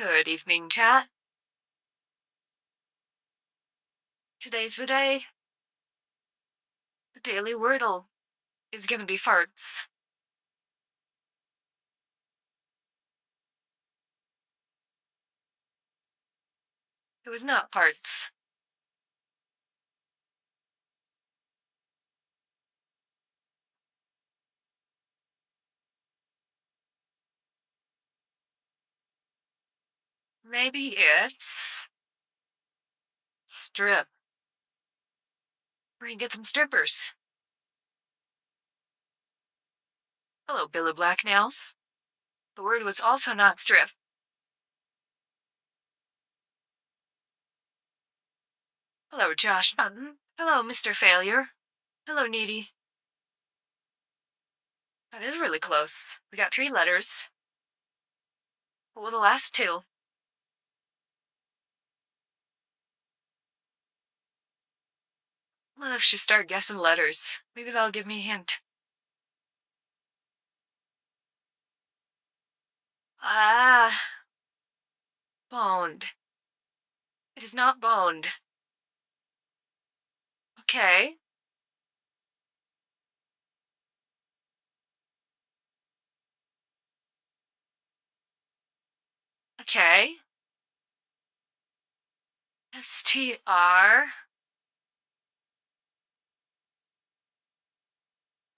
Good evening, chat. Today's the day. The daily wordle is gonna be farts. It was not parts. Maybe it's strip. We're gonna get some strippers. Hello, Billy Black Nails. The word was also not strip. Hello, Josh Button. Hello, Mr. Failure. Hello, Needy. That is really close. We got 3 letters. What were the last 2? Well, if she start guessing letters, maybe that'll give me a hint. Ah. Boned. It is not boned. Okay. Okay. STR.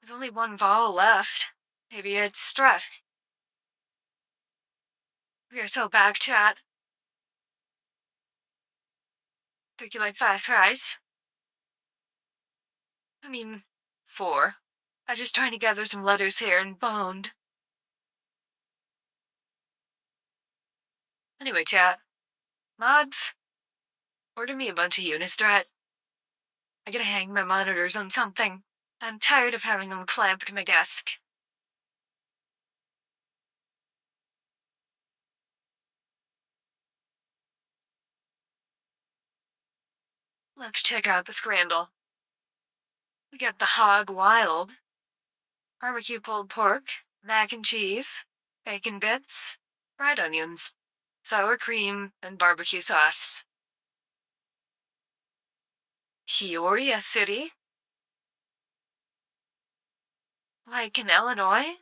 With only 1 vowel left. Maybe it's strut. We are so back, chat. Think you like 5 fries? I mean, 4. I'm just trying to gather some letters here and boned. Anyway, chat. Mods, order me a bunch of Unistrat. I gotta hang my monitors on something. I'm tired of having them clamped to my desk. Let's check out the scrandle. We got the hog wild, barbecue pulled pork, mac and cheese, bacon bits, fried onions, sour cream, and barbecue sauce. Peoria City? Like in Illinois?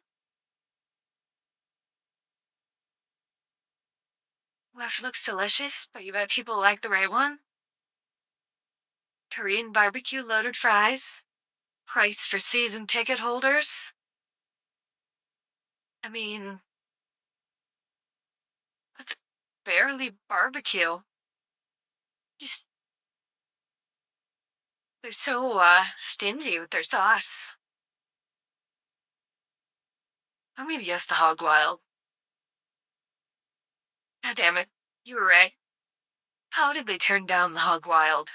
Left looks delicious, but you bet people like the right one? Korean barbecue loaded fries? Price for season ticket holders? I mean, that's barely barbecue. Just, they're so, stingy with their sauce. I'm gonna guess the hog wild. God damn it, you were right. How did they turn down the hog wild?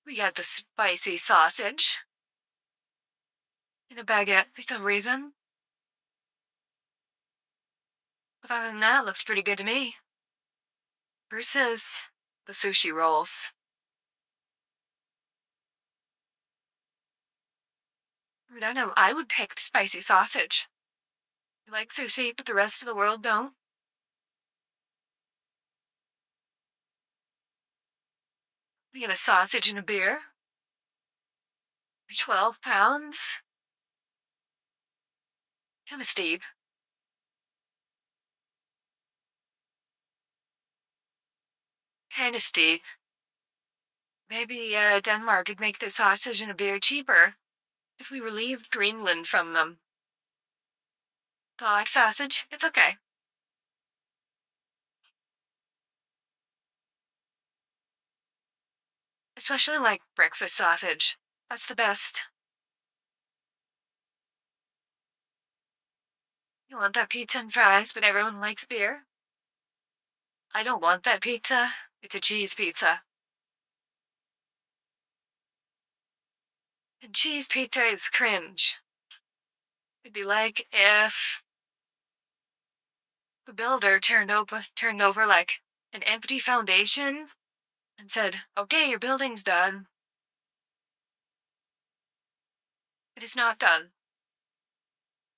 We got the spicy sausage. In a baguette for some reason. But other than that, looks pretty good to me. Versus the sushi rolls. I don't know, I would pick the spicy sausage. I like sushi, but the rest of the world don't. We get a sausage and a beer. For 12 pounds. Kinda steep. Kinda steep. Maybe, Denmark could make the sausage and a beer cheaper if we relieved Greenland from them. I like sausage, it's okay. Especially like breakfast sausage. That's the best. You want that pizza and fries, but everyone likes beer? I don't want that pizza. It's a cheese pizza. And cheese pizza is cringe. It'd be like if the builder turned over like an empty foundation and said, "Okay, your building's done." It is not done.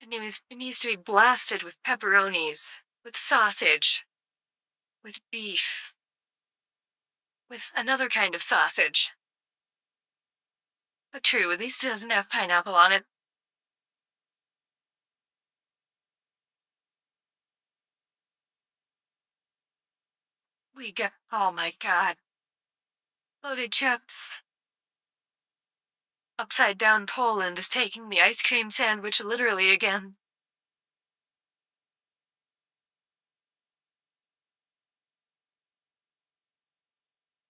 It needs to be blasted with pepperonis, with sausage, with beef, with another kind of sausage. But true, at least it doesn't have pineapple on it. We got, oh my god, loaded chips. Upside Down Poland is taking the ice cream sandwich literally again.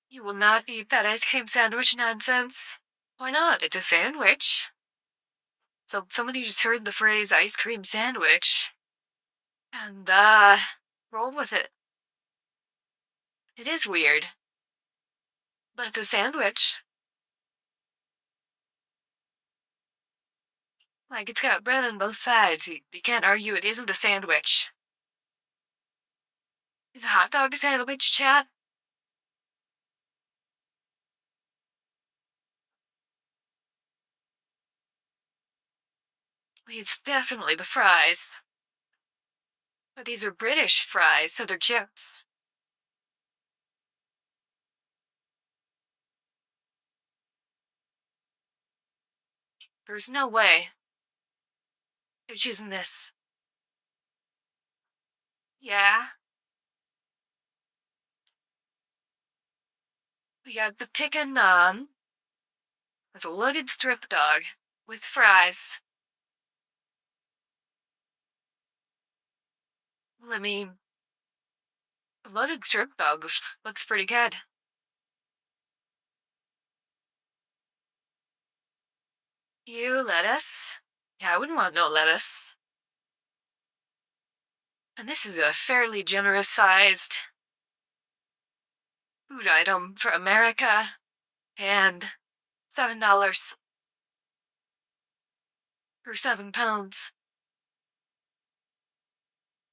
You will not eat that ice cream sandwich nonsense. Why not? It's a sandwich. So somebody just heard the phrase ice cream sandwich. And, roll with it. It is weird. But it's a sandwich. Like, it's got bread on both sides. You can't argue it isn't a sandwich. Is a hot dog a sandwich, chat? It's definitely the fries. But these are British fries, so they're chips. There's no way they're choosing this. Yeah? We got the chicken naan with a loaded strip dog with fries. I mean, the loaded strip dog looks pretty good. You lettuce? Yeah, I wouldn't want no lettuce. And this is a fairly generous sized food item for America. And $7 for 7 pounds.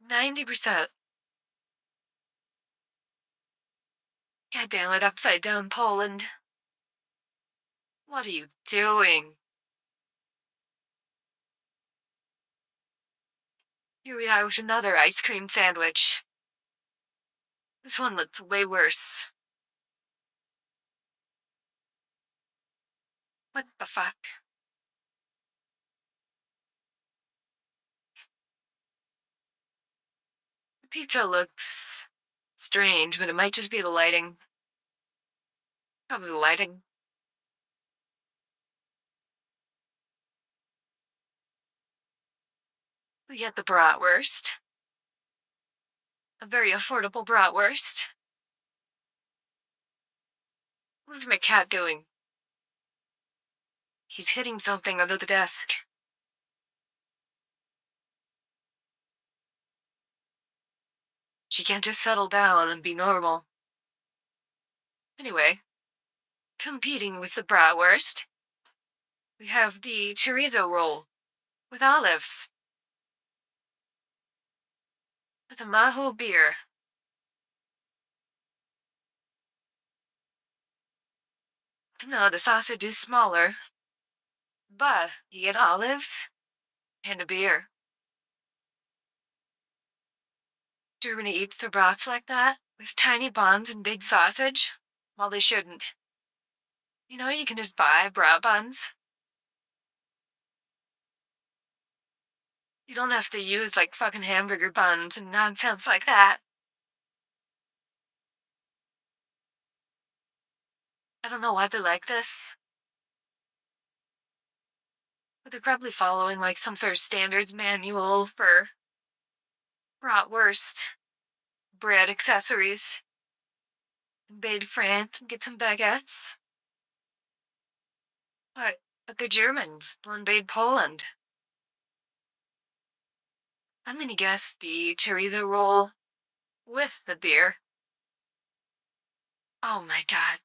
90%. God damn it, Upside Down Poland. What are you doing? Here we are with another ice cream sandwich. This one looks way worse. What the fuck? The pizza looks strange, but it might just be the lighting. Probably the lighting. We get the bratwurst. A very affordable bratwurst. What is my cat doing? He's hitting something under the desk. She can't just settle down and be normal. Anyway, competing with the bratwurst, we have the chorizo roll with olives. With a Maho beer. No, the sausage is smaller. But you get olives and a beer. Germany eats their brats like that, with tiny buns and big sausage? Well, they shouldn't. You know, you can just buy brat buns. You don't have to use, like, fucking hamburger buns and nonsense like that. I don't know why they're like this. But they're probably following, like, some sort of standards manual for bratwurst, bread accessories. Invade France and get some baguettes. But the Germans will invade Poland. I'm gonna guess the chorizo roll with the beer. Oh my god.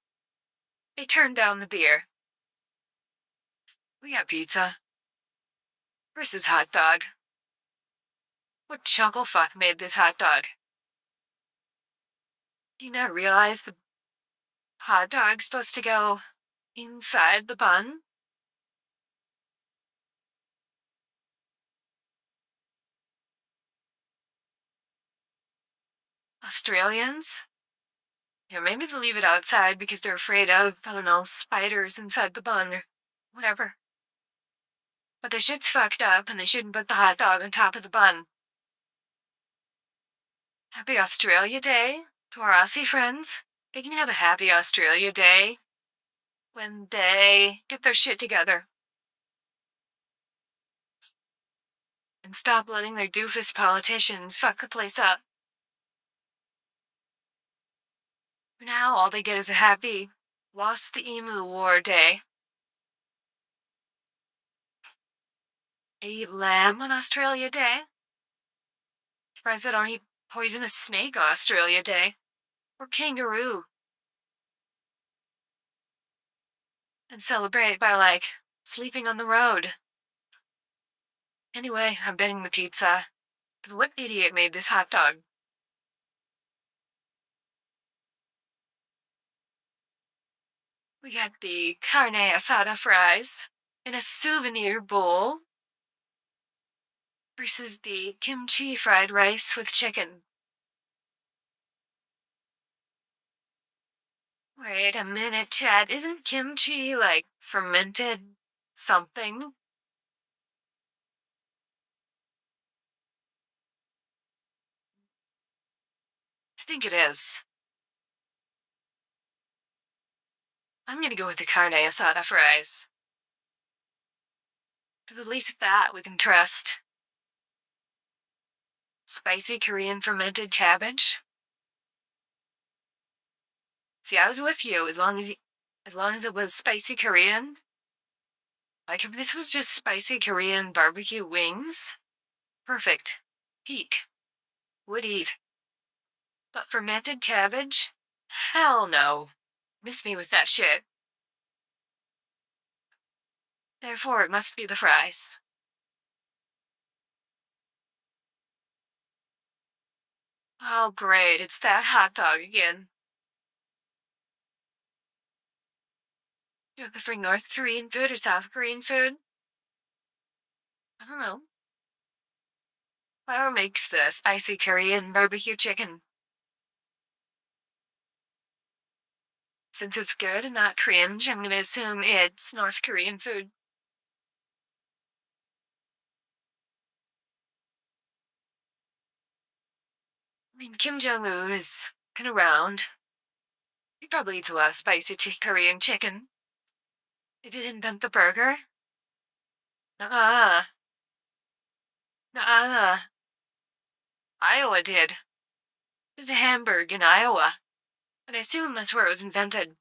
They turned down the beer. We got pizza. Versus hot dog. What chuckle fuck made this hot dog? Do you not realize the hot dog's supposed to go inside the bun? Australians? Yeah, maybe they leave it outside because they're afraid of, I don't know, spiders inside the bun or whatever. But the shit's fucked up and they shouldn't put the hot dog on top of the bun. Happy Australia Day to our Aussie friends. They can have a happy Australia Day when they get their shit together. And stop letting their doofus politicians fuck the place up. For now, all they get is a happy Lost the Emu War Day. Eat lamb on Australia Day? Surprised they don't eat poisonous snake on Australia Day. Or kangaroo. And celebrate by, like, sleeping on the road. Anyway, I'm betting the pizza. What idiot made this hot dog? We got the carne asada fries in a souvenir bowl versus the kimchi fried rice with chicken. Wait a minute, Chad. Isn't kimchi, like, fermented something? I think it is. I'm gonna go with the carne asada fries. Because at least that we can trust. Spicy Korean fermented cabbage? See, I was with you as long as it was spicy Korean. Like, if this was just spicy Korean barbecue wings, perfect. Peak. Would eat. But fermented cabbage? Hell no. Miss me with that shit. Therefore, it must be the fries. Oh, great. It's that hot dog again. You're preferring North Korean food or South Korean food? I don't know. Whatever makes the spicy Korean barbecue chicken. Since it's good and not cringe, I'm gonna assume it's North Korean food. I mean, Kim Jong-un is kind of round. He probably eats a lot of spicy Korean chicken. He did invent the burger? Nuh-uh. Nuh-uh. Iowa did. There's a Hamburg in Iowa. And I assume that's where it was invented.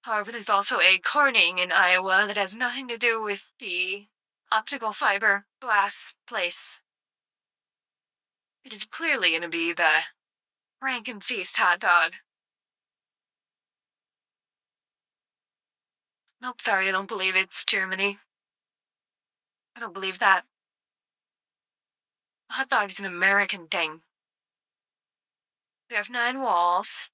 However, there's also a Corning in Iowa that has nothing to do with the optical fiber glass place. It is clearly going to be the Rankin Feast hot dog. Nope, sorry, I don't believe it's Germany. I don't believe that. A hot dog's an American thing. We have 9 walls.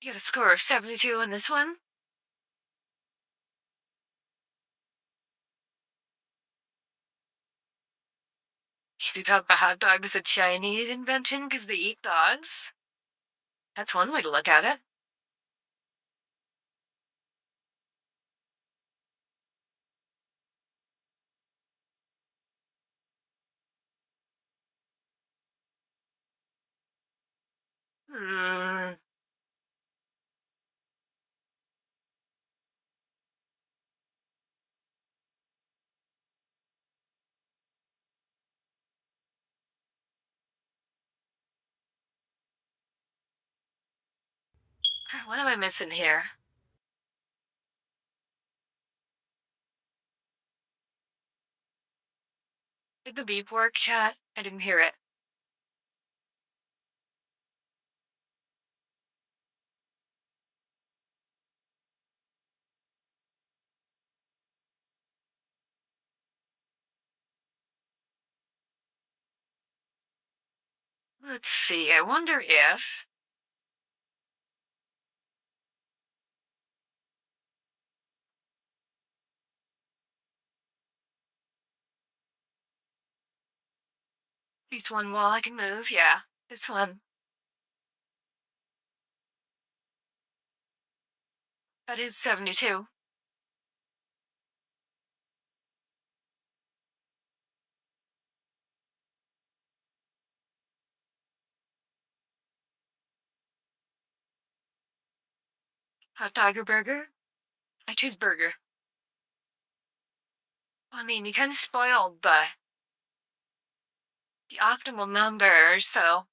You got a score of 72 on this one? You thought the hot dog was a Chinese invention because they eat dogs? That's one way to look at it. Hmm. What am I missing here? Did the beep work, chat? I didn't hear it. Let's see, I wonder if At least one wall I can move, yeah. This one. That is 72. Hot dog or burger? I choose burger. I mean, you kind of spoiled the optimal number, so.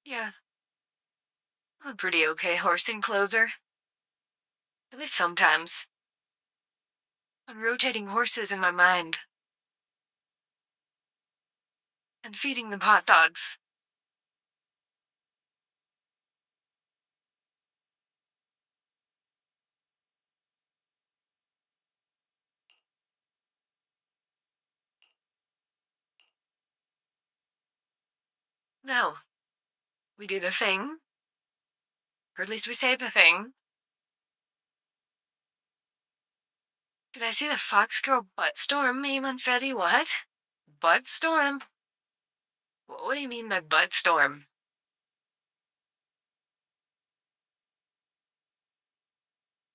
Yeah. I'm a pretty okay horse encloser. At least sometimes. I'm rotating horses in my mind. And feeding them hot dogs. No. We do the thing. Or at least we say the thing. Did I see the Foxgirl butt storm meme on Fetty? What? Butt storm? What do you mean by butt storm?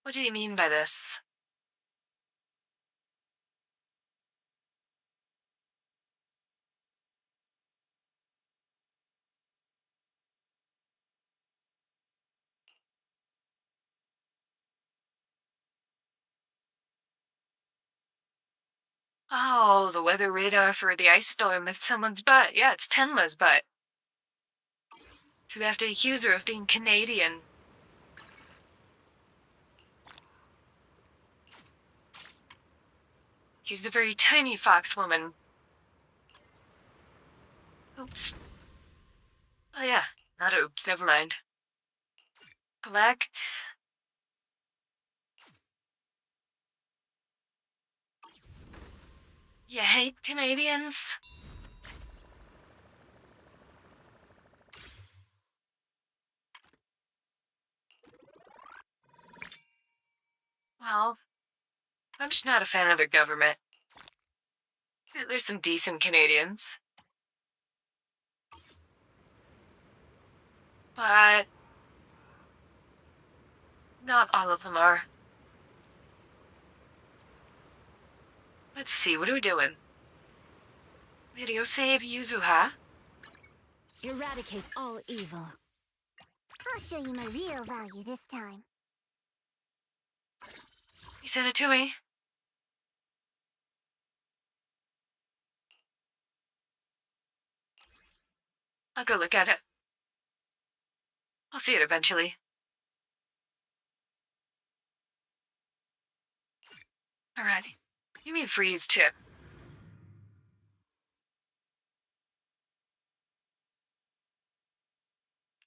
What do you mean by this? Oh, the weather radar for the ice storm with someone's butt. Yeah, it's Tenma's butt. You have to accuse her of being Canadian. She's the very tiny fox woman. Oops. Oh yeah, not oops, never mind. Collect. You hate Canadians? Well, I'm just not a fan of their government. There's some decent Canadians. But not all of them are. Let's see, what are we doing? Video save Yuzuha? Eradicate all evil. I'll show you my real value this time. You sent it to me? I'll go look at it. I'll see it eventually. Alright. Give me a freeze tip.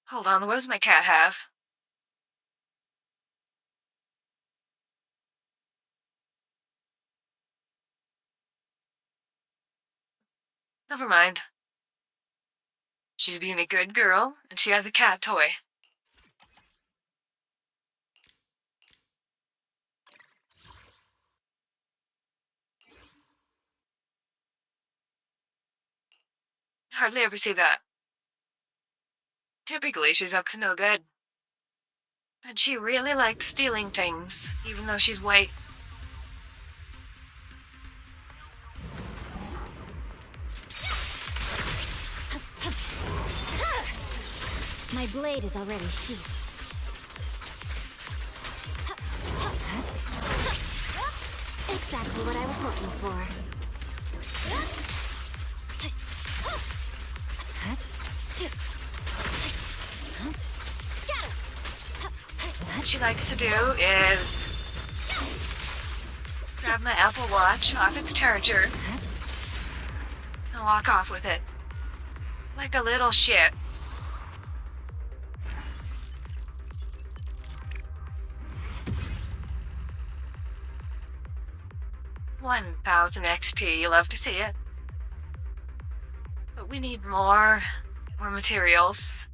Hold on, what does my cat have? Never mind. She's being a good girl, and she has a cat toy. Hardly ever see that. Typically, she's up to no good. And she really likes stealing things, even though she's white. My blade is already sheathed. Exactly what I was looking for. What she likes to do is grab my Apple Watch off its charger and walk off with it. Like a little shit. $1,000 XP, you love to see it. But we need more materials.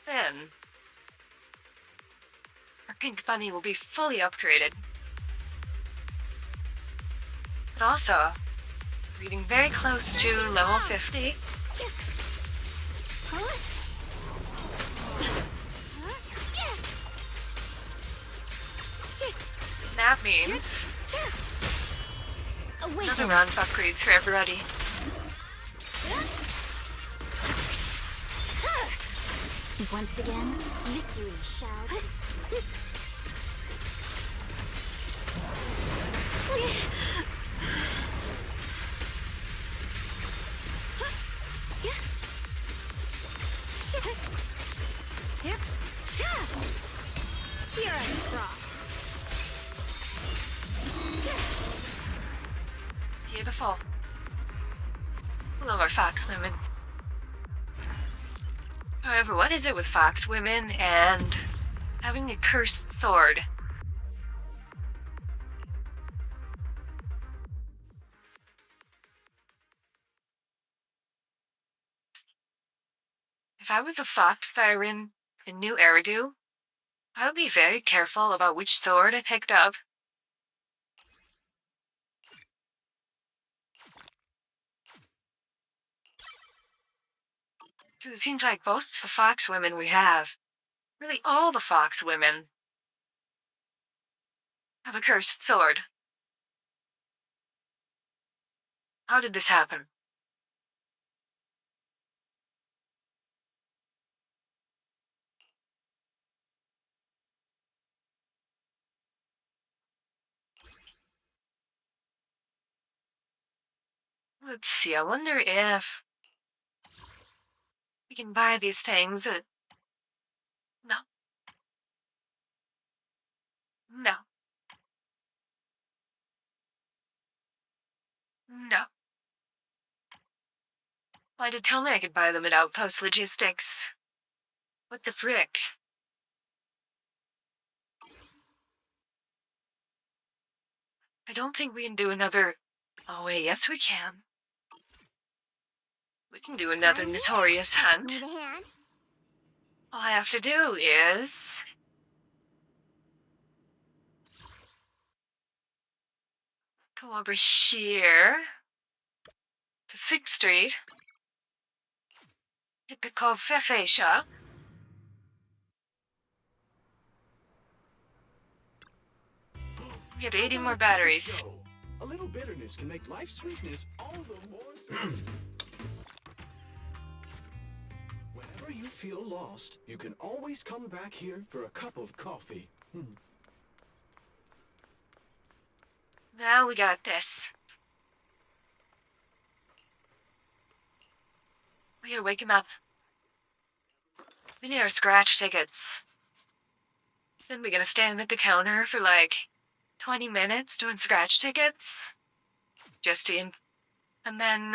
Then, our pink bunny will be fully upgraded. But also, we're getting very close to level 50. That means another round of upgrades for everybody. Once again, victory shall. Here I drop. Beautiful. Love our fox women. However, what is it with fox women and having a cursed sword? If I was a fox siren in New Eridu, I would be very careful about which sword I picked up. It seems like both the fox women we have, really all the fox women, have a cursed sword. How did this happen? Let's see, I wonder if we can buy these things at... No. No. No. Why did tell me I could buy them at Outpost Logistics? What the frick? I don't think we can do another... Oh wait, yes we can. We can do another notorious hunt. Move a hand. All I have to do is... go over here to 6th Street. Hit Pickle Fefe shop. Get 80 more batteries. A little bitterness can make life's sweetness all the more. Whenever you feel lost, you can always come back here for a cup of coffee. Now we got this. We gotta wake him up. We need our scratch tickets. Then we're gonna stand at the counter for like 20 minutes doing scratch tickets. Just in. And then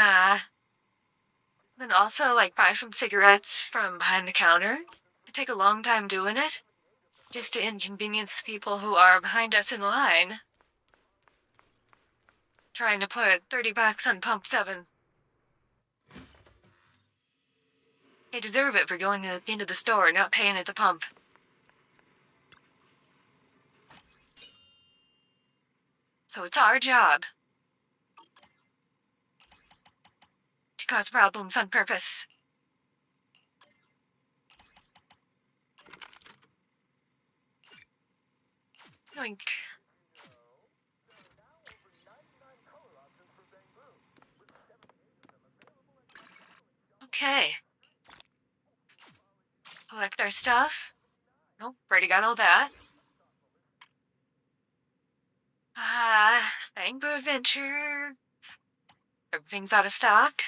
also like buy some cigarettes from behind the counter. It take a long time doing it. Just to inconvenience the people who are behind us in line. Trying to put $30 on pump 7. They deserve it for going into the store, not paying at the pump. So it's our job to cause problems on purpose. Yoink. Okay. Collect our stuff. Nope, already got all that. Rainbow Adventure. Everything's out of stock.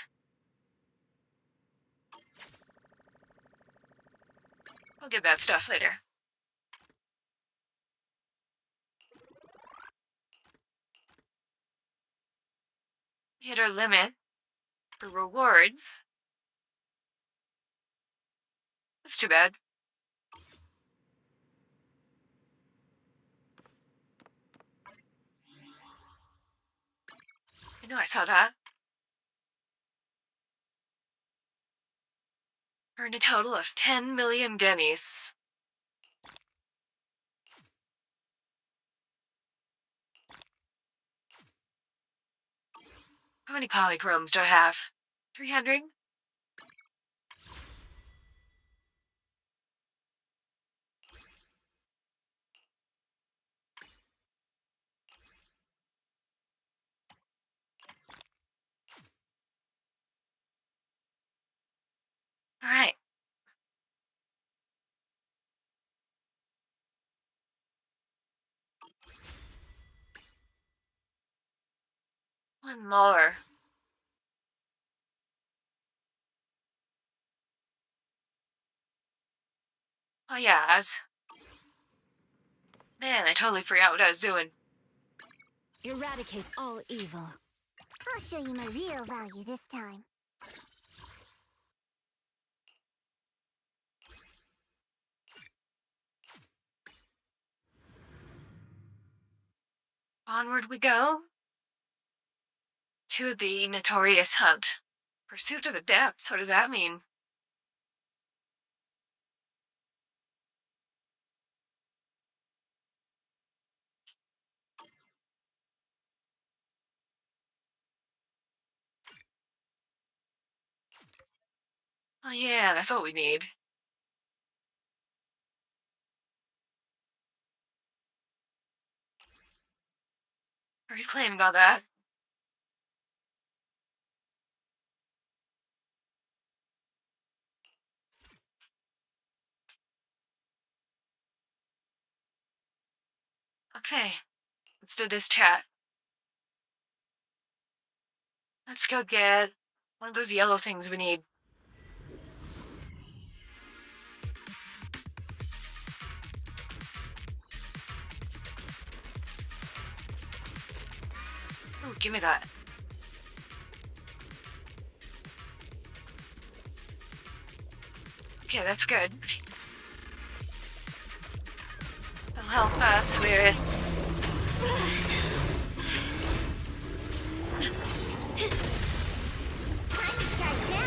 We'll get that stuff later. We hit our limit for rewards. That's too bad. I know I saw that. Earned a total of 10 million dennies. How many polychromes do I have? 300? Alright. One more. Oh yeah, Man, I totally forgot what I was doing. Eradicate all evil. I'll show you my real value this time. Onward we go. To the notorious hunt. Pursuit to the depths, what does that mean? Oh yeah, that's what we need. Already claimed all that. Okay, let's do this chat. Let's go get one of those yellow things we need. Ooh, give me that. Okay, that's good. It'll help us with... Time to charge now.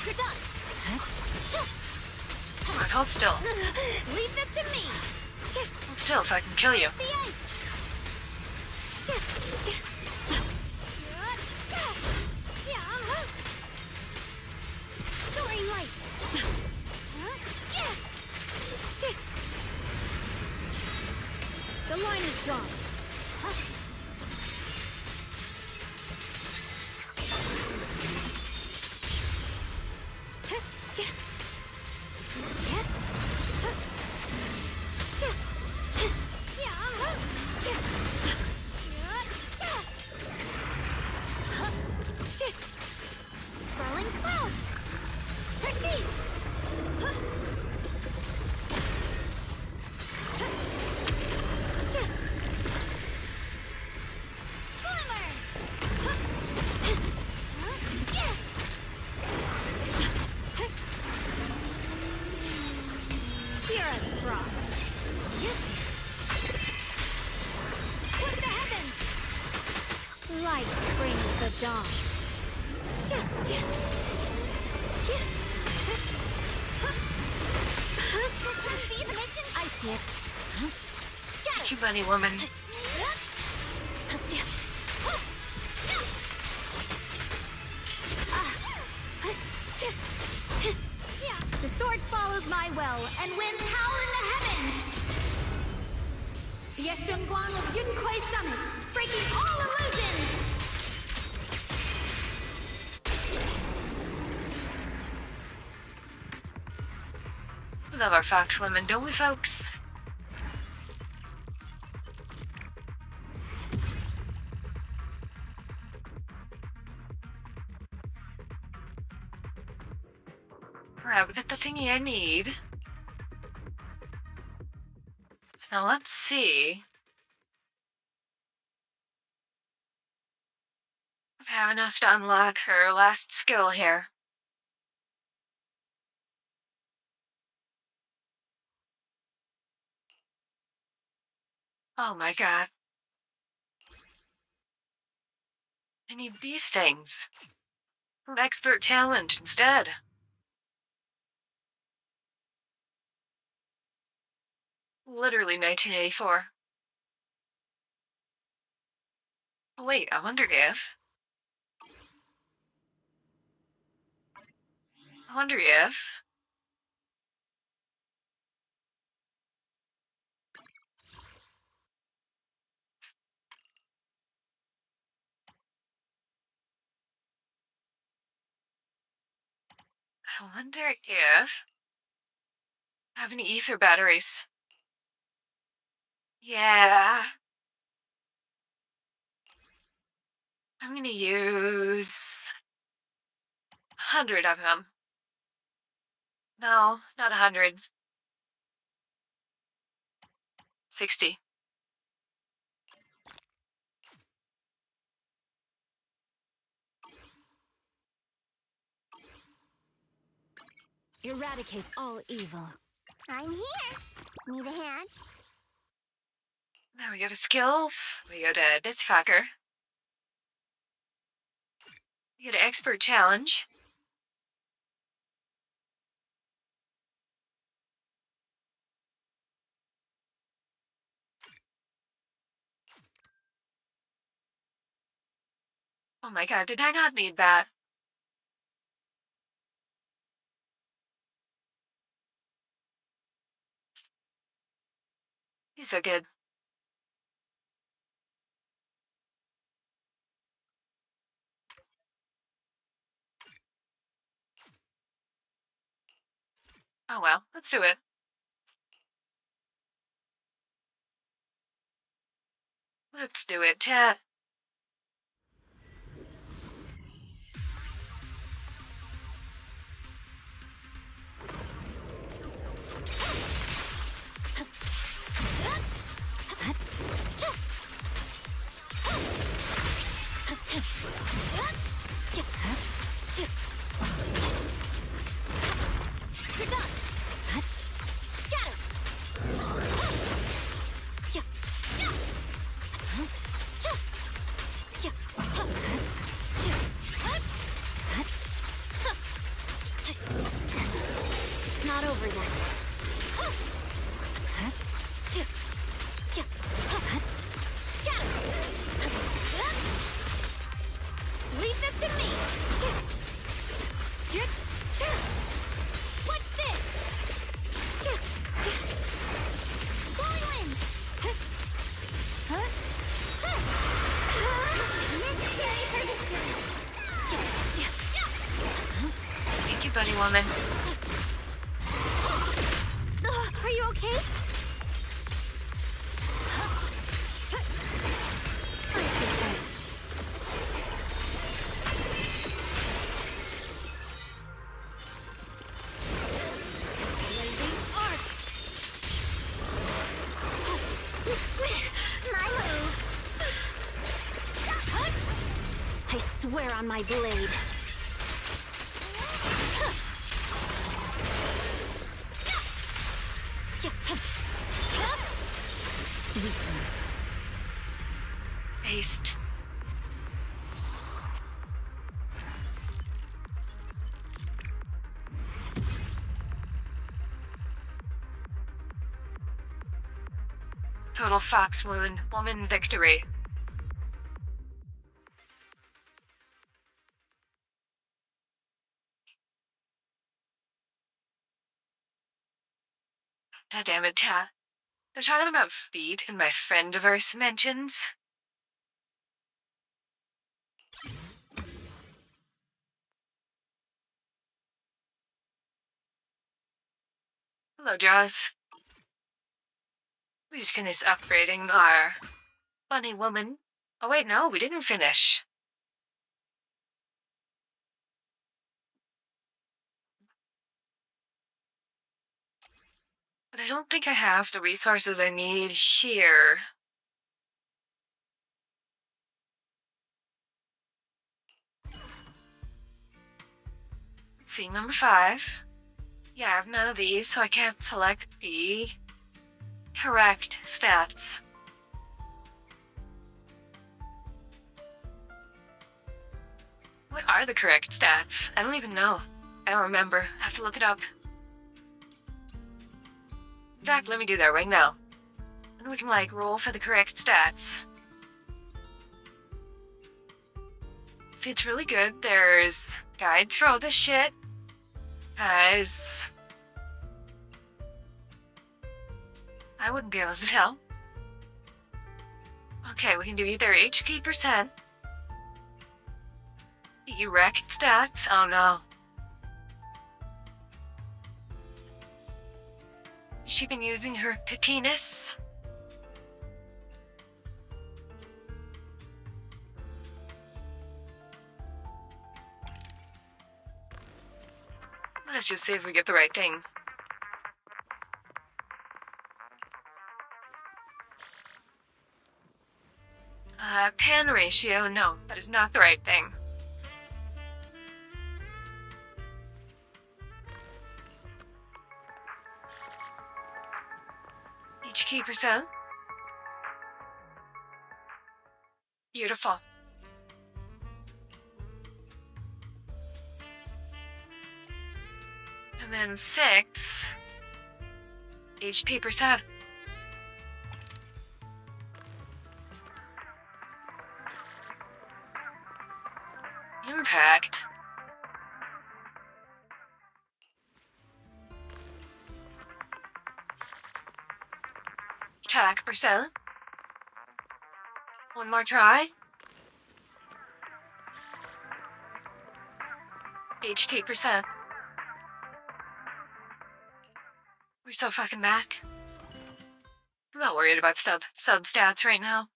You're done. Come on, hold still. Leave this to me. Hold still so I can kill you. The ice. Soaring light. The line is drawn. Swirling clouds. Proceed. Spirits brought. Toward the heavens. Light brings the dawn. This must be the mission. I see it. Get you, bunny woman. The sword follows my well, and winds howl in the heavens. The Yeshunguan of Yunquay Summit, breaking all illusions. We love our fox women, don't we, folks? Alright, we got the thingy I need. Now let's see if I have enough to unlock her last skill here. Oh my god. I need these things. From expert talent instead. Literally 1984. Wait, I wonder if... I wonder if... I wonder if... I have any ether batteries. Yeah. I'm gonna use... 100 of them. No, not 100. 60. Eradicate all evil. I'm here. Need a hand? Now we go to skills. We go to this fucker. We go to expert challenge. Oh my god, did I not need that? He's so good. Oh well, let's do it. Let's do it, chat. You're done. Scatter. It's not over yet. Leave this to me. What's this? Blowing wind. Necessary for victory. Thank you, buddy woman. Are you okay? Blazing arc. My move. I swear on my blade. Haste. Total fox wound. Woman victory. God damn it, chat. They're talking about feet in my friendiverse mentions. Hello, Jaws. We just finished upgrading our bunny woman. Oh wait, no, we didn't finish. But I don't think I have the resources I need here. Let's see, number 5. Yeah, I have none of these, so I can't select the correct stats. What are the correct stats? I don't even know. I don't remember. I have to look it up. In fact, let me do that right now. And we can, roll for the correct stats. If it's really good, there's guide throw this shit. Guys, I wouldn't be able to tell. Okay, we can do either HP percent. You wreck stats? Oh no. Has she been using her penis? Let's just see if we get the right thing. Pan ratio, no, that is not the right thing. HP percent. Beautiful. And then 6 HP percent. Impact. Attack percent. One more try. HP percent. We're so fucking back. I'm not worried about sub stats right now.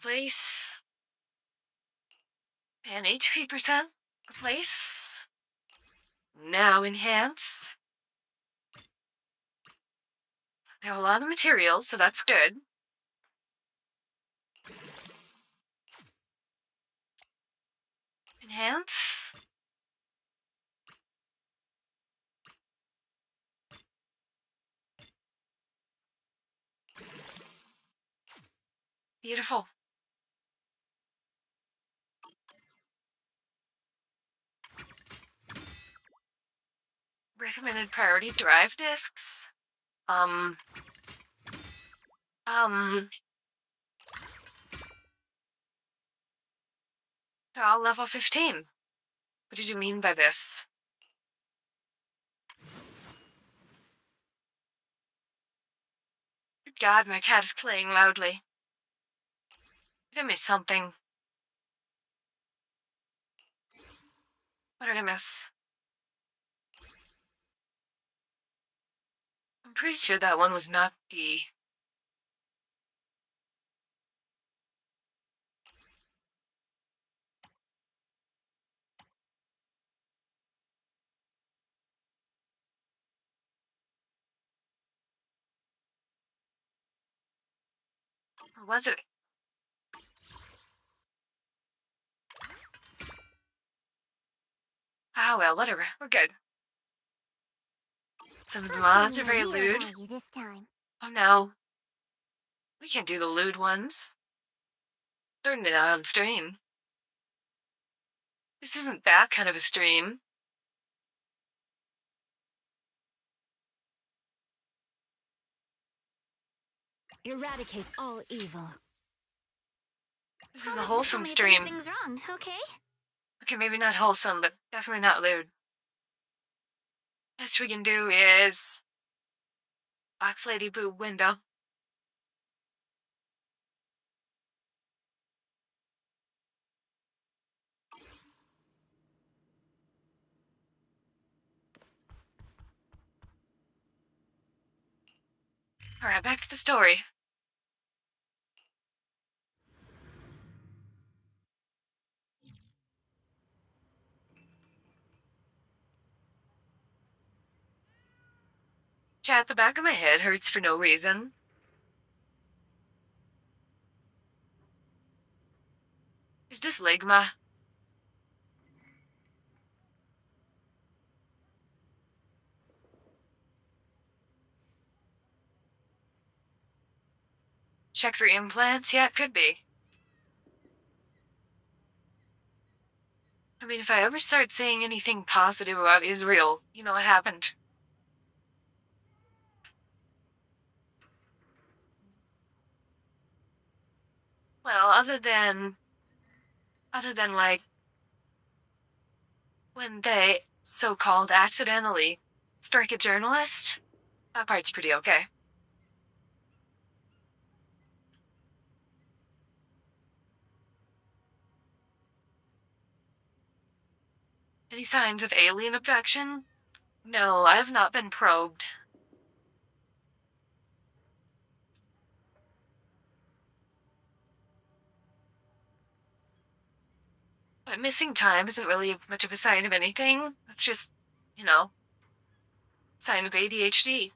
Place. And HP percent. Replace. Now enhance. I have a lot of materials, so that's good. Enhance. Beautiful. Recommended priority drive discs. They're all level 15. What did you mean by this? Good God, my cat is playing loudly. Did I miss something? What did I miss? I'm pretty sure that one was not the... Or was it? Ah, well, whatever. We're good. Some of the mods are very lewd. Oh no. We can't do the lewd ones. They're not on stream. This isn't that kind of a stream. Eradicate all evil. This is a wholesome stream. Things wrong, okay? Okay, maybe not wholesome, but definitely not lewd. Best we can do is... Box Lady Boob window. Alright, back to the story. Chat, the back of my head hurts for no reason. Is this Ligma? Check for implants? Yeah, it could be. I mean, if I ever start saying anything positive about Israel, you know what happened. Well, other than like, when they, so-called accidentally, strike a journalist, that part's pretty okay. Any signs of alien abduction? No, I have not been probed. But missing time isn't really much of a sign of anything. It's just, you know, sign of ADHD.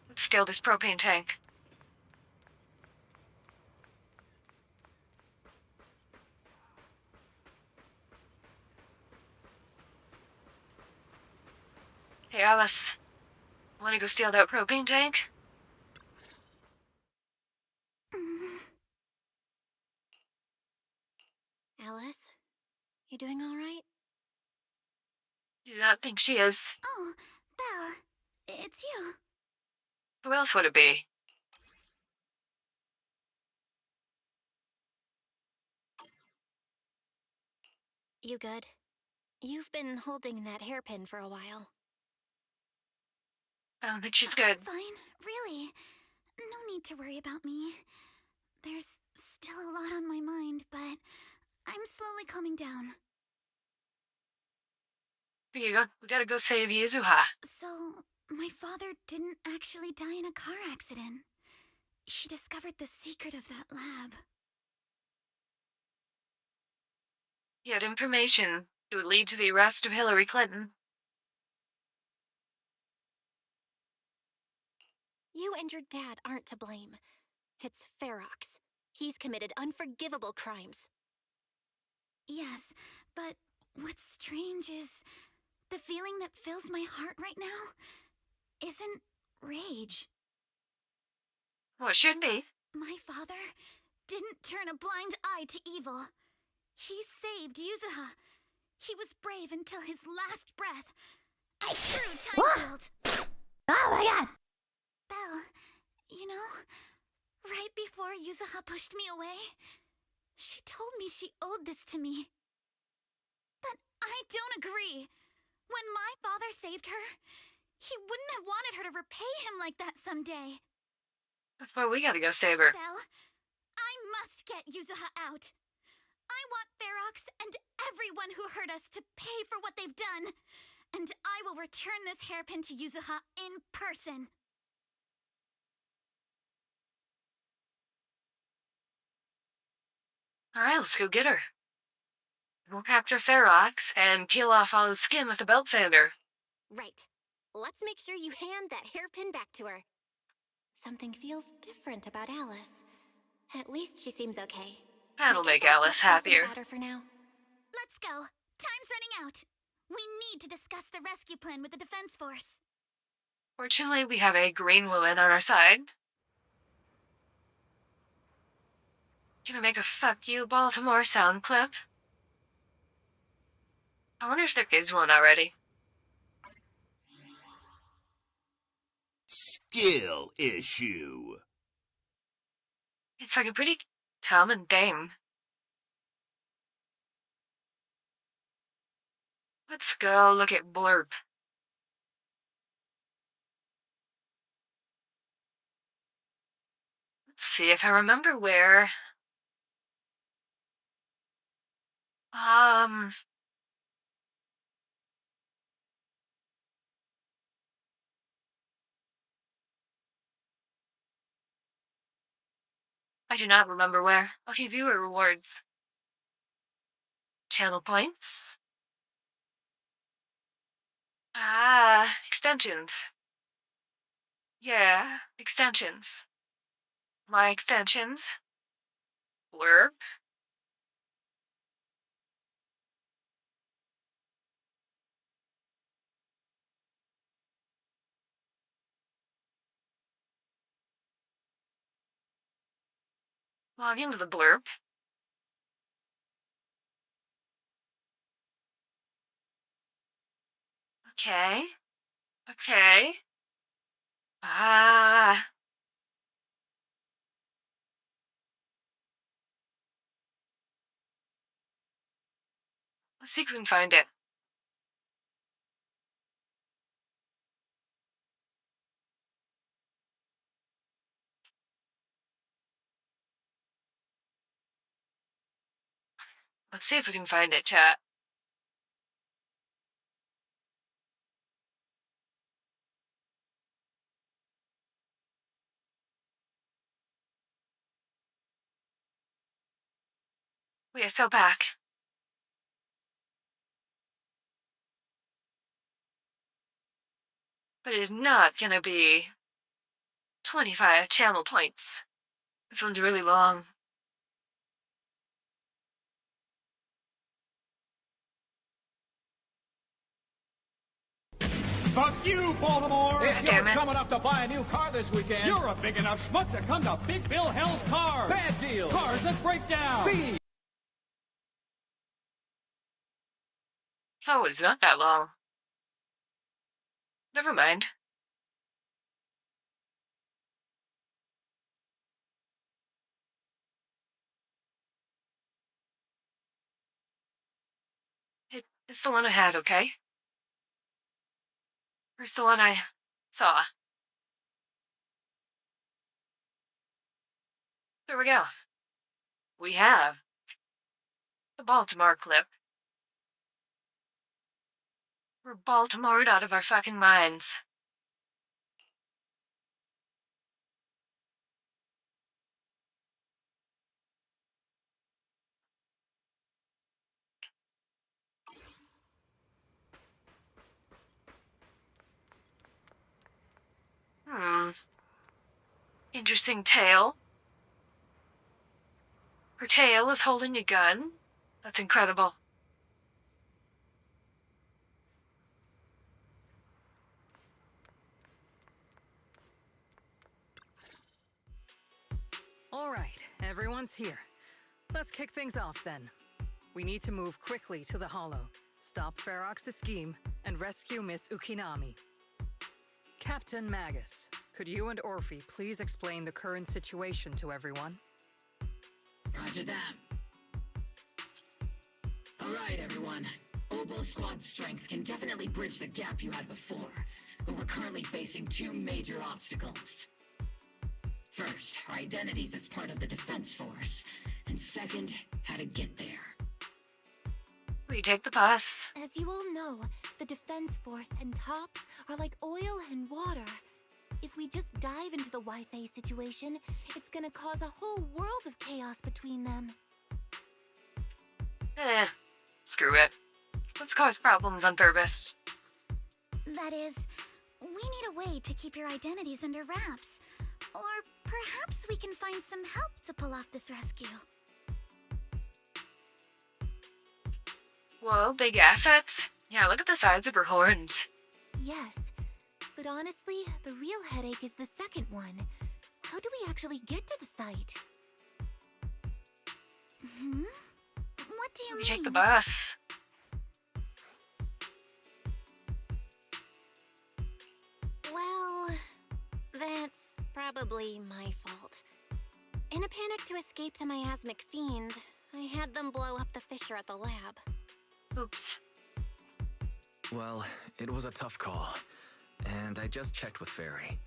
Let's steal this propane tank. Hey, Alice. Wanna go steal that propane tank? Alice, you doing all right? Do not think she is. Oh, Belle, it's you. Who else would it be? You good? You've been holding that hairpin for a while. I don't think she's good. Fine, really. No need to worry about me. There's still a lot on my mind, but I'm slowly calming down. We gotta go save Yuzuha. So, my father didn't actually die in a car accident. He discovered the secret of that lab. He had information. It would lead to the arrest of Hillary Clinton. You and your dad aren't to blame. It's Ferox. He's committed unforgivable crimes. Yes, but what's strange is the feeling that fills my heart right now isn't rage. What should be? My father didn't turn a blind eye to evil. He saved Yuzuha. He was brave until his last breath. A true time-field. Oh my god! Belle, you know, right before Yuzuha pushed me away, she told me she owed this to me. But I don't agree. When my father saved her, he wouldn't have wanted her to repay him like that someday. Before we gotta go save her. Belle, I must get Yuzuha out. I want Ferox and everyone who hurt us to pay for what they've done. And I will return this hairpin to Yuzuha in person. Alright, let's go get her. We'll capture Ferox and peel off all his skin with a belt sander. Right. Let's make sure you hand that hairpin back to her. Something feels different about Alice. At least she seems okay. That'll I guess make I'll Alice stop fussing happier. about her for now. Let's go. Time's running out. We need to discuss the rescue plan with the Defense Force. Fortunately, we have a green woman on our side. Can I make a fuck you, Baltimore sound clip? I wonder if there is one already. Skill issue. It's like a pretty common thing. Let's go look at Blurp. Let's see if I remember where. I do not remember where. Okay, viewer rewards. Channel points. Extensions. Yeah, extensions. My extensions. Blurb. Log into the blurb. Okay. Okay. Ah. Let's see if we can find it. Let's see if we can find it, chat. We are so back. But it is not gonna be 25 channel points. This one's really long. Fuck you, Baltimore! God If damn you're it. dumb enough to buy a new car this weekend, you're a big enough schmuck to come to Big Bill Hell's Cars. Bad deals. Cars that break down. Thieves. Oh, it's not that long. Never mind. It's the one I had, okay? Or it's the one I saw. There we go. We have the Baltimore clip. We're Baltimored out of our fucking minds. Interesting tale. Her tail is holding a gun. That's incredible. All right, everyone's here. Let's kick things off then. We need to move quickly to the Hollow, stop Ferox's scheme, and rescue Miss Ukinami. Captain Magus, could you and Orphe please explain the current situation to everyone? Roger that. Alright, everyone. Obel Squad's strength can definitely bridge the gap you had before, but we're currently facing two major obstacles. First, our identities as part of the defense force, and second, how to get there. We take the bus. As you all know, the Defense Force and TOPS are like oil and water. If we just dive into the Wi-Fi situation, it's gonna cause a whole world of chaos between them. Screw it. Let's cause problems on purpose. That is, we need a way to keep your identities under wraps. Or perhaps we can find some help to pull off this rescue. Whoa, big assets? Yeah, look at the sides of her horns. Yes, but honestly, the real headache is the second one. How do we actually get to the site? What do you mean? We take the bus. Well, that's probably my fault. In a panic to escape the miasmic fiend, I had them blow up the fissure at the lab. Oops. Well, it was a tough call, and I just checked with Fairy.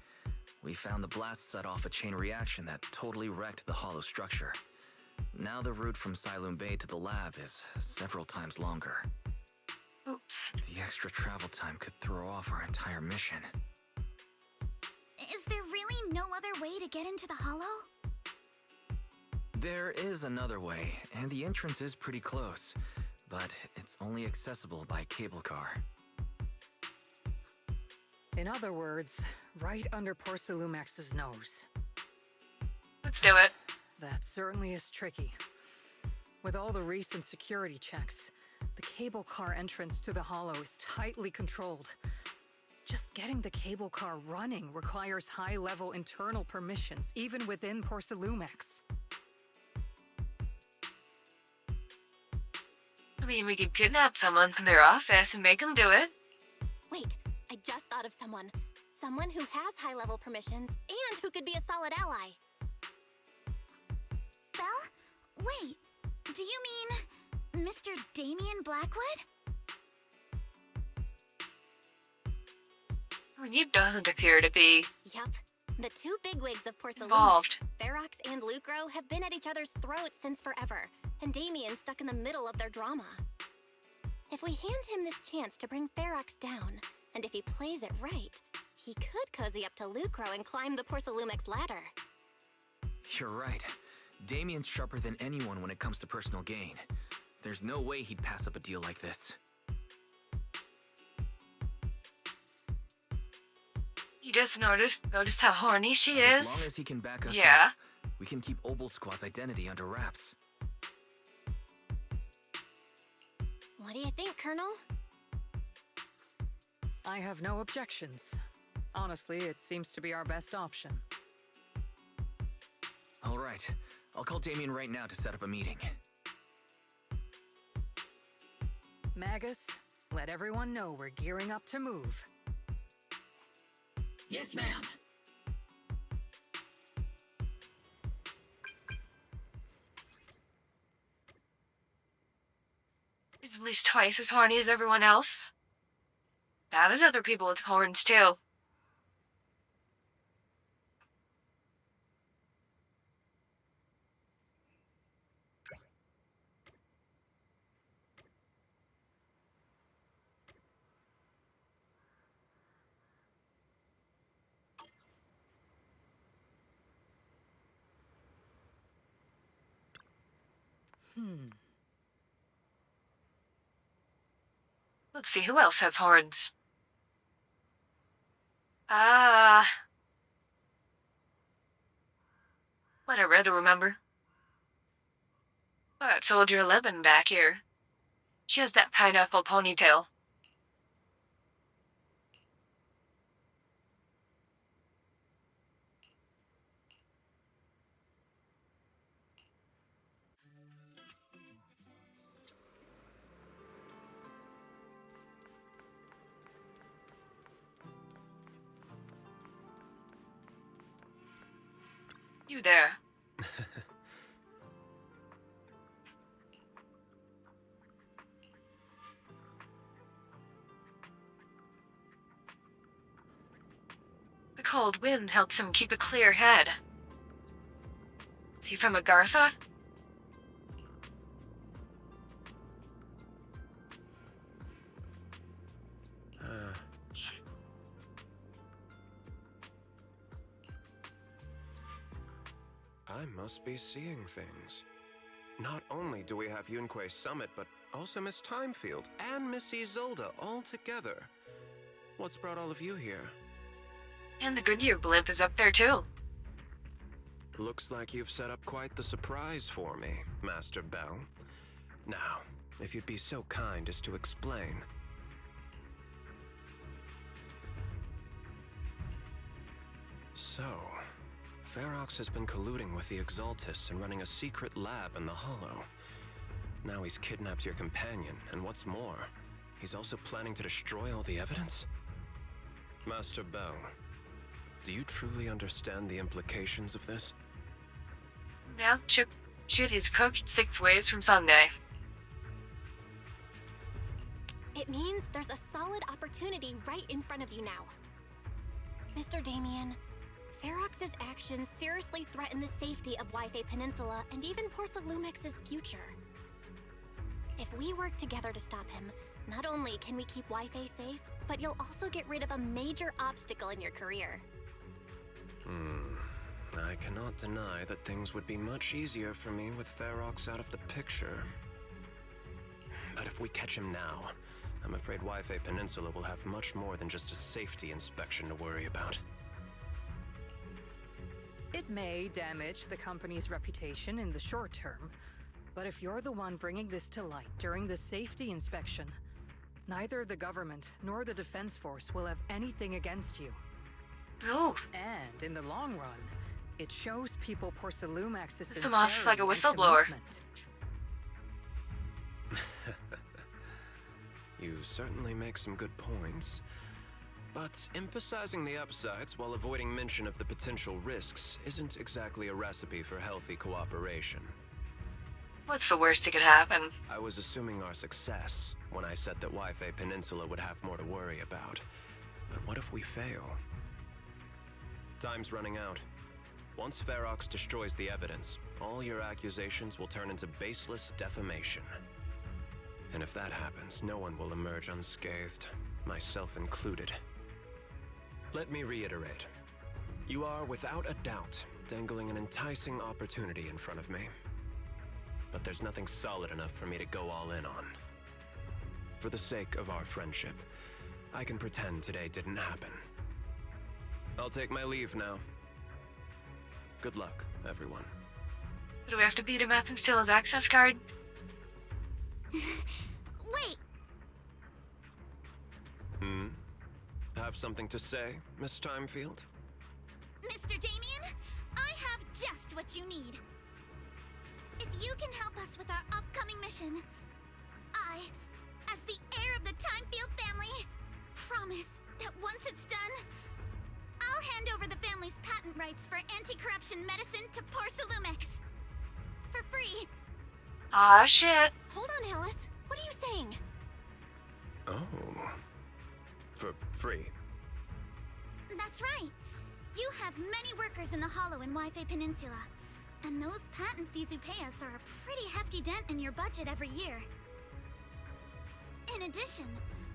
We found the blast set off a chain reaction that totally wrecked the hollow structure. Now the route from Siloon Bay to the lab is several times longer. Oops. The extra travel time could throw off our entire mission. Is there really no other way to get into the Hollow? There is another way, and the entrance is pretty close, but it's only accessible by cable car. In other words, right under Porcelumex's nose. Let's do it. That certainly is tricky. With all the recent security checks, the cable car entrance to the Hollow is tightly controlled. Just getting the cable car running requires high-level internal permissions, even within Porcelumex. mean, we could kidnap someone from their office and make them do it. Wait, I just thought of someone. Someone who has high-level permissions and who could be a solid ally. Belle? Wait, do you mean Mr. Damien Blackwood? I mean, he doesn't appear to be Yup. The two bigwigs of Porcelain, involved. Ferox and Lucro, have been at each other's throats since forever, and Damien's stuck in the middle of their drama. If we hand him this chance to bring Ferox down, and if he plays it right, he could cozy up to Lucro and climb the Porcelumex ladder. You're right. Damien's sharper than anyone when it comes to personal gain. There's no way he'd pass up a deal like this. You just noticed how horny she is? As long as he can back us Yeah. up, we can keep Obel Squad's identity under wraps. What do you think, Colonel? I have no objections. Honestly, it seems to be our best option. All right. I'll call Damien right now to set up a meeting. Magus, let everyone know we're gearing up to move. Yes, ma'am. He's at least twice as horny as everyone else. Now there's other people with horns too. Let's see, who else has horns? What I read to remember. But Soldier 11 back here. She has that pineapple ponytail. You there. The cold wind helps him keep a clear head. Is he from Agartha? I must be seeing things. Not only do we have Yunque's summit, but also Miss Timefield and Miss Isolde all together. What's brought all of you here? And the Goodyear blimp is up there too. Looks like you've set up quite the surprise for me, Master Bell. Now, if you'd be so kind as to explain. So, Ferox has been colluding with the Exaltus and running a secret lab in the Hollow. Now he's kidnapped your companion, and what's more, he's also planning to destroy all the evidence? Master Bell, do you truly understand the implications of this? Now, shit is cooked 6 ways from Sunday. It means there's a solid opportunity right in front of you now. Mr. Damien, Ferox's actions seriously threaten the safety of Wi-Fi Peninsula and even Porcelumex's future. If we work together to stop him, not only can we keep Wi-Fi safe, but you'll also get rid of a major obstacle in your career. I cannot deny that things would be much easier for me with Ferox out of the picture. But if we catch him now, I'm afraid Wi-Fi Peninsula will have much more than just a safety inspection to worry about. It may damage the company's reputation in the short term, but if you're the one bringing this to light during the safety inspection, neither the government nor the Defense Force will have anything against you. Ooh. And in the long run, it shows people Porcelumex's This off like a whistleblower. You certainly make some good points. But emphasizing the upsides while avoiding mention of the potential risks isn't exactly a recipe for healthy cooperation. What's the worst that could happen? I was assuming our success when I said that Wi-Fi Peninsula would have more to worry about. But what if we fail? Time's running out. Once Ferox destroys the evidence, all your accusations will turn into baseless defamation. And if that happens, no one will emerge unscathed, myself included. Let me reiterate. You are, without a doubt, dangling an enticing opportunity in front of me. But there's nothing solid enough for me to go all in on. For the sake of our friendship, I can pretend today didn't happen. I'll take my leave now. Good luck, everyone. Do we have to beat him up and steal his access card? Wait! Have something to say, Miss Timefield? Mr. Damien, I have just what you need. If you can help us with our upcoming mission, I, as the heir of the Timefield family, promise that once it's done, I'll hand over the family's patent rights for anti-corruption medicine to Porcelumix. For free. Ah, shit. Hold on, Alice. What are you saying? Oh. For free? That's right. You have many workers in the Hollow in Wi-Fi Peninsula, and those patent fees you pay us are a pretty hefty dent in your budget every year. In addition,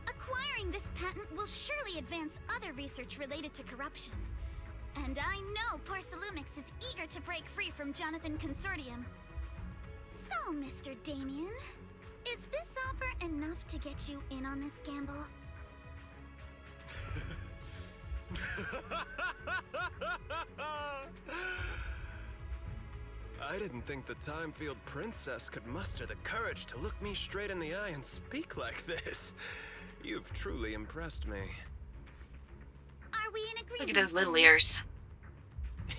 acquiring this patent will surely advance other research related to corruption. And I know Porcelumix is eager to break free from Jonathan Consortium. So, Mr. Damien, is this offer enough to get you in on this gamble? I didn't think the Timefield princess could muster the courage to look me straight in the eye and speak like this. You've truly impressed me. Are we in agreement? Look at his little ears.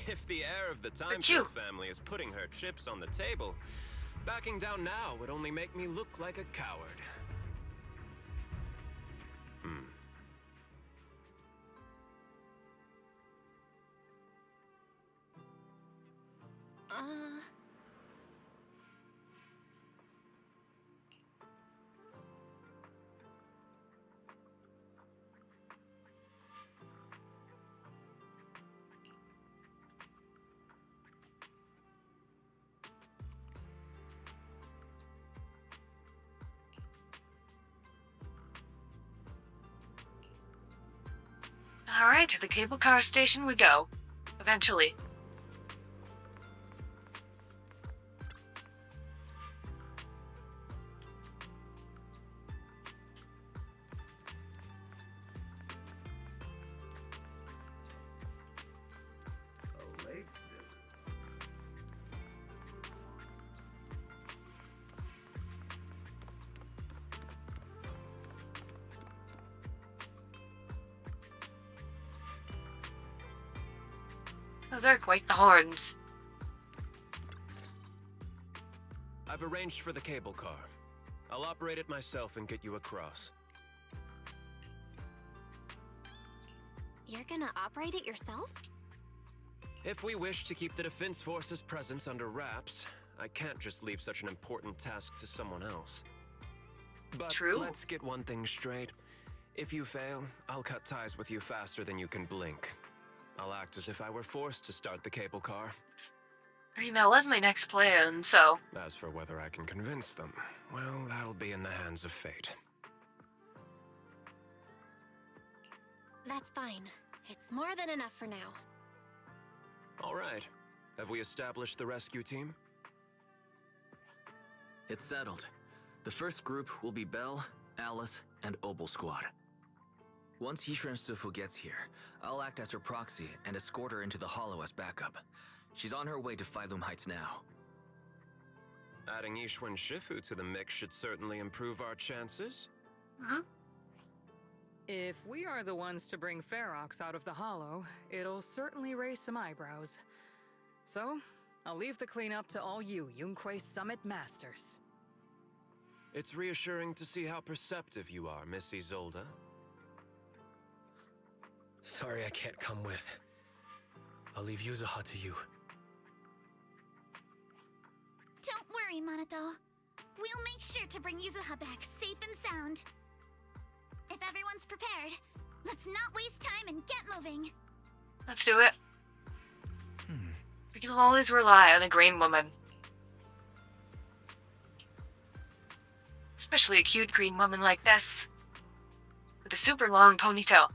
If the heir of the cute. Timefield family is putting her chips on the table, backing down now would only make me look like a coward. Alright, to the cable car station we go. Eventually. Those are quite the horns. I've arranged for the cable car. I'll operate it myself and get you across. You're gonna operate it yourself? If we wish to keep the Defense Force's presence under wraps, I can't just leave such an important task to someone else. But True. Let's get one thing straight. If you fail, I'll cut ties with you faster than you can blink. I'll act as if I were forced to start the cable car. I mean, that was my next plan, so... As for whether I can convince them, well, that'll be in the hands of fate. That's fine. It's more than enough for now. All right. Have we established the rescue team? It's settled. The first group will be Belle, Alice, and Obel Squad. Once Yishun Sufu gets here, I'll act as her proxy and escort her into the Hollow as backup. She's on her way to Phylum Heights now. Adding Yishun Shifu to the mix should certainly improve our chances. Hmm? If we are the ones to bring Ferox out of the Hollow, it'll certainly raise some eyebrows. So, I'll leave the cleanup to all you Yunquei Summit Masters. It's reassuring to see how perceptive you are, Miss Isolde. Sorry I can't come with. I'll leave Yuzuha to you. Don't worry, Manato. We'll make sure to bring Yuzuha back safe and sound. If everyone's prepared, let's not waste time and get moving. Let's do it. We can always rely on a green woman. Especially a cute green woman like this. With a super long ponytail.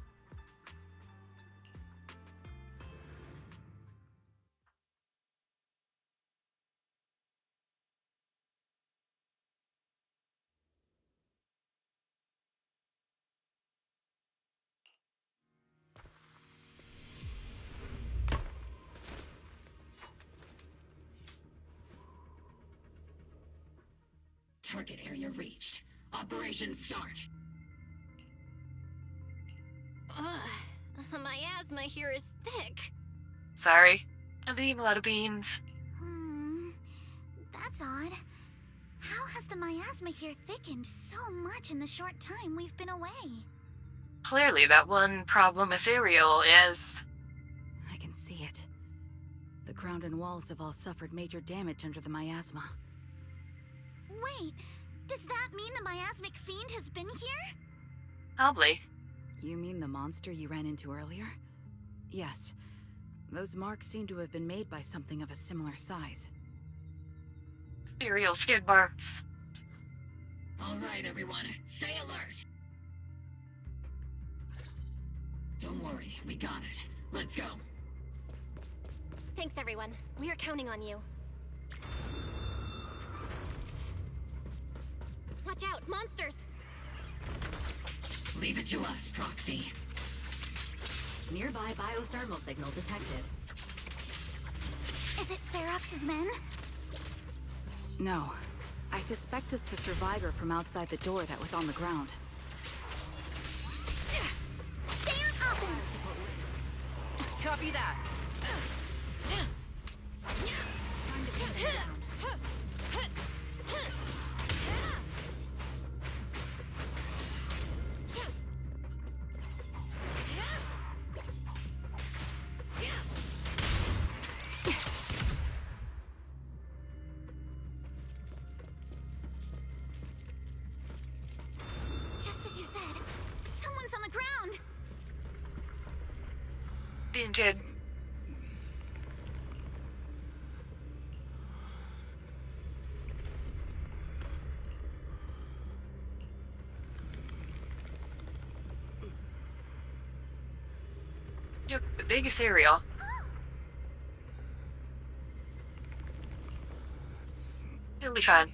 Target area reached. Operation start. My asthma here is thick. Sorry. I'm eating a lot of beans. That's odd. How has the miasma here thickened so much in the short time we've been away? Clearly that one problem ethereal is... I can see it. The ground and walls have all suffered major damage under the miasma. Wait, does that mean the miasmic fiend has been here? Probably. You mean the monster you ran into earlier? Yes. Those marks seem to have been made by something of a similar size. Ethereal skid marks. All right, everyone. Stay alert. Don't worry, we got it. Let's go. Thanks, everyone. We are counting on you. Watch out, monsters! Leave it to us, Proxy. Nearby biothermal signal detected. Is it Ferox's men? No. I suspect it's the survivor from outside the door that was on the ground. Stay on offense! Copy that. Just as you said, someone's on the ground! Dented. The big ethereal. It'll be fine.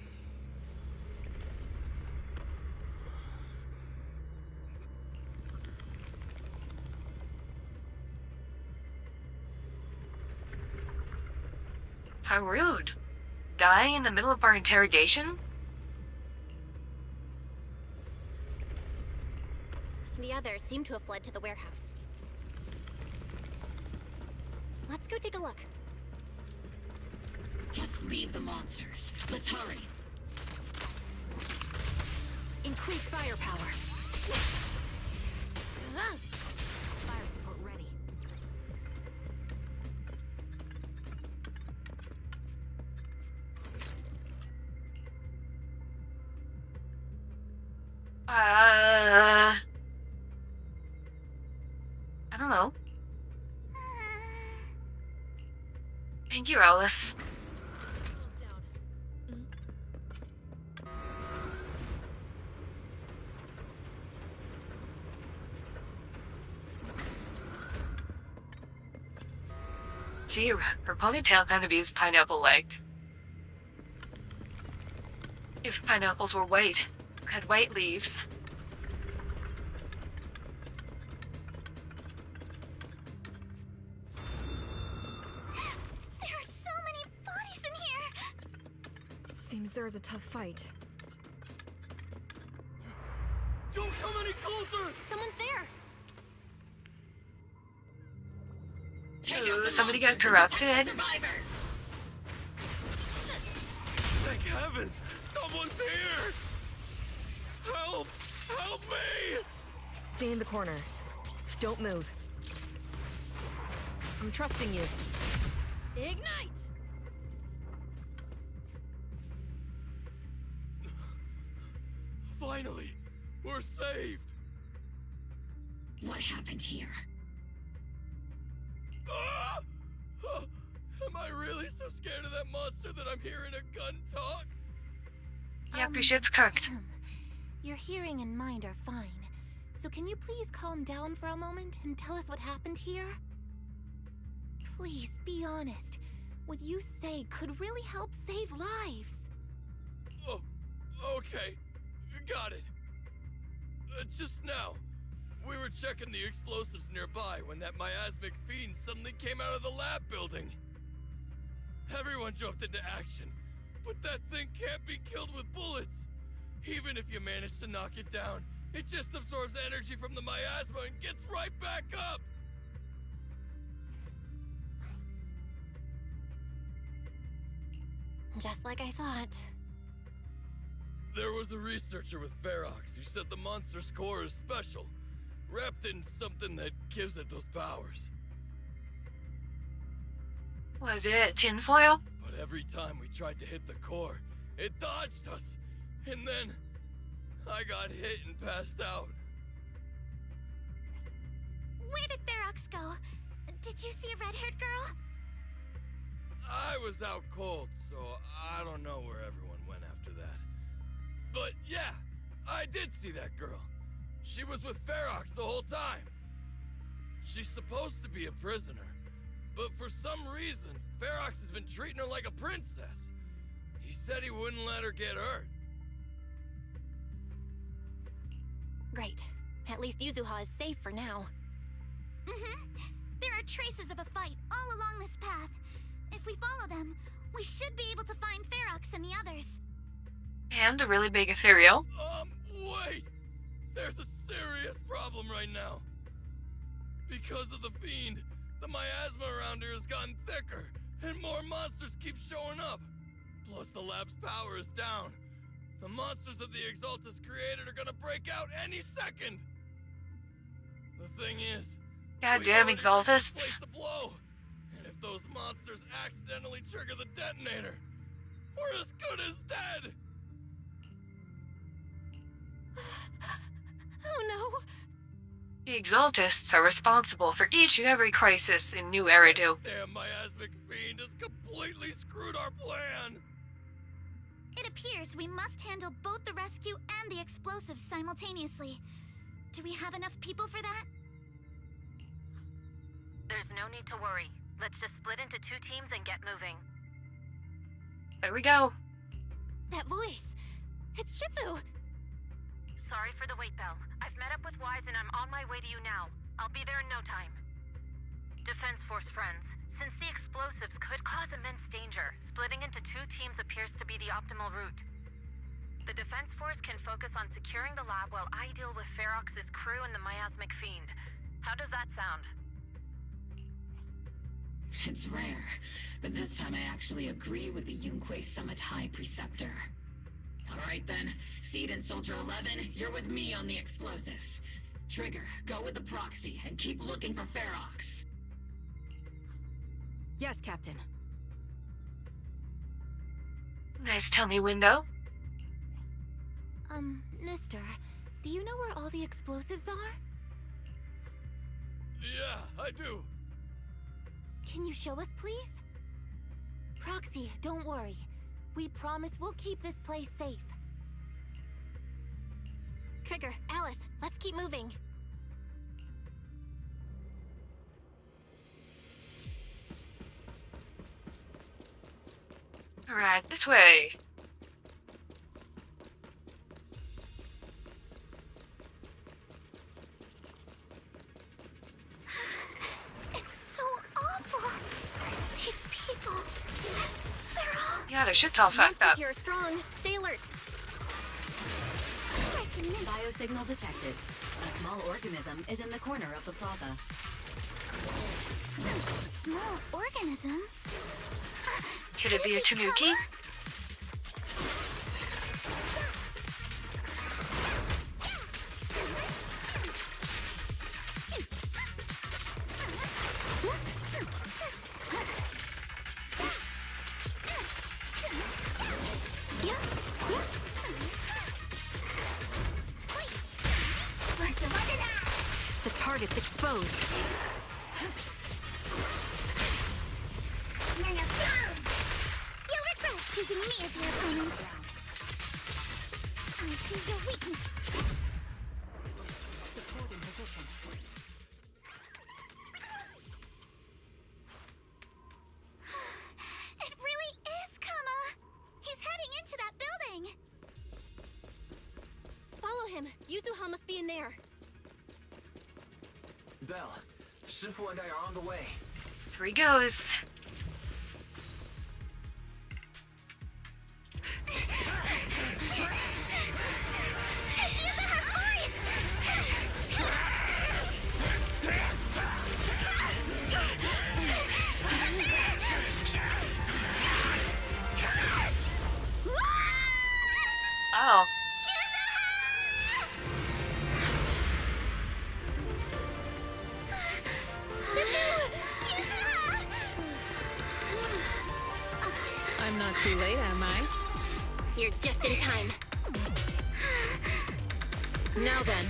How rude. Dying in the middle of our interrogation? The others seem to have fled to the warehouse. Let's go take a look. Just leave the monsters. Let's hurry. Increase firepower. Fire support ready. I don't know. Thank you, Alice. Gee, her ponytail kind of is pineapple-like. If pineapples were white, had white leaves. There are so many bodies in here! Seems there is a tough fight. Don't come any closer! Someone's there! Somebody got corrupted. Thank heavens! Someone's here! Help! Help me! Stay in the corner. Don't move. I'm trusting you. Ignite! Finally, we're saved! What happened here? Ah! Oh, am I really so scared of that monster that I'm hearing a gun talk? Yep, your shit's cooked. Your hearing and mind are fine. So can you please calm down for a moment and tell us what happened here? Please, be honest. What you say could really help save lives. Oh, okay. Got it. Just now, we were checking the explosives nearby when that miasmic fiend suddenly came out of the lab building. Everyone jumped into action, but that thing can't be killed with bullets. Even if you manage to knock it down, it just absorbs energy from the miasma and gets right back up. Just like I thought. There was a researcher with Ferox who said the monster's core is special, wrapped in something that gives it those powers. Was it tinfoil? But every time we tried to hit the core, it dodged us. And then, I got hit and passed out. Where did Ferox go? Did you see a red-haired girl? I was out cold, so I don't know where everyone went after that. But yeah, I did see that girl. She was with Ferox the whole time. She's supposed to be a prisoner, but for some reason, Ferox has been treating her like a princess. He said he wouldn't let her get hurt. Great. At least Yuzuha is safe for now. There are traces of a fight all along this path. If we follow them, we should be able to find Ferox and the others. And a really big ethereal. Wait! There's a serious problem right now. Because of the fiend, the miasma around here has gotten thicker, and more monsters keep showing up. Plus the lab's power is down. The monsters that the Exaltus created are gonna break out any second! The thing is, Goddamn Exaltists. the blow. And if those monsters accidentally trigger the detonator, we're as good as dead! Oh no! The Exaltists are responsible for each and every crisis in New Eridu. Damn miasmic fiend has completely screwed our plan! It appears we must handle both the rescue and the explosives simultaneously. Do we have enough people for that? There's no need to worry. Let's just split into 2 teams and get moving. There we go. That voice! It's Shifu! Sorry for the wait, Belle. I've met up with Wise and I'm on my way to you now. I'll be there in no time. Defense Force friends, since the explosives could cause immense danger, splitting into 2 teams appears to be the optimal route. The Defense Force can focus on securing the lab while I deal with Ferox's crew and the miasmic fiend. How does that sound? It's rare, but this time I actually agree with the Yunque Summit High Preceptor. Alright then, Seed and Soldier 11, you're with me on the explosives. Trigger, go with the proxy and keep looking for Ferox. Yes, Captain. Nice tummy window. Mister, do you know where all the explosives are? Yeah, I do. Can you show us, please? Proxy, don't worry. We promise we'll keep this place safe. Trigger, Alice, let's keep moving. Alright, this way. It's so awful. These people, they're all... Yeah, their shit's all fucked up. Here are strong. Stay alert. Biosignal detected. A small organism is in the corner of the plaza. Small organism? Could it be a Tanuki? targets exposed. You'll regret choosing me as your opponent. I see your weakness. Support in position. It really is Kama! He's heading into that building! Follow him. Yuzuha must be in there. Belle, Shifu and I are on the way. Here he goes. Oh. I'm not too late, am I? You're just in time. Now then,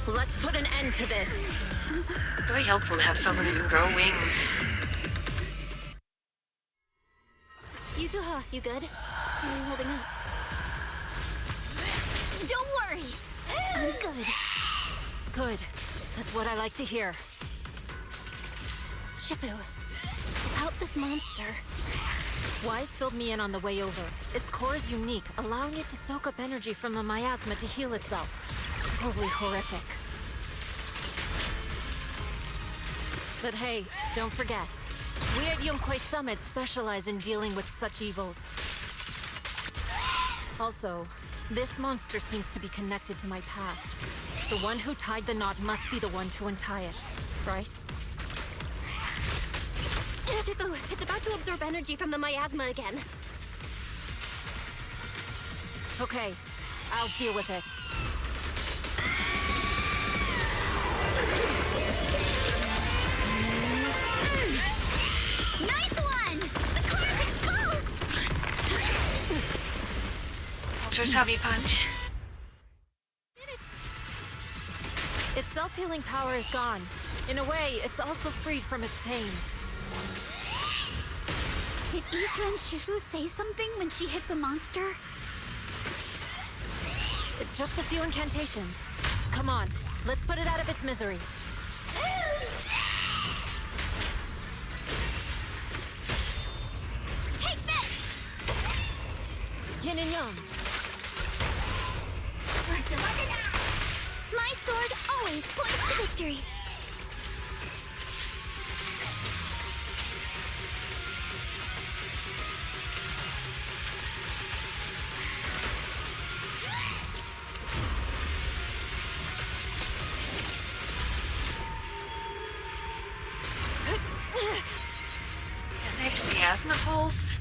let's put an end to this. Really helpful to have someone who can grow wings. Yuzuha, you good? How are you holding up? Don't worry! I'm good. Good. That's what I like to hear. Shifu, without this monster... Wise filled me in on the way over. Its core is unique, allowing it to soak up energy from the miasma to heal itself. Totally horrific. But hey, don't forget, we at Yunkwei Summit specialize in dealing with such evils. Also, this monster seems to be connected to my past. The one who tied the knot must be the one to untie it, right? Shifu, it's about to absorb energy from the miasma again. Okay, I'll deal with it. Nice one! The core is exposed! Ultra's heavy punch. Its self-healing power is gone. In a way, it's also freed from its pain. Did Isha and Shifu say something when she hit the monster? Just a few incantations. Come on, let's put it out of its misery. Take this! Yin and Yang. My sword always points to victory. Miasma pulse?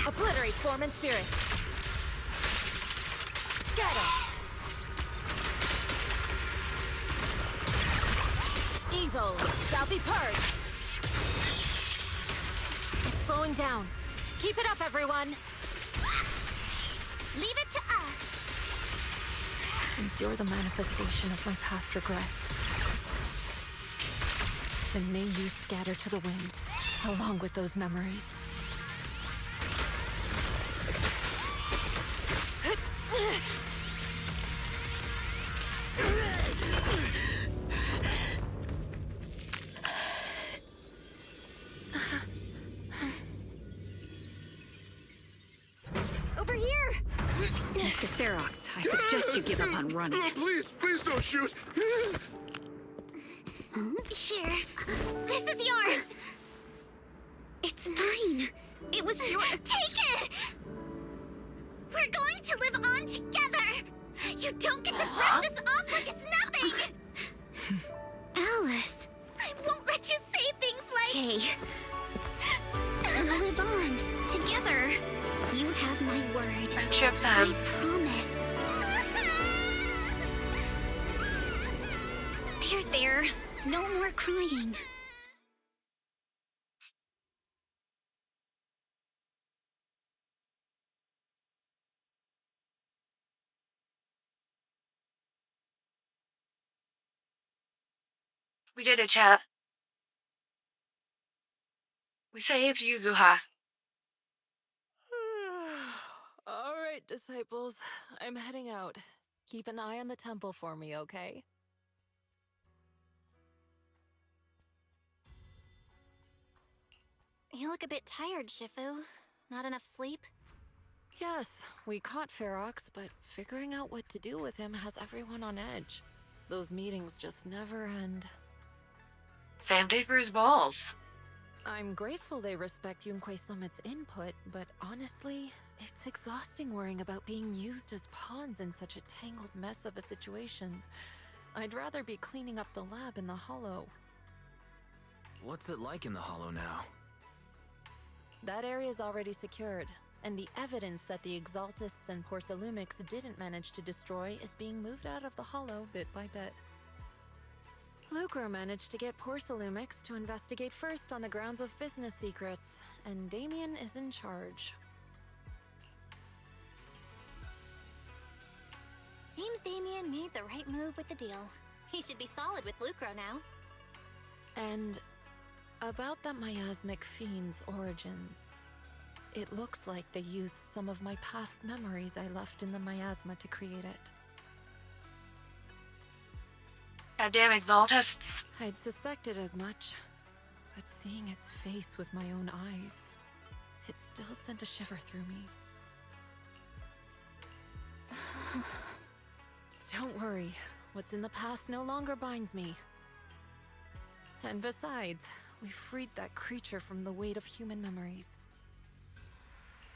Obliterate form and spirit. Scatter. Evil shall be purged. It's slowing down. Keep it up, everyone. Leave it to us. Since you're the manifestation of my past regrets, then may you scatter to the wind, along with those memories. Over here! Mr. Ferox, I suggest you give up on running. Please don't shoot! Here. This is yours! It's mine. It was your... Take it! We're going to live on together! You don't get to brush this off like it's nothing! Alice, I won't let you say things like... Hey. We'll live on, together. You have my chip them. I promise. There. No more crying. We did it, chat. We saved Yuzuha. All right, disciples. I'm heading out. Keep an eye on the temple for me, okay? You look a bit tired, Shifu. Not enough sleep? Yes, we caught Ferox, but figuring out what to do with him has everyone on edge. Those meetings just never end. Sandpaper's balls. I'm grateful they respect Yunquei Summit's input, but honestly, it's exhausting worrying about being used as pawns in such a tangled mess of a situation. I'd rather be cleaning up the lab in the Hollow. What's it like in the Hollow now? That area's already secured, and the evidence that the Exaltists and Porcelumics didn't manage to destroy is being moved out of the Hollow bit by bit. Lucre managed to get Porcelumics to investigate first on the grounds of business secrets, and Damien is in charge. Seems Damien made the right move with the deal. He should be solid with Lucro now. And about that miasmic fiend's origins. It looks like they used some of my past memories I left in the miasma to create it. Goddamn Exaltists. I'd suspected as much, but seeing its face with my own eyes, it still sent a shiver through me. Don't worry, what's in the past no longer binds me. And besides, we freed that creature from the weight of human memories.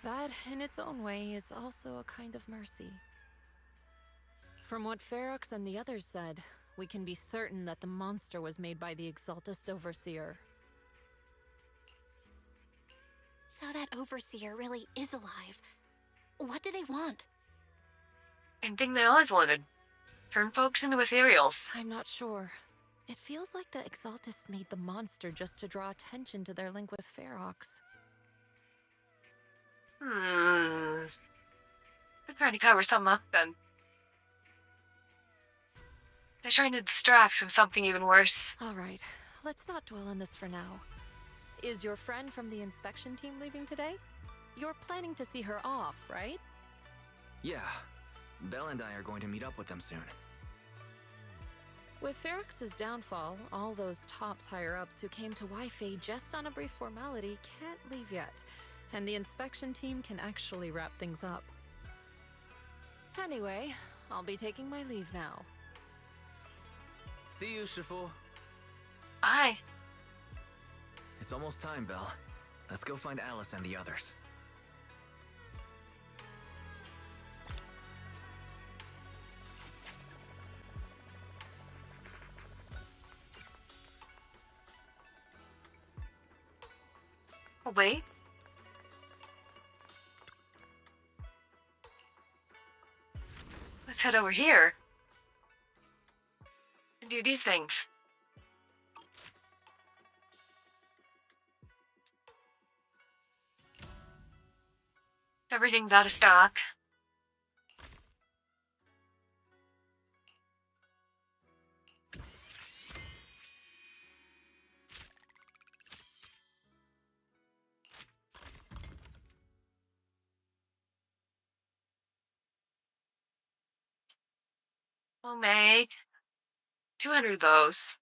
That, in its own way, is also a kind of mercy. From what Ferox and the others said, we can be certain that the monster was made by the Exaltist Overseer. So that Overseer really is alive. What do they want? Same thing they always wanted. Turn folks into ethereals. I'm not sure. It feels like the Exaltists made the monster just to draw attention to their link with Ferox. They're trying to cover something up, then. They're trying to distract from something even worse. Alright, let's not dwell on this for now. Is your friend from the inspection team leaving today? You're planning to see her off, right? Yeah. Belle and I are going to meet up with them soon. With Ferox's downfall, all those tops higher-ups who came to Wi-Fi just on a brief formality can't leave yet, and the inspection team can actually wrap things up. Anyway, I'll be taking my leave now. See you, Shifu. Bye. It's almost time, Belle. Let's go find Alice and the others. Oh, wait. Let's head over here. And do these things. Everything's out of stock. We'll make 200 of those.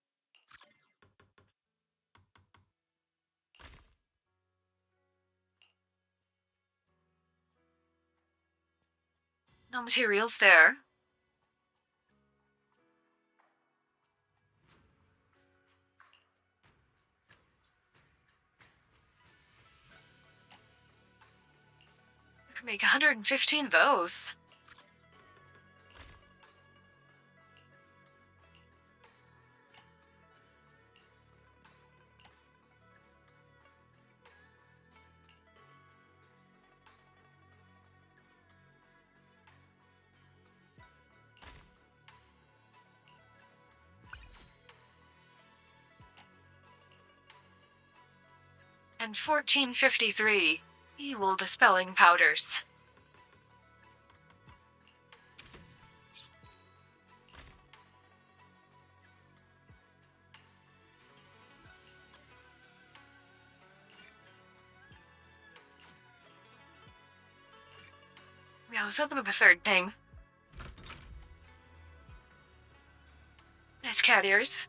No materials there. We could make 115 of those. and 1453 evil dispelling powders. Yeah, let's open up a third thing. Nice cat ears.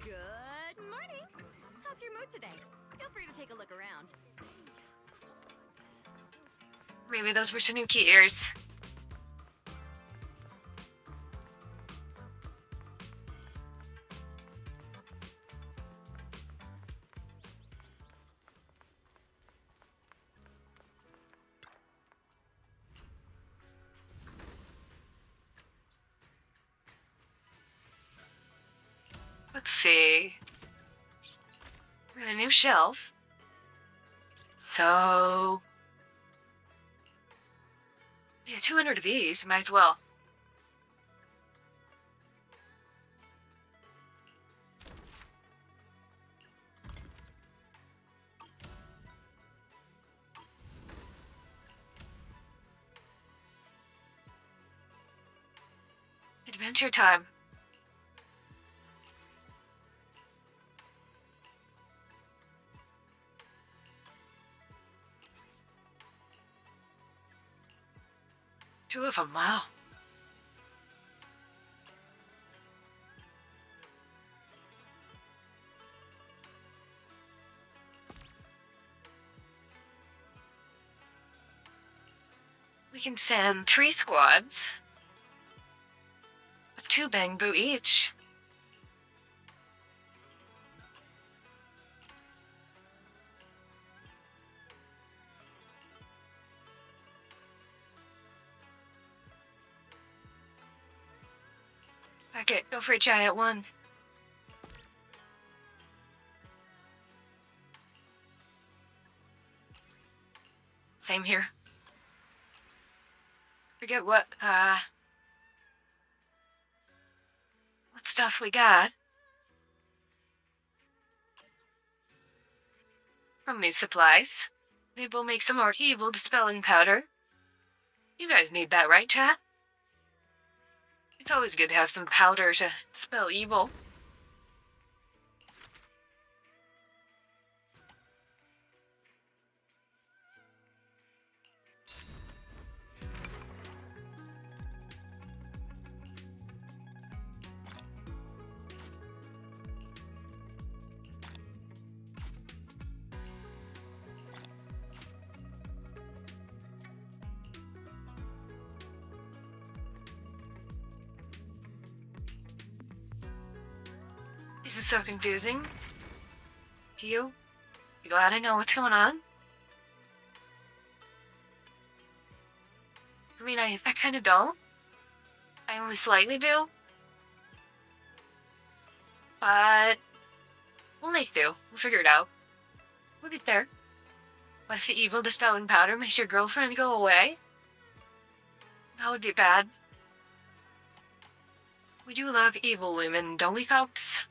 Good morning. How's your mood today? Feel free to take a look around. Maybe those were Tanuki ears. Let's see. We have a new shelf. So... yeah, 200 of these, might as well. Adventure time. Two of them, wow. We can send 3 squads of 2 bamboo each. Okay, go for a giant one. Same here. Forget what stuff we got from these supplies. Maybe we'll make some more evil dispelling powder. You guys need that, right, chat? It's always good to have some powder to dispel evil. This is so confusing. You glad I know what's going on? I mean, I kinda don't. I only slightly do. But we'll make do. We'll figure it out. We'll get there. What if the evil dispelling powder makes your girlfriend go away? That would be bad. We do love evil women, don't we, folks?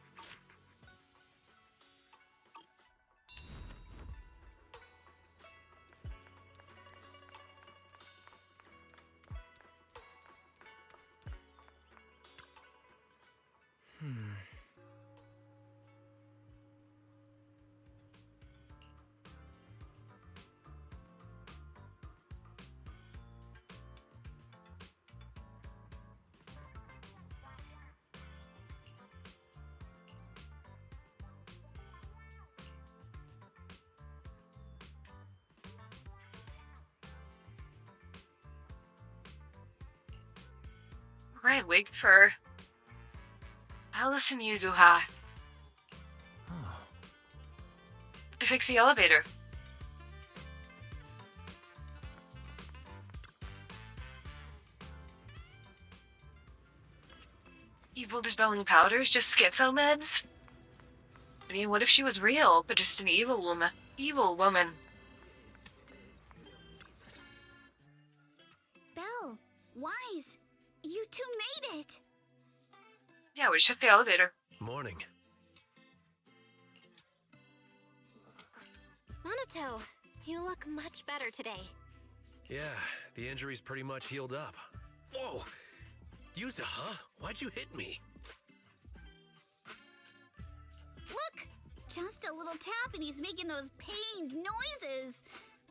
Right, wait for Alice and Yuzuha to fix the elevator. Evil dispelling powders, just schizo meds? I mean, what if she was real, but just an evil woman? Evil woman. Wise, you two made it! Yeah, we took the elevator. Morning. Monato, you look much better today. Yeah, the injury's pretty much healed up. Whoa! Yuzuha, why'd you hit me? Look! Just a little tap and he's making those pained noises.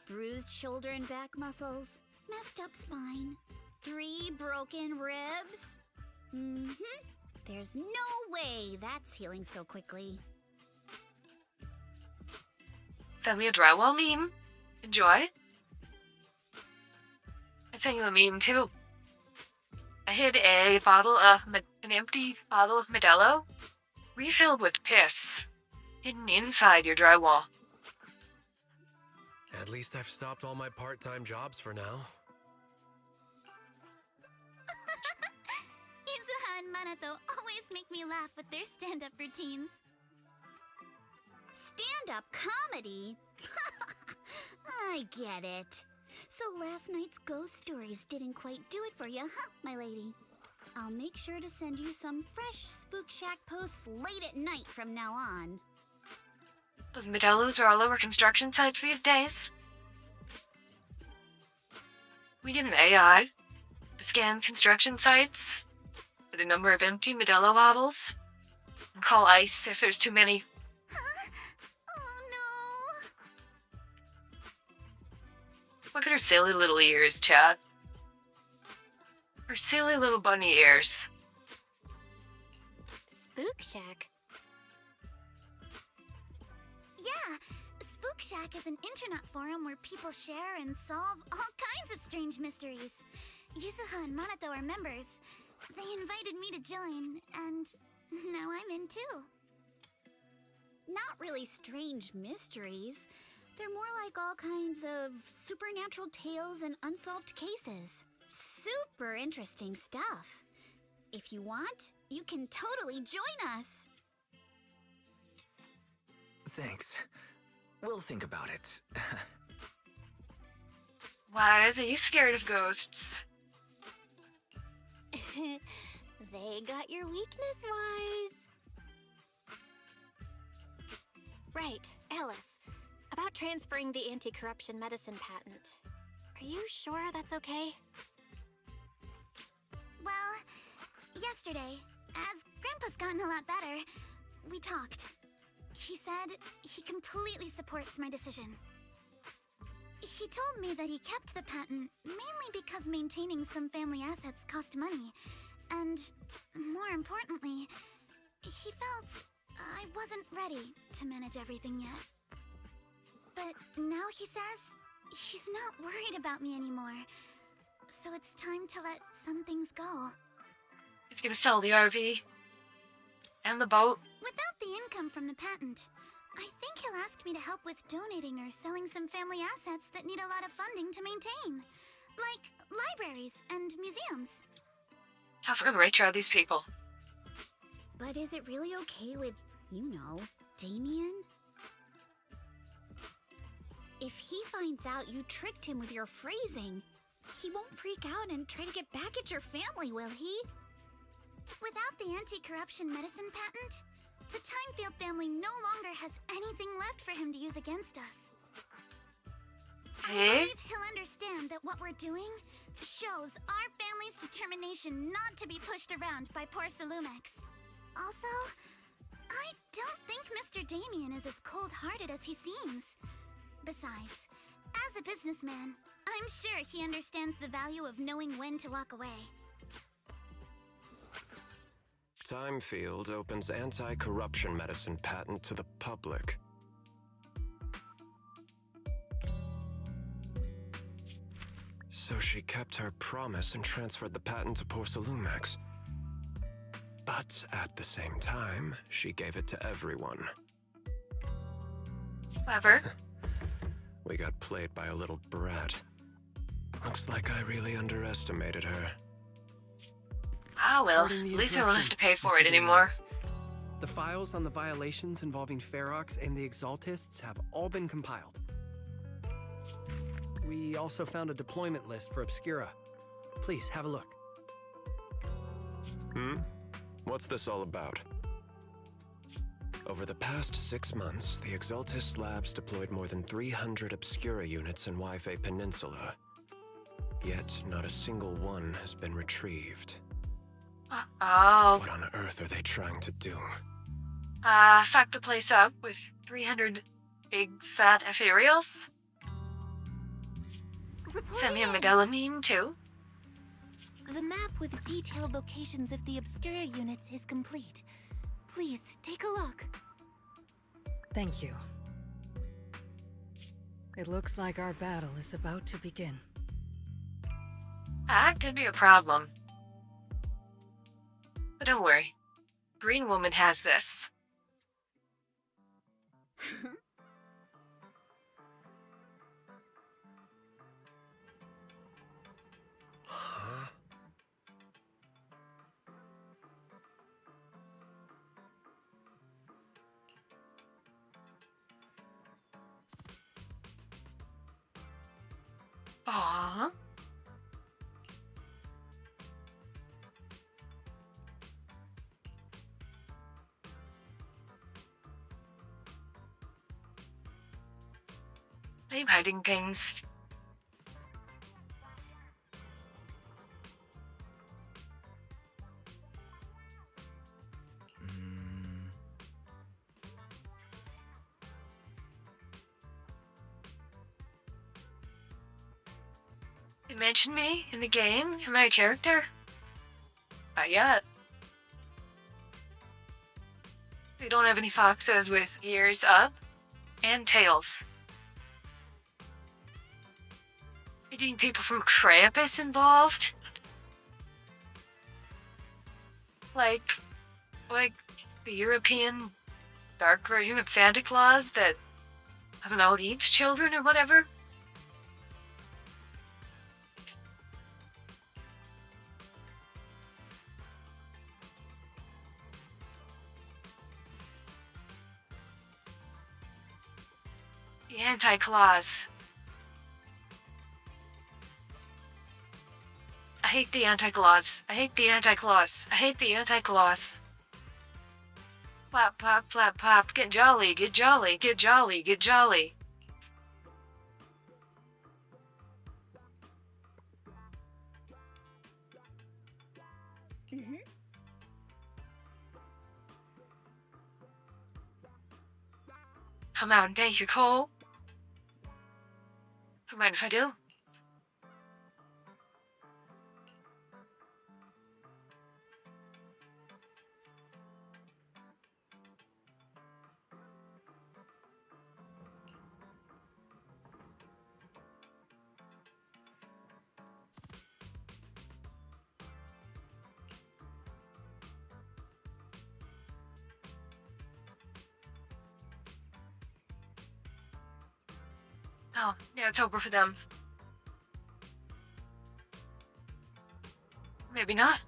Bruised shoulder and back muscles, messed up spine, 3 broken ribs. There's no way that's healing so quickly. Send me a drywall meme. Enjoy. I sent you a meme too. I hid an empty bottle of Modelo, refilled with piss, hidden inside your drywall. At least I've stopped all my part-time jobs for now. Yuzuha and Manato always make me laugh with their stand-up routines. Stand-up comedy? I get it. So last night's ghost stories didn't quite do it for you, huh, my lady? I'll make sure to send you some fresh Spook Shack posts late at night from now on. Those Modelos are all over construction sites these days. We get an AI to scan construction sites for the number of empty Modelo bottles and call ICE if there's too many. Huh? Oh no! Look at her silly little ears, Chad. Her silly little bunny ears. Spook Shack? Yeah, Spook Shack is an internet forum where people share and solve all kinds of strange mysteries. Yuzuha and Manato are members. They invited me to join, and now I'm in too. Not really strange mysteries. They're more like all kinds of supernatural tales and unsolved cases. Super interesting stuff. If you want, you can totally join us. Thanks. We'll think about it. Why are you scared of ghosts? They got your weakness, Wise. Right, Alice. About transferring the anti-corruption medicine patent. Are you sure that's okay? Well, yesterday, as Grandpa's gotten a lot better, we talked. He said he completely supports my decision. He told me that he kept the patent mainly because maintaining some family assets cost money. And, more importantly, he felt I wasn't ready to manage everything yet. But now he says he's not worried about me anymore. So it's time to let some things go. He's gonna sell the RV. And the boat. Without the income from the patent, I think he'll ask me to help with donating or selling some family assets that need a lot of funding to maintain. Like libraries and museums. How from rich are these people? But is it really okay with, Damien? If he finds out you tricked him with your phrasing, he won't freak out and try to get back at your family, will he? Without the anti-corruption medicine patent, the Timefield family no longer has anything left for him to use against us. I believe he'll understand that what we're doing shows our family's determination not to be pushed around by poor Salumex. Also, I don't think Mr. Damien is as cold-hearted as he seems. Besides, as a businessman, I'm sure he understands the value of knowing when to walk away. Timefield opens anti-corruption medicine patent to the public. So she kept her promise and transferred the patent to poor Salumex. But at the same time, she gave it to everyone. Clever. We got played by a little brat. Looks like I really underestimated her. Ah well, at least I won't have to pay for it anymore. The files on the violations involving Ferox and the Exaltists have all been compiled. We also found a deployment list for Obscura. Please, have a look. What's this all about? Over the past 6 months, the Exaltis Labs deployed more than 300 Obscura units in Wi-Fi Peninsula. Yet, not a single one has been retrieved. Uh-oh. What on earth are they trying to do? Fuck the place up with 300 big fat ethereals? Send me a medelamine, too? The map with detailed locations of the Obscura units is complete. Please, take a look. Thank you. It looks like our battle is about to begin. That could be a problem. But don't worry. Green Woman has this. Aww. I'm hiding things. You mentioned me in the game? Am I a character? Not yet. We don't have any foxes with ears up and tails. Getting people from Krampus involved? Like the European dark version of Santa Claus that, I don't know, eats children or whatever? The Anti-Claus. I hate the Anti-Claus. I hate the Anti-Claus. I hate the Anti-Claus. Plop, plop, plop, plop. Get jolly, get jolly, get jolly, get jolly. Come out and take your coal. Don't mind if I do. Oh, yeah, it's over for them. Maybe not.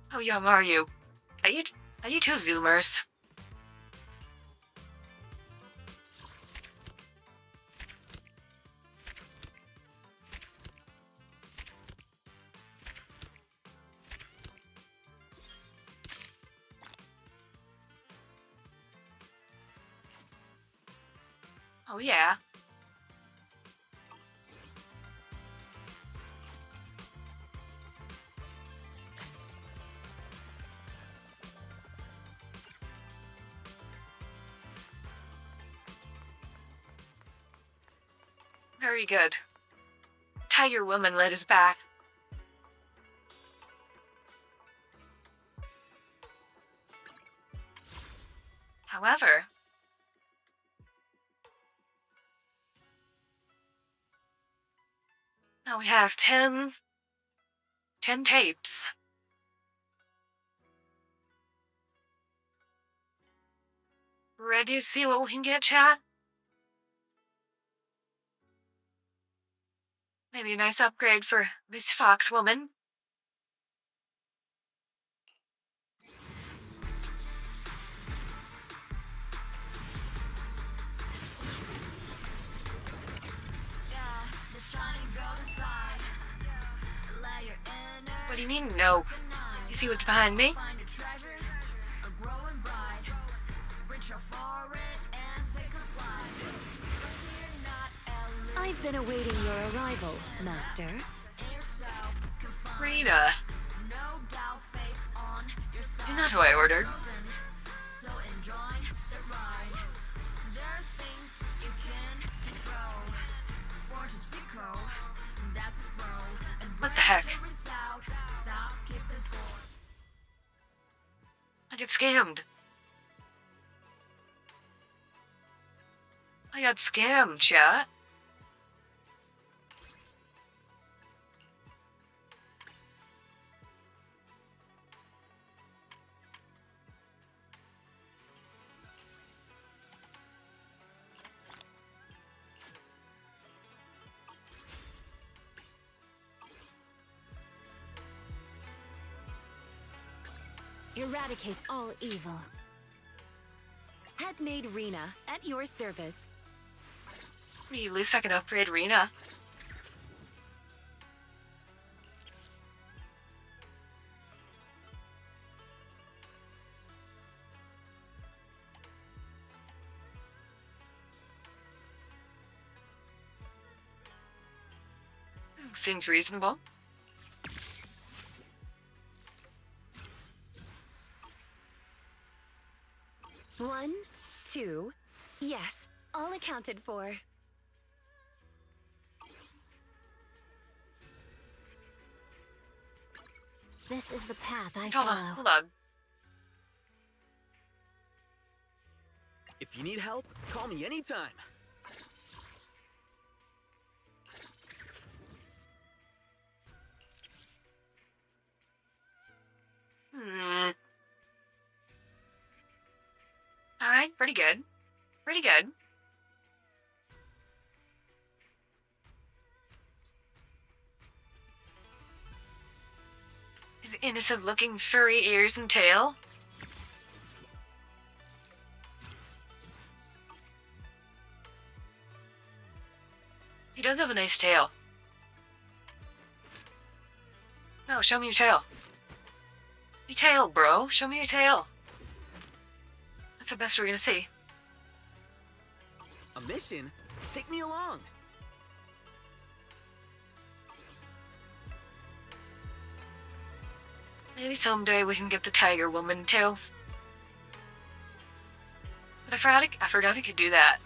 How young are you? Are you two Zoomers? Oh yeah. Very good. Tiger Woman led us back. However, now we have 10 tapes. Ready to see what we can get, chat? Maybe a nice upgrade for Miss Fox Woman. What do you mean, no? You see what's behind me? I've been awaiting your arrival, Master. Rita. You're not who I ordered. What the heck? I get scammed. I got scammed, chat. Eradicate all evil. Have made Rena at your service. At least I can upgrade Rena. Seems reasonable. One, two, yes, all accounted for. This is the path I Hold follow. on, hold on. If you need help, call me anytime. Alright, pretty good. Pretty good. His innocent-looking furry ears and tail. He does have a nice tail. No, show me your tail. Your tail, bro. Show me your tail. That's the best we're gonna see. A mission? Take me along. Maybe someday we can get the Tiger Woman too. But I forgot I could do that.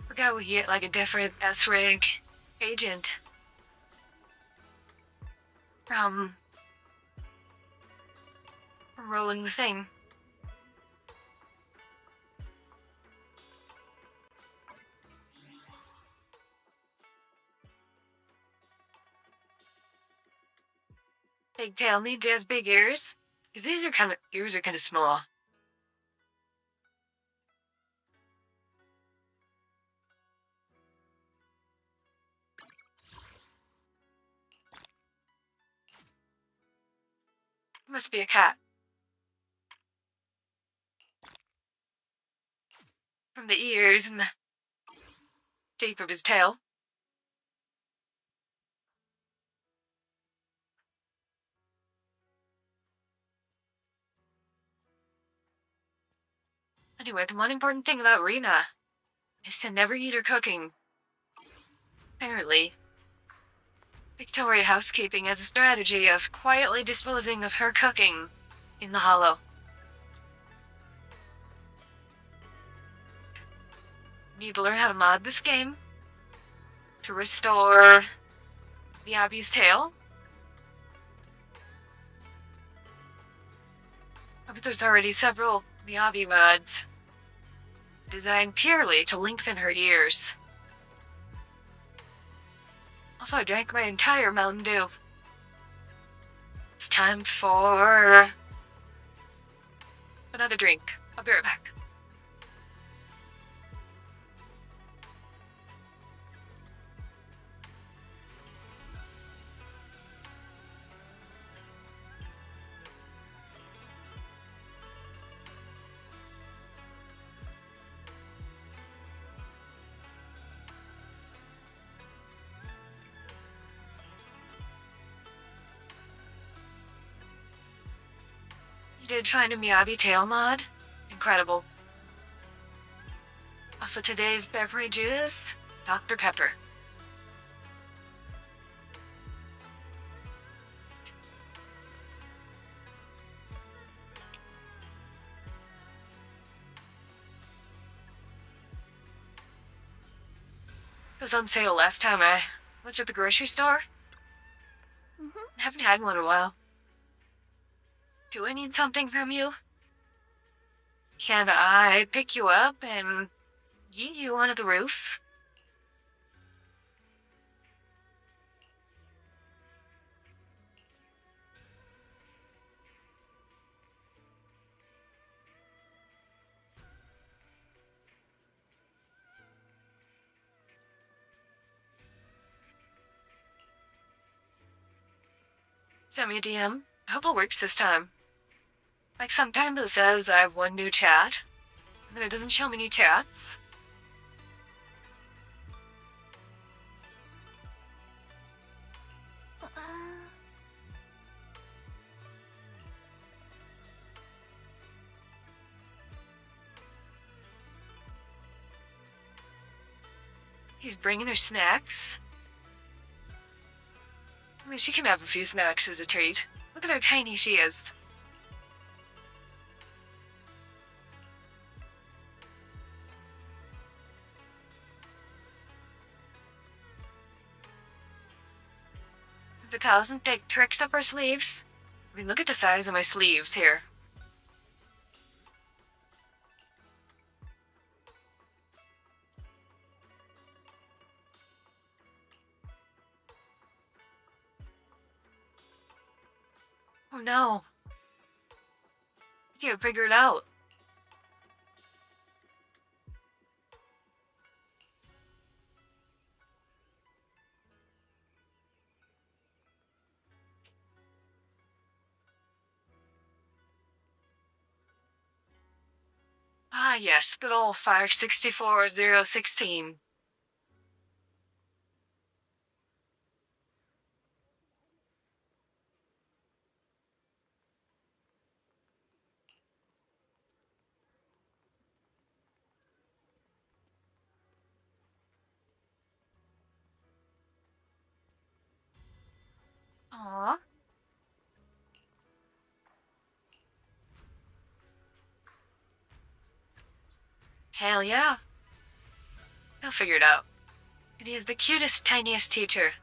Forgot we get like a different S-rank agent from rolling the thing. Big tail needs has big ears. These are ears are kind of small. Must be a cat. From the ears and the shape of his tail. Anyway, the one important thing about Rena is to never eat her cooking. Apparently, Victoria Housekeeping has a strategy of quietly disposing of her cooking in the Hollow. Need to learn how to mod this game to restore the Abby's tail. But there's already several Miyabi mods designed purely to lengthen her ears. Although I drank my entire Mountain Dew. It's time for another drink. I'll be right back. You did find a Miyabi tail mod? Incredible. For today's beverage is Dr. Pepper. It was on sale last time I went to the grocery store. Haven't had one in a while. Do I need something from you? Can I pick you up and yeet you onto the roof? Send me a DM. I hope it works this time. Like sometimes it says I have one new chat, and then it doesn't show me any chats. He's bringing her snacks. I mean, she can have a few snacks as a treat. Look at how tiny she is. With 1,000 thick tricks up her sleeves. I mean, look at the size of my sleeves here. Oh no. I can't figure it out. Ah yes, good old 564-016. Aww. Hell yeah. He'll figure it out. And he is the cutest, tiniest teacher.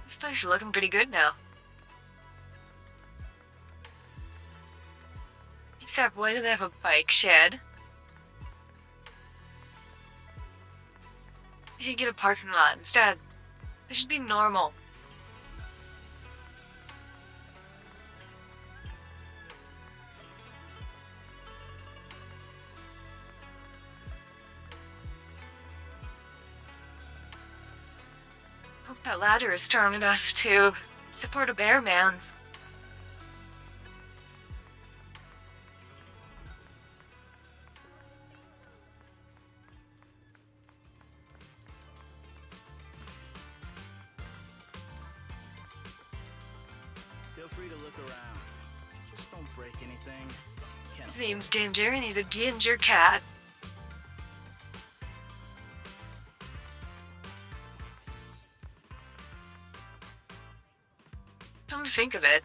This place is looking pretty good now. Except, why do they have a bike shed? They should get a parking lot instead. This should be normal. Hope that ladder is strong enough to support a bear man. Feel free to look around. Just don't break anything. His name's Ginger, and he's a ginger cat. Come to think of it,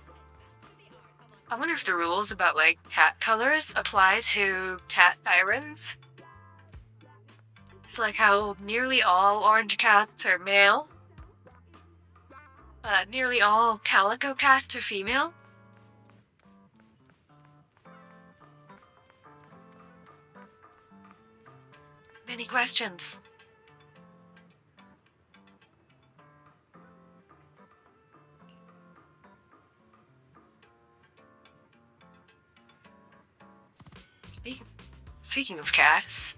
I wonder if the rules about, like, cat colors apply to cat sirens. It's like how nearly all orange cats are male, but nearly all calico cats are female. Any questions? Speaking of cats,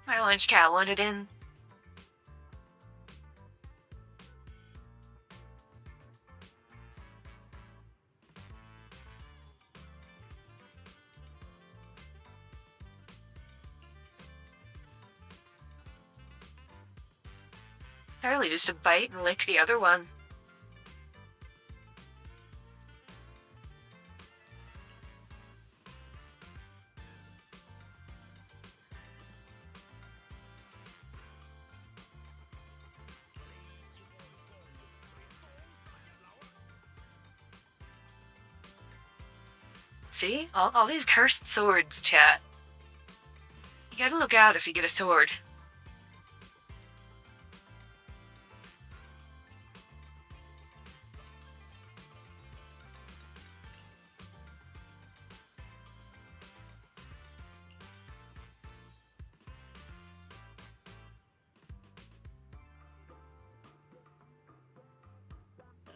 My orange cat wanted in. Apparently just a bite and lick the other one. See? All these cursed swords, chat. You gotta look out if you get a sword.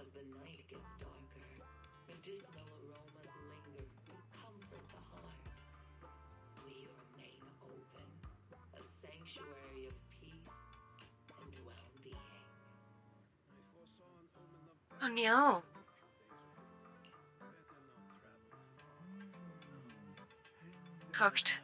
As the night gets darker, medicinal aromas linger to comfort the heart. We remain open, a sanctuary of peace and well-being. Oh no. Cooked.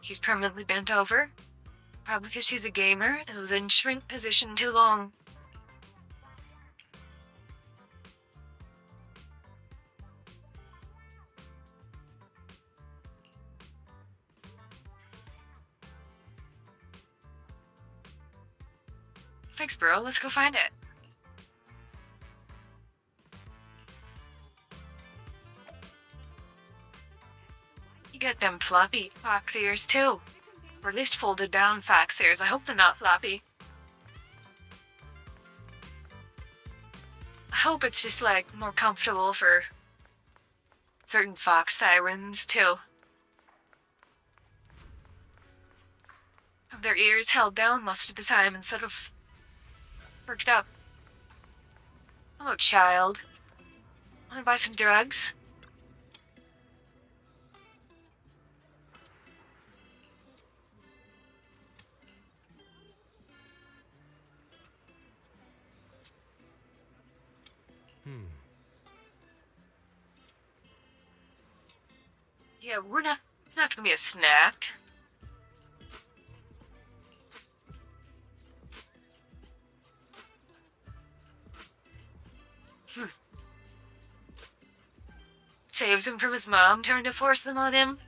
He's permanently bent over. Probably because she's a gamer and was in shrink position too long. Thanks, bro. Let's go find it. You get them floppy fox ears too. Or at least folded down fox ears. I hope they're not floppy. I hope it's just like more comfortable for certain fox sirens too. Have their ears held down most of the time instead of perked up. Hello, child. Wanna buy some drugs? Yeah, it's not gonna be a snack. Saves him from his mom trying to force them on him.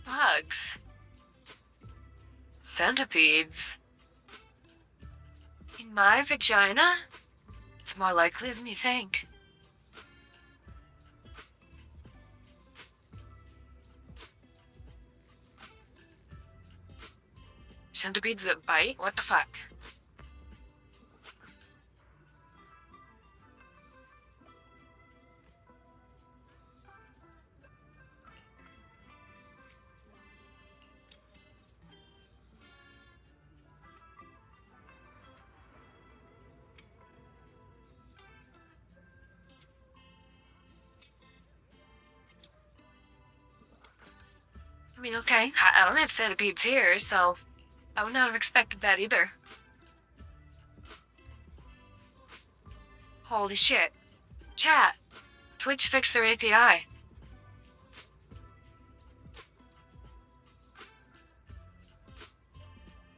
Bugs. Centipedes. In my vagina? It's more likely than you think. Centipedes that bite? What the fuck? I mean, okay, I don't have centipedes here, so I would not have expected that either. Holy shit. Chat. Twitch fixed their API.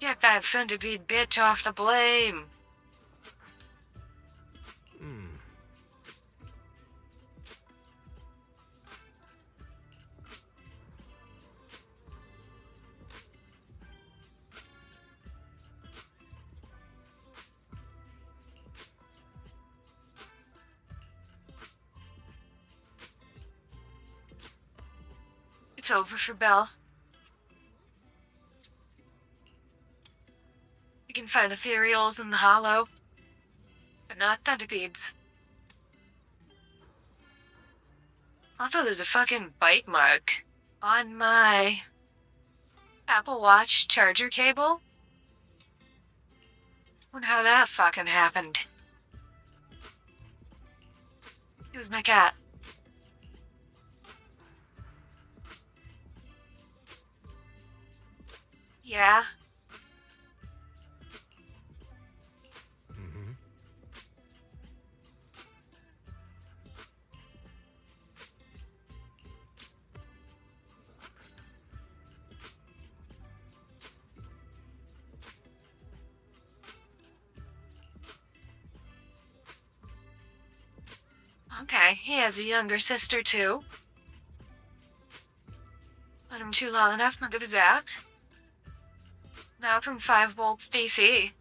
Get that centipede bitch off the blame. It's over for Belle. You can find ethereals in the hollow, but not centipedes. Also, there's a fucking bite mark on my Apple Watch charger cable. Wonder how that fucking happened. It was my cat. Yeah? Okay, he has a younger sister too. Let him chew long enough, look at his app. Now from 5 volts DC.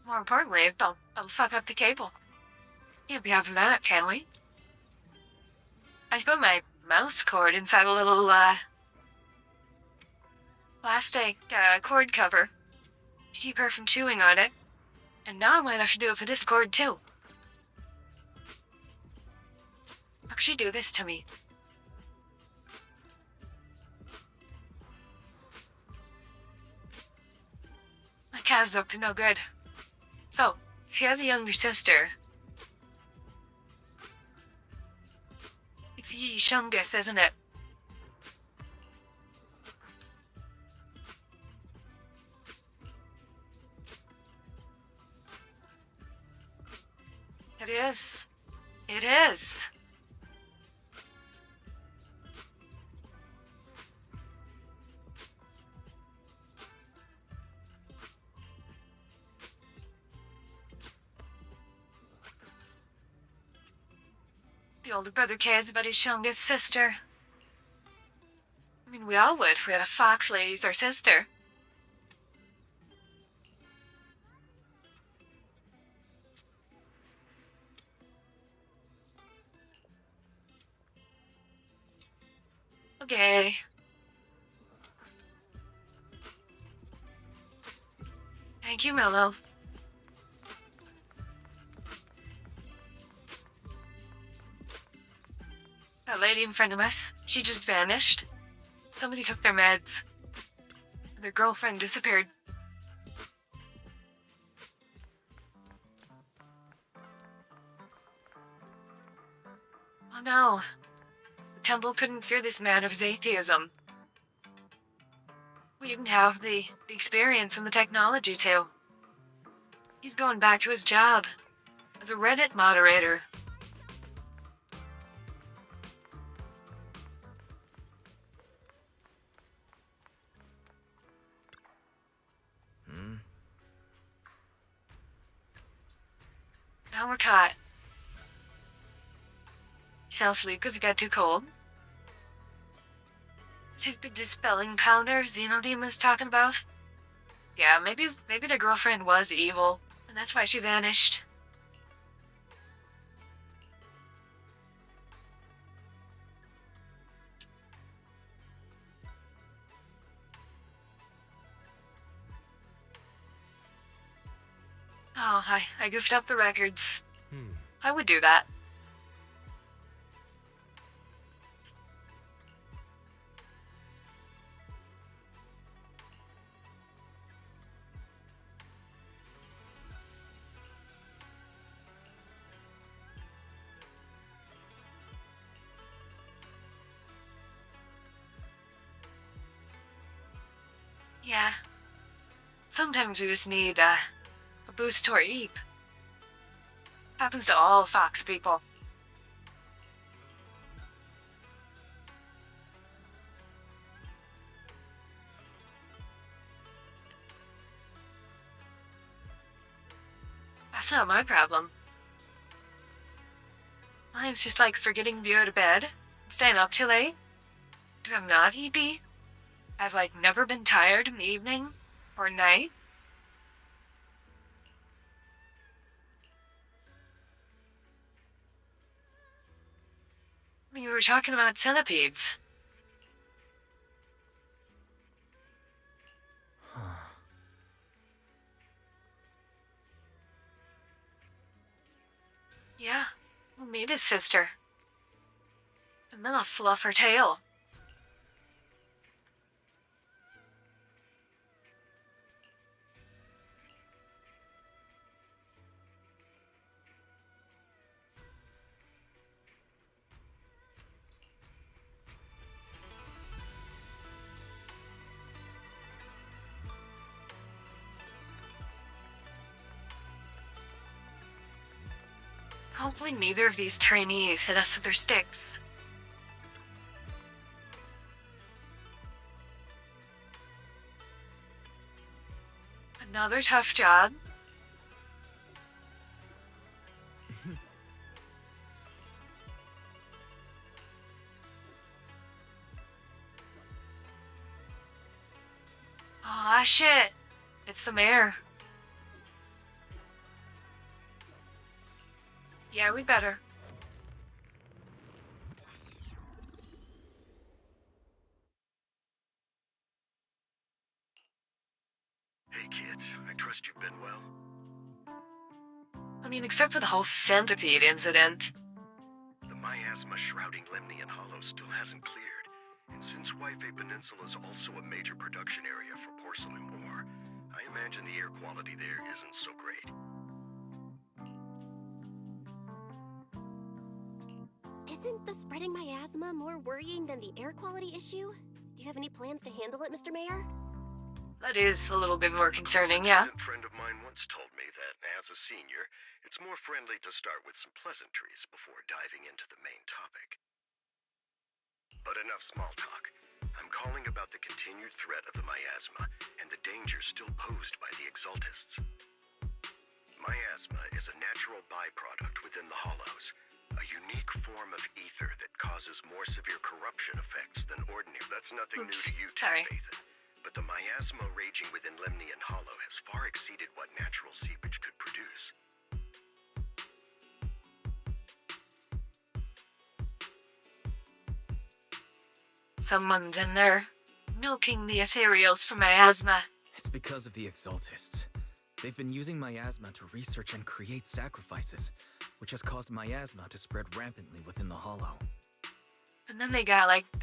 More importantly, it'll fuck up the cable. Can't be having that, can we? I put my mouse cord inside a little, plastic, cord cover to keep her from chewing on it. And now I might have to do it for this cord, too. How could she do this to me? My cat's up to no good. So, if he has a younger sister, it's the youngest, isn't it? It is. It is. The older brother cares about his youngest sister. I mean, we all would if we had a fox lady as our sister. Okay. Thank you, Mello. That lady in front of us, she just vanished. Somebody took their meds. Their girlfriend disappeared. Oh no. The temple couldn't fear this man of his atheism. We didn't have the experience and the technology to. He's going back to his job as a Reddit moderator. Now we're caught. Fell asleep because it got too cold. Took the dispelling powder Xenodeme was talking about. Yeah, maybe their girlfriend was evil, and that's why she vanished. Oh, I goofed up the records. I would do that. Yeah. Sometimes we just need, a boost to our eep. Happens to all fox people. That's not my problem. Mine's just like forgetting to go to bed, staying up too late. Do I'm not EP? I've like never been tired in the evening or night. We were talking about centipedes. Yeah, we'll meet his sister. And then I'll fluff her tail. Hopefully neither of these trainees hit us with their sticks. Another tough job. Aw, shit. It's the mayor. Yeah, we better. Hey kids, I trust you've been well. I mean, except for the whole centipede incident. The miasma shrouding Lemnian Hollow still hasn't cleared, and since Waifei Peninsula is also a major production area for porcelain ore, I imagine the air quality there isn't so great. Isn't the spreading miasma more worrying than the air quality issue? Do you have any plans to handle it, Mr. Mayor? That is a little bit more concerning, yeah. A friend of mine once told me that, as a senior, it's more friendly to start with some pleasantries before diving into the main topic. But enough small talk. I'm calling about the continued threat of the miasma and the danger still posed by the Exaltists. Miasma is a natural byproduct within the Hollows, a unique form of ether that causes more severe corruption effects than ordinary. That's nothing new to you, sorry. Nathan. But the miasma raging within Lemnian Hollow has far exceeded what natural seepage could produce. Someone's in there, milking the ethereals for miasma. It's because of the Exaltists. They've been using miasma to research and create sacrifices, which has caused miasma to spread rampantly within the Hollow. And then they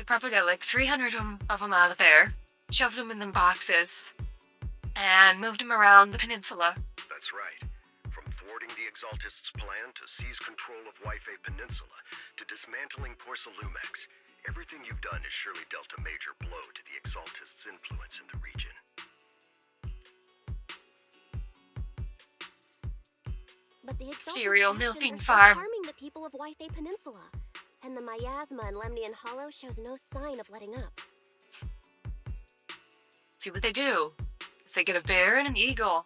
probably got like 300 of them out of there, shoved them in them boxes, and moved them around the peninsula. That's right. From thwarting the Exaltists' plan to seize control of Waifei Peninsula to dismantling Porcelumex, everything you've done has surely dealt a major blow to the Exaltists' influence in the region. But the Exaltist Cereal actions milking are still farm. harming the people of Waifei Peninsula. And the miasma in Lemnian Hollow shows no sign of letting up. See what they do is they get a bear and an eagle,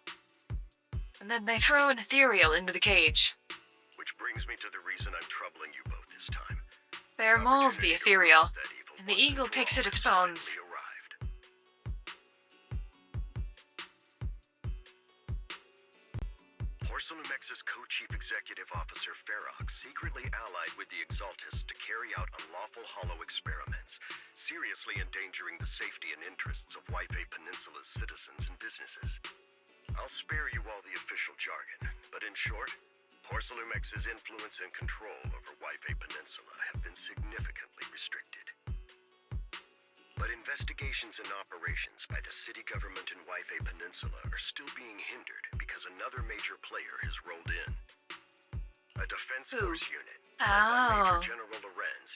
and then they throw an ethereal into the cage. Which brings me to the reason I'm troubling you both this time. Bear mauls the ethereal, and the eagle picks at its bones. Porcelumex's co-chief executive officer Ferox secretly allied with the Exaltists to carry out unlawful hollow experiments, seriously endangering the safety and interests of Waifei Peninsula's citizens and businesses. I'll spare you all the official jargon, but in short, Porcelumex's influence and control over Waifei Peninsula have been significantly restricted. But investigations and operations by the city government in Waifei Peninsula are still being hindered because another major player has rolled in. A defense force unit, led by Major General Lorenz,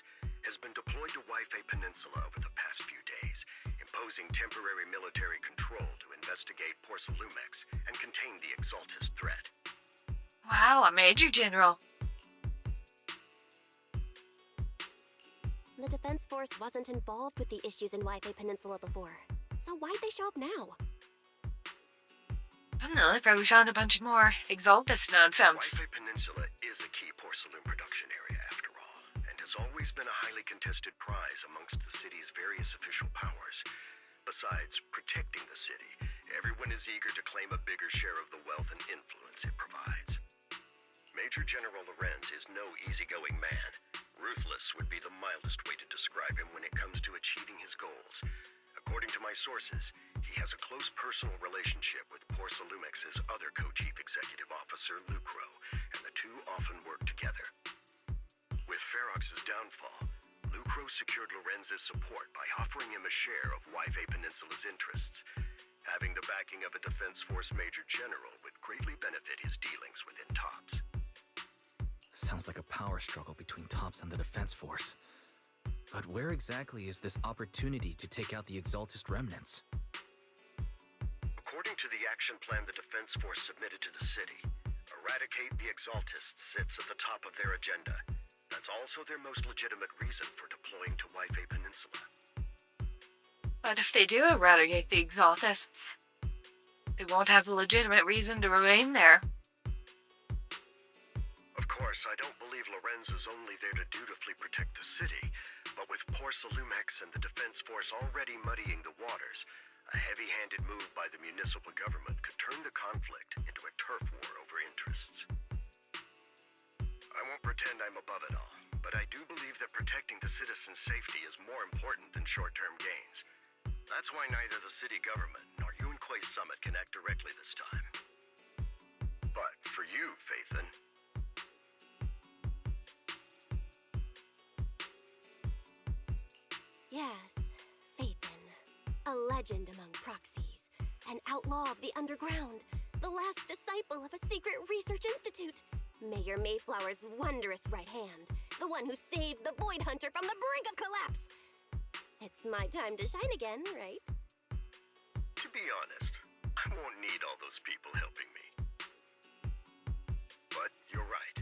has been deployed to Waifei Peninsula over the past few days, imposing temporary military control to investigate Porcelumex and contain the Exaltist threat. Wow, a major general. The defense force wasn't involved with the issues in Waifei Peninsula before. So why'd they show up now? I don't know, they probably found a bunch more Exaltist nonsense. Waifei Peninsula is a key porcelain production area after all, and has always been a highly contested prize amongst the city's various official powers. Besides protecting the city, everyone is eager to claim a bigger share of the wealth and influence it provides. Major General Lorenz is no easygoing man. Ruthless would be the mildest way to describe him when it comes to achieving his goals. According to my sources, he has a close personal relationship with Porcelumex's other co-chief executive officer, Lucro, and the two often work together. With Ferox's downfall, Lucro secured Lorenz's support by offering him a share of Ypei Peninsula's interests. Having the backing of a Defense Force Major General would greatly benefit his dealings within TOPS. Sounds like a power struggle between TOPS and the Defense Force. But where exactly is this opportunity to take out the Exaltist remnants? According to the action plan the Defense Force submitted to the city, eradicate the Exaltists sits at the top of their agenda. That's also their most legitimate reason for deploying to Ypei Peninsula. But if they do eradicate the Exaltists, they won't have a legitimate reason to remain there. Of course, I don't believe Lorenz is only there to dutifully protect the city, but with Porcelumex and the Defense Force already muddying the waters, a heavy-handed move by the municipal government could turn the conflict into a turf war over interests. I won't pretend I'm above it all, but I do believe that protecting the citizens' safety is more important than short-term gains. That's why neither the city government nor Yunquei Summit can act directly this time. But for you, Phaethon... Yes, Phaethon. A legend among proxies. An outlaw of the underground. The last disciple of a secret research institute. Mayor Mayflower's wondrous right hand. The one who saved the Void Hunter from the brink of collapse. It's my time to shine again, right? To be honest, I won't need all those people helping me. But you're right.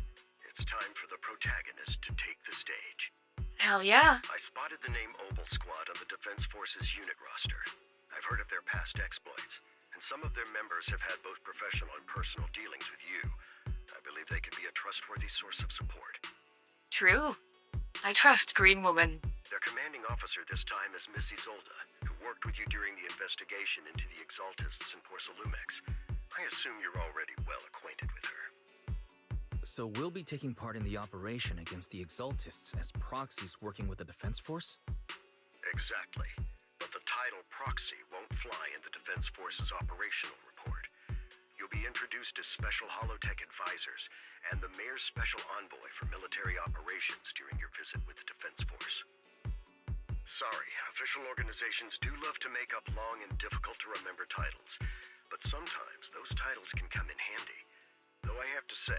It's time for the protagonist to take the stage. Hell yeah. I spotted the name Obel Squad on the Defense Force's unit roster. I've heard of their past exploits, and some of their members have had both professional and personal dealings with you. I believe they could be a trustworthy source of support. True. I trust Green Woman. Their commanding officer this time is Miss Isolda, who worked with you during the investigation into the Exaltists and Porcelumex. I assume you're already well acquainted with her. So we'll be taking part in the operation against the Exaltists as proxies working with the Defense Force? Exactly. But the title proxy won't fly in the Defense Force's operational report. You'll be introduced as Special Holotech Advisors and the Mayor's Special Envoy for Military Operations during your visit with the Defense Force. Sorry, official organizations do love to make up long and difficult-to-remember titles, but sometimes those titles can come in handy. Though I have to say,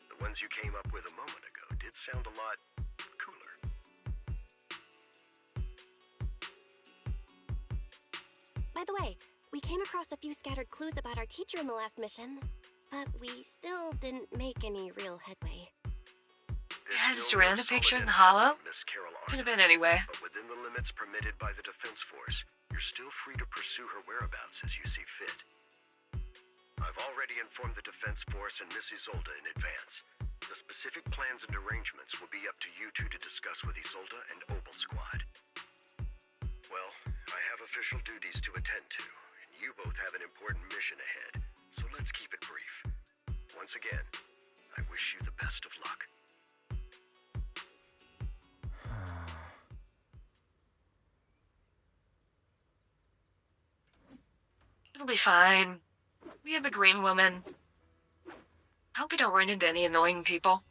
the ones you came up with a moment ago did sound a lot cooler. By the way, we came across a few scattered clues about our teacher in the last mission, but we still didn't make any real headway. Yeah, just a random picture in the hollow? Could have been anyway. But within the limits permitted by the Defense Force, you're still free to pursue her whereabouts as you see fit. I've already informed the Defense Force and Miss Isolda in advance. The specific plans and arrangements will be up to you two to discuss with Isolda and Obel Squad. Well, I have official duties to attend to, and you both have an important mission ahead, so let's keep it brief. Once again, I wish you the best of luck. It'll be fine. We have a Green Woman. I hope we don't run into any annoying people.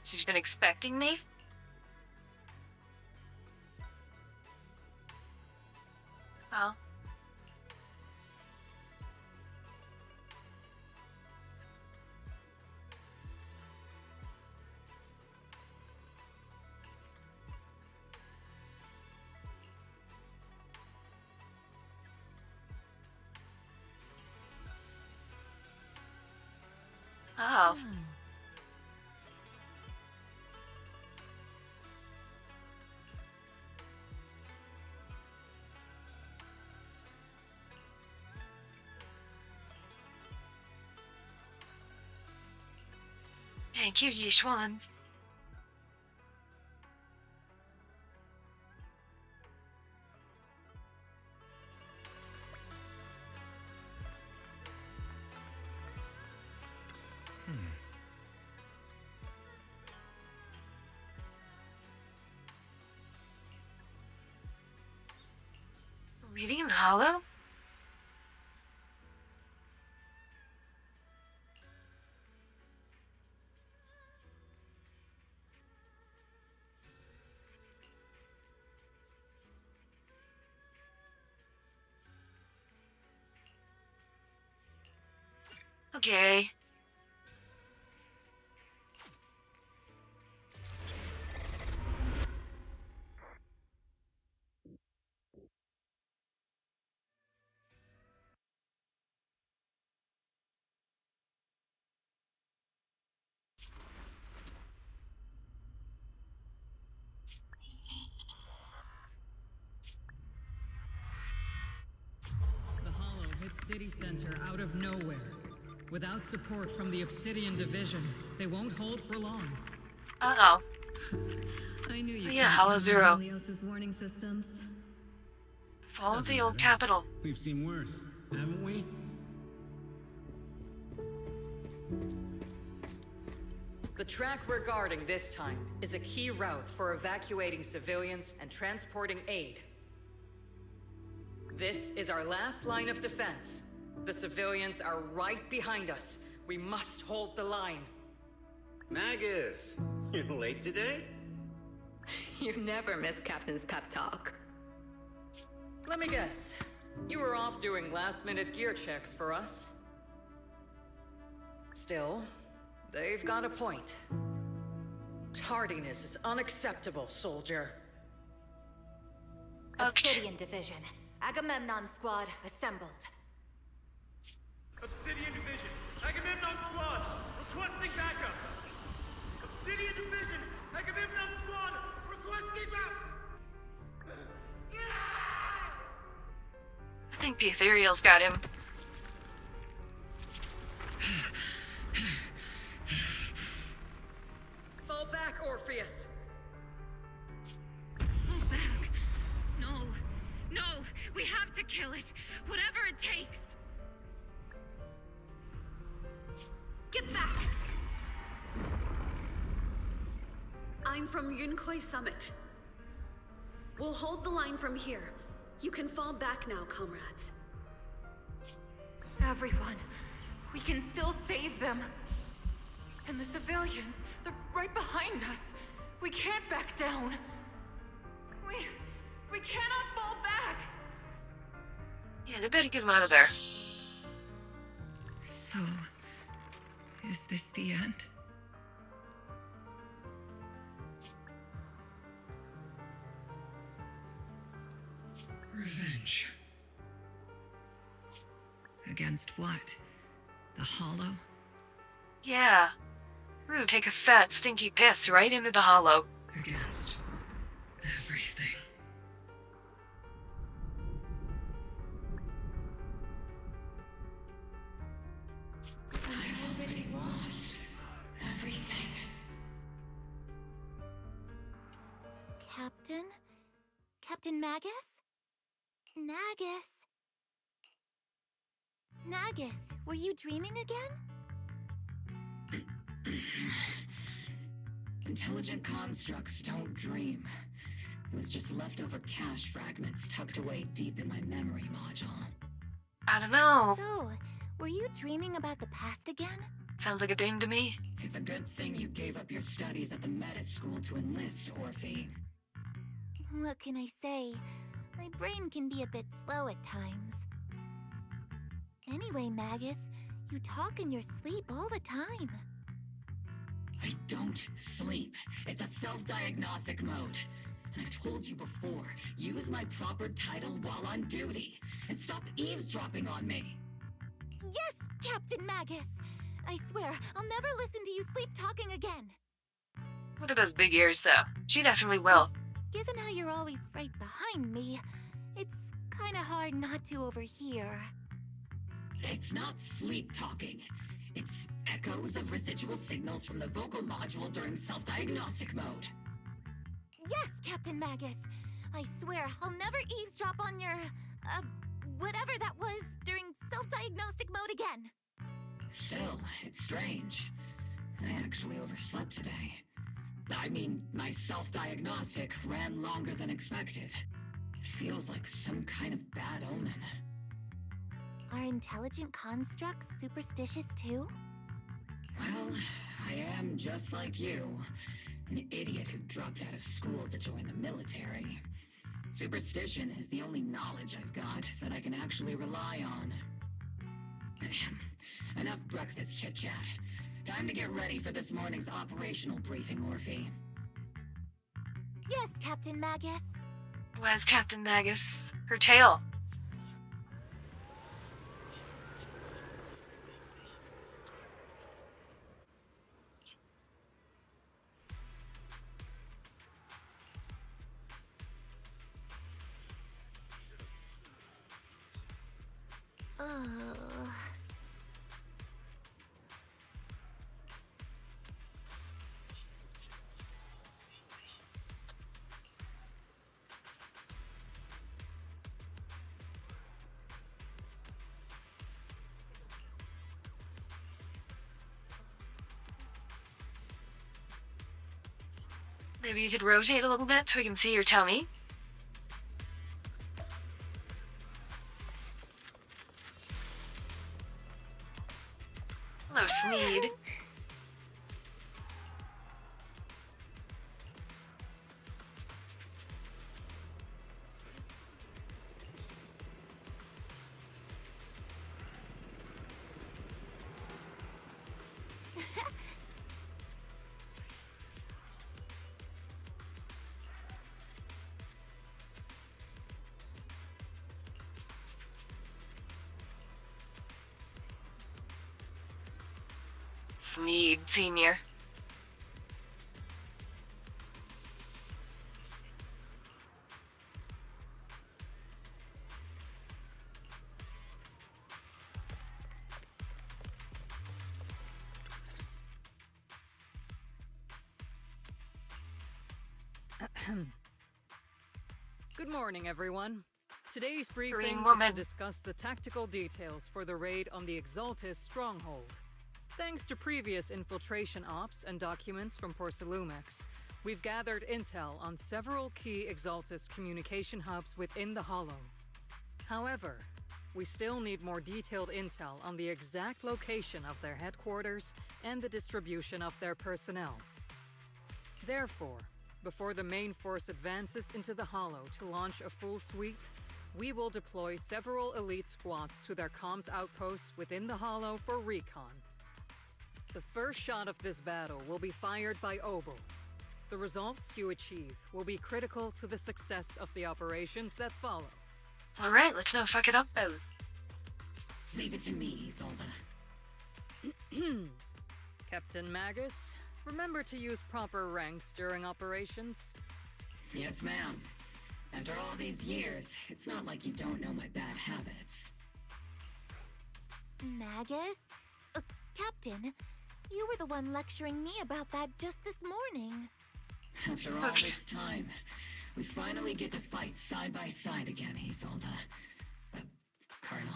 She's been expecting me? Oh. Oh. Thank you, Yishuan. Reading in the hollow? Okay. The Hollow hit City Center out of nowhere. Without support from the Obsidian Division, they won't hold for long. Uh-oh. I knew you. Yeah, Hollow Zero. Helios's warning systems. Follow the old capital. We've seen worse, haven't we? The track we're guarding this time is a key route for evacuating civilians and transporting aid. This is our last line of defense. The civilians are right behind us. We must hold the line. Magus, you're late today? You never miss Captain's pep talk. Let me guess. You were off doing last-minute gear checks for us. Still, they've got a point. Tardiness is unacceptable, soldier. Obsidian Division. Agamemnon Squad assembled. Obsidian Division, Agamemnon Squad, requesting backup. Obsidian Division, Agamemnon Squad, requesting backup. I think the Ethereal's got him. Fall back, Orpheus! Fall back. No. No. We have to kill it. Whatever it takes. Get back. I'm from Yunkoi Summit. We'll hold the line from here. You can fall back now, comrades. Everyone. We can still save them. And the civilians, they're right behind us. We can't back down. We cannot fall back. Yeah, they better get him out of there. So, is this the end? Revenge. Against what? The Hollow? Yeah. We're gonna take a fat, stinky piss right into the hollow. Against everything. I've already lost everything. Captain? Captain Magus? Nagus? Nagus, were you dreaming again? Intelligent constructs don't dream. It was just leftover cache fragments tucked away deep in my memory module. I don't know. So, were you dreaming about the past again? Sounds like a dream to me. It's a good thing you gave up your studies at the Meta School to enlist, Orphe. What can I say? My brain can be a bit slow at times. Anyway, Magus, you talk in your sleep all the time. I don't sleep. It's a self-diagnostic mode. And I've told you before, use my proper title while on duty, and stop eavesdropping on me. Yes, Captain Magus! I swear, I'll never listen to you sleep talking again. What about those big ears, though? She definitely will. Given how you're always right behind me, it's kinda hard not to overhear. It's not sleep talking. It's echoes of residual signals from the vocal module during self-diagnostic mode. Yes, Captain Magus. I swear I'll never eavesdrop on your, whatever that was during self-diagnostic mode again. Still, it's strange. I actually overslept today. I mean, my self-diagnostic ran longer than expected. It feels like some kind of bad omen. Are intelligent constructs superstitious too? Well, I am just like you. An idiot who dropped out of school to join the military. Superstition is the only knowledge I've got that I can actually rely on. Enough breakfast chit-chat. Time to get ready for this morning's operational briefing, Orphe. Yes, Captain Magus. Where's Captain Magus? Her tail. Maybe you could rotate a little bit so we can see your tummy. Hello, Sneed. Sneed Senior. Good morning, everyone. Today's briefing Green is woman. to discuss the tactical details for the raid on the Exaltus stronghold. Thanks to previous infiltration ops and documents from Porcelumex, we've gathered intel on several key Exaltus communication hubs within the Hollow. However, we still need more detailed intel on the exact location of their headquarters and the distribution of their personnel. Therefore, before the main force advances into the Hollow to launch a full sweep, we will deploy several elite squads to their comms outposts within the Hollow for recon. The first shot of this battle will be fired by Obel. The results you achieve will be critical to the success of the operations that follow. Alright, let's not fuck it up, though. Leave it to me, Isolde. Captain Magus, remember to use proper ranks during operations? Yes, ma'am. After all these years, it's not like you don't know my bad habits. Magus? Captain, you were the one lecturing me about that just this morning. After all this time, we finally get to fight side by side again, Isolde. Colonel.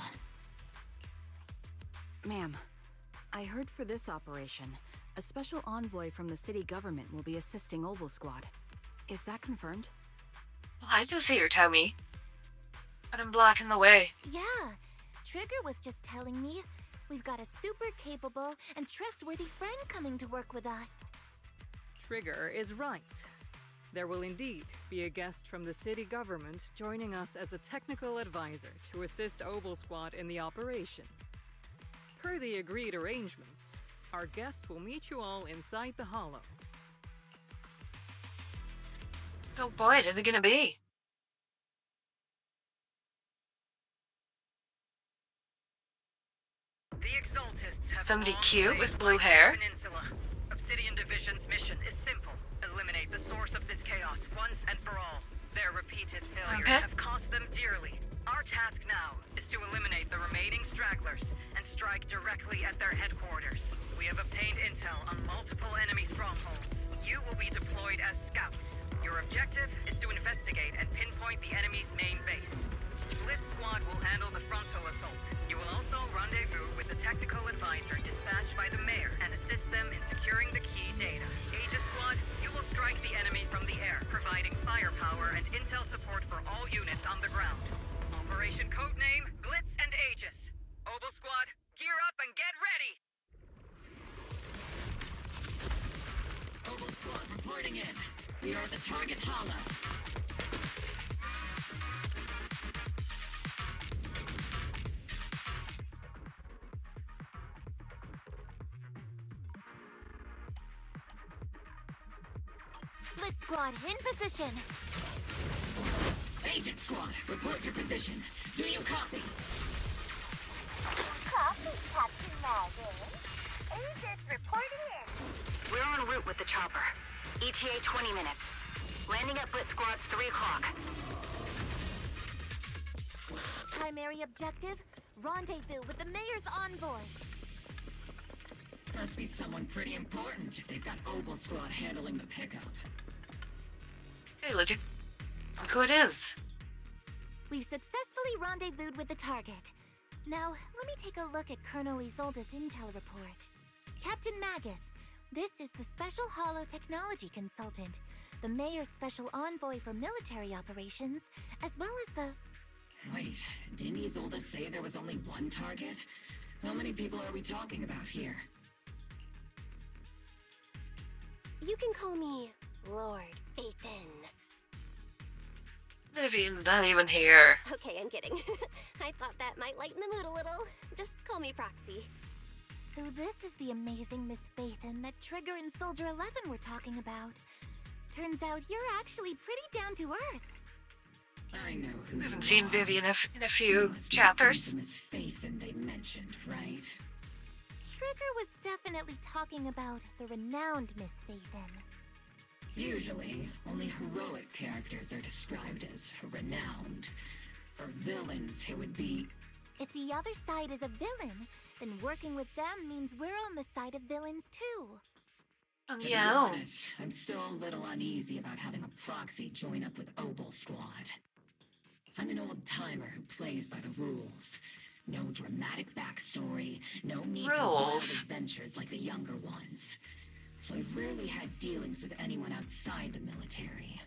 Ma'am, I heard for this operation, a special envoy from the city government will be assisting Obel Squad. Is that confirmed? Well, I do see your tummy. But I'm blocking the way. Yeah, Trigger was just telling me we've got a super capable and trustworthy friend coming to work with us. Trigger is right. There will indeed be a guest from the city government joining us as a technical advisor to assist Obel Squad in the operation. Per the agreed arrangements, our guest will meet you all inside the Hollow. Oh boy, is it gonna be? The Exaltists have Somebody long cute played with blue White hair? Peninsula. Obsidian Division's mission is simple. Eliminate the source of this chaos once and for all. Their repeated failures Okay. have cost them dearly. Our task now is to eliminate the remaining stragglers and strike strike directly at their headquarters. We have obtained intel on multiple enemy strongholds. You will be deployed as scouts. Your objective is to investigate and pinpoint the enemy's main base. Blitz Squad will handle the frontal assault. You will also rendezvous with the technical advisor dispatched by the mayor and assist them in securing the key data. Aegis Squad, you will strike the enemy from the air, providing firepower and intel support for all units on the ground. Operation codename Blitz and Aegis. Obel Squad, gear up and get ready! Obel Squad reporting in. We are at the target hollow. Blitz Squad, in position! Agent Squad, report your position. Do you copy? Copy, Captain Magus. Agents reporting in. We're en route with the chopper. ETA 20 minutes. Landing at Blitz Squad's 3 o'clock. Primary objective, rendezvous with the mayor's envoy. Must be someone pretty important if they've got Obel Squad handling the pickup. Hey, look who it is. We've successfully rendezvoused with the target. Now, let me take a look at Colonel Isolde's intel report. Captain Magus, this is the Special Hollow Technology Consultant, the Mayor's Special Envoy for Military Operations, as well as the... Wait, didn't Isolde say there was only one target? How many people are we talking about here? You can call me Lord Phaethon. Vivian's not even here. Okay, I'm kidding. I thought that might lighten the mood a little. Just call me Proxy. So this is the amazing Miss Phaethon that Trigger and Soldier 11 were talking about. Turns out you're actually pretty down to earth. I know who We haven't seen Vivian in a few chapters. Miss Phaethon they mentioned, right? Trigger was definitely talking about the renowned Miss Phaethon. Usually, only heroic characters are described as renowned. For villains, it would be... If the other side is a villain, then working with them means we're on the side of villains too. To be honest, I'm still a little uneasy about having a proxy join up with Obel Squad. I'm an old-timer who plays by the rules. No dramatic backstory, no need for wild adventures like the younger ones. So I've rarely had dealings with anyone outside the military.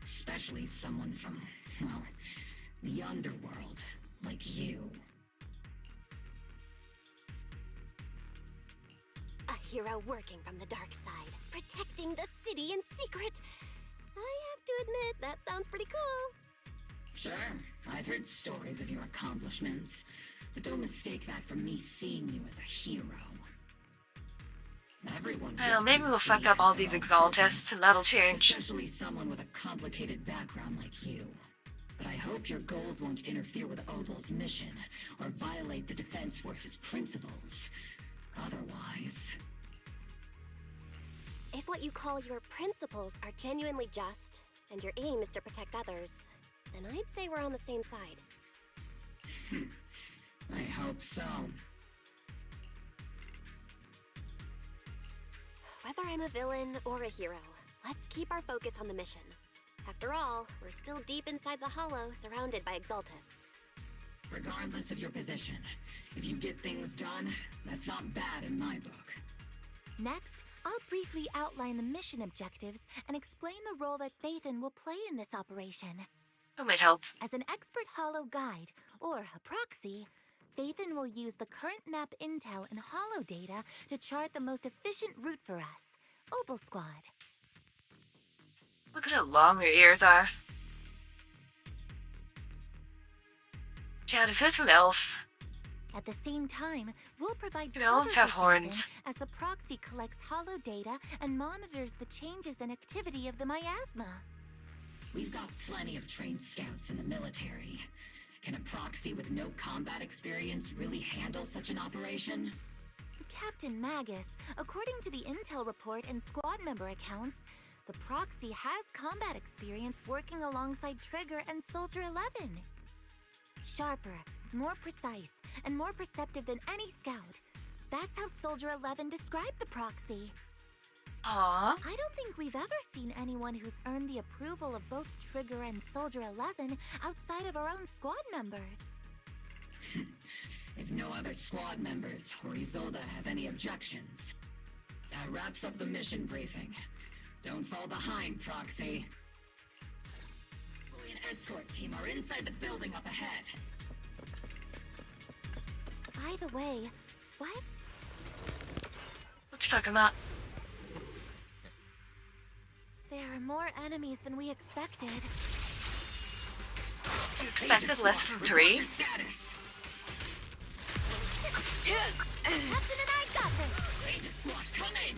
Especially someone from, well, the underworld, like you. A hero working from the dark side, protecting the city in secret. I have to admit, that sounds pretty cool. Sure, I've heard stories of your accomplishments, but don't mistake that for me seeing you as a hero. Everyone. Well, maybe we'll fuck up all these exaltists and that'll change. Especially someone with a complicated background like you. But I hope your goals won't interfere with Obel's mission or violate the Defense Force's principles. Otherwise... If what you call your principles are genuinely just, and your aim is to protect others, then I'd say we're on the same side. I hope so. Whether I'm a villain or a hero, let's keep our focus on the mission. After all, we're still deep inside the Hollow, surrounded by exaltists. Regardless of your position, if you get things done, that's not bad in my book. Next, I'll briefly outline the mission objectives and explain the role that Phaethon will play in this operation. Who might help? As an expert Hollow guide, or a proxy, Phaethon will use the current map intel and Hollow data to chart the most efficient route for us, Obel Squad. Look at how long your ears are. Chad, is it an elf? At the same time, we'll provide elves have horns. as the proxy collects Hollow data and monitors the changes and activity of the miasma. We've got plenty of trained scouts in the military. Can a proxy with no combat experience really handle such an operation? Captain Magus, according to the intel report and squad member accounts, the proxy has combat experience working alongside Trigger and Soldier 11. Sharper, more precise, and more perceptive than any scout. That's how Soldier 11 described the proxy. Aww. I don't think we've ever seen anyone who's earned the approval of both Trigger and Soldier 11 outside of our own squad members. If no other squad members or Isolde have any objections, that wraps up the mission briefing. Don't fall behind, Proxy. An escort team are inside the building up ahead. By the way, what? Let's fuck him up. There are more enemies than we expected. You expected less than 3? Captain and I got this! Agent Squad, come in!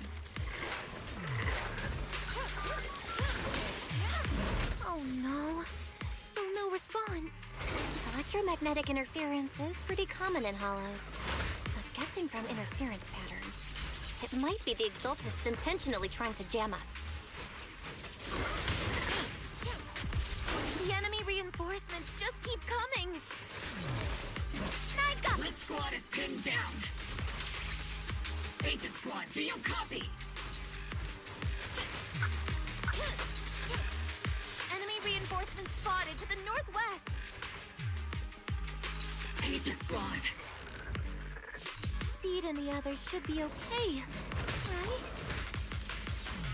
Oh no. Still no response. Electromagnetic interference is pretty common in hollows. I'm guessing from interference patterns. It might be the Exaltists intentionally trying to jam us. The enemy reinforcements just keep coming. Blitz Squad is pinned down. Agent Squad, do you copy? Enemy reinforcements spotted to the northwest. Agent Squad. Seed and the others should be okay, right?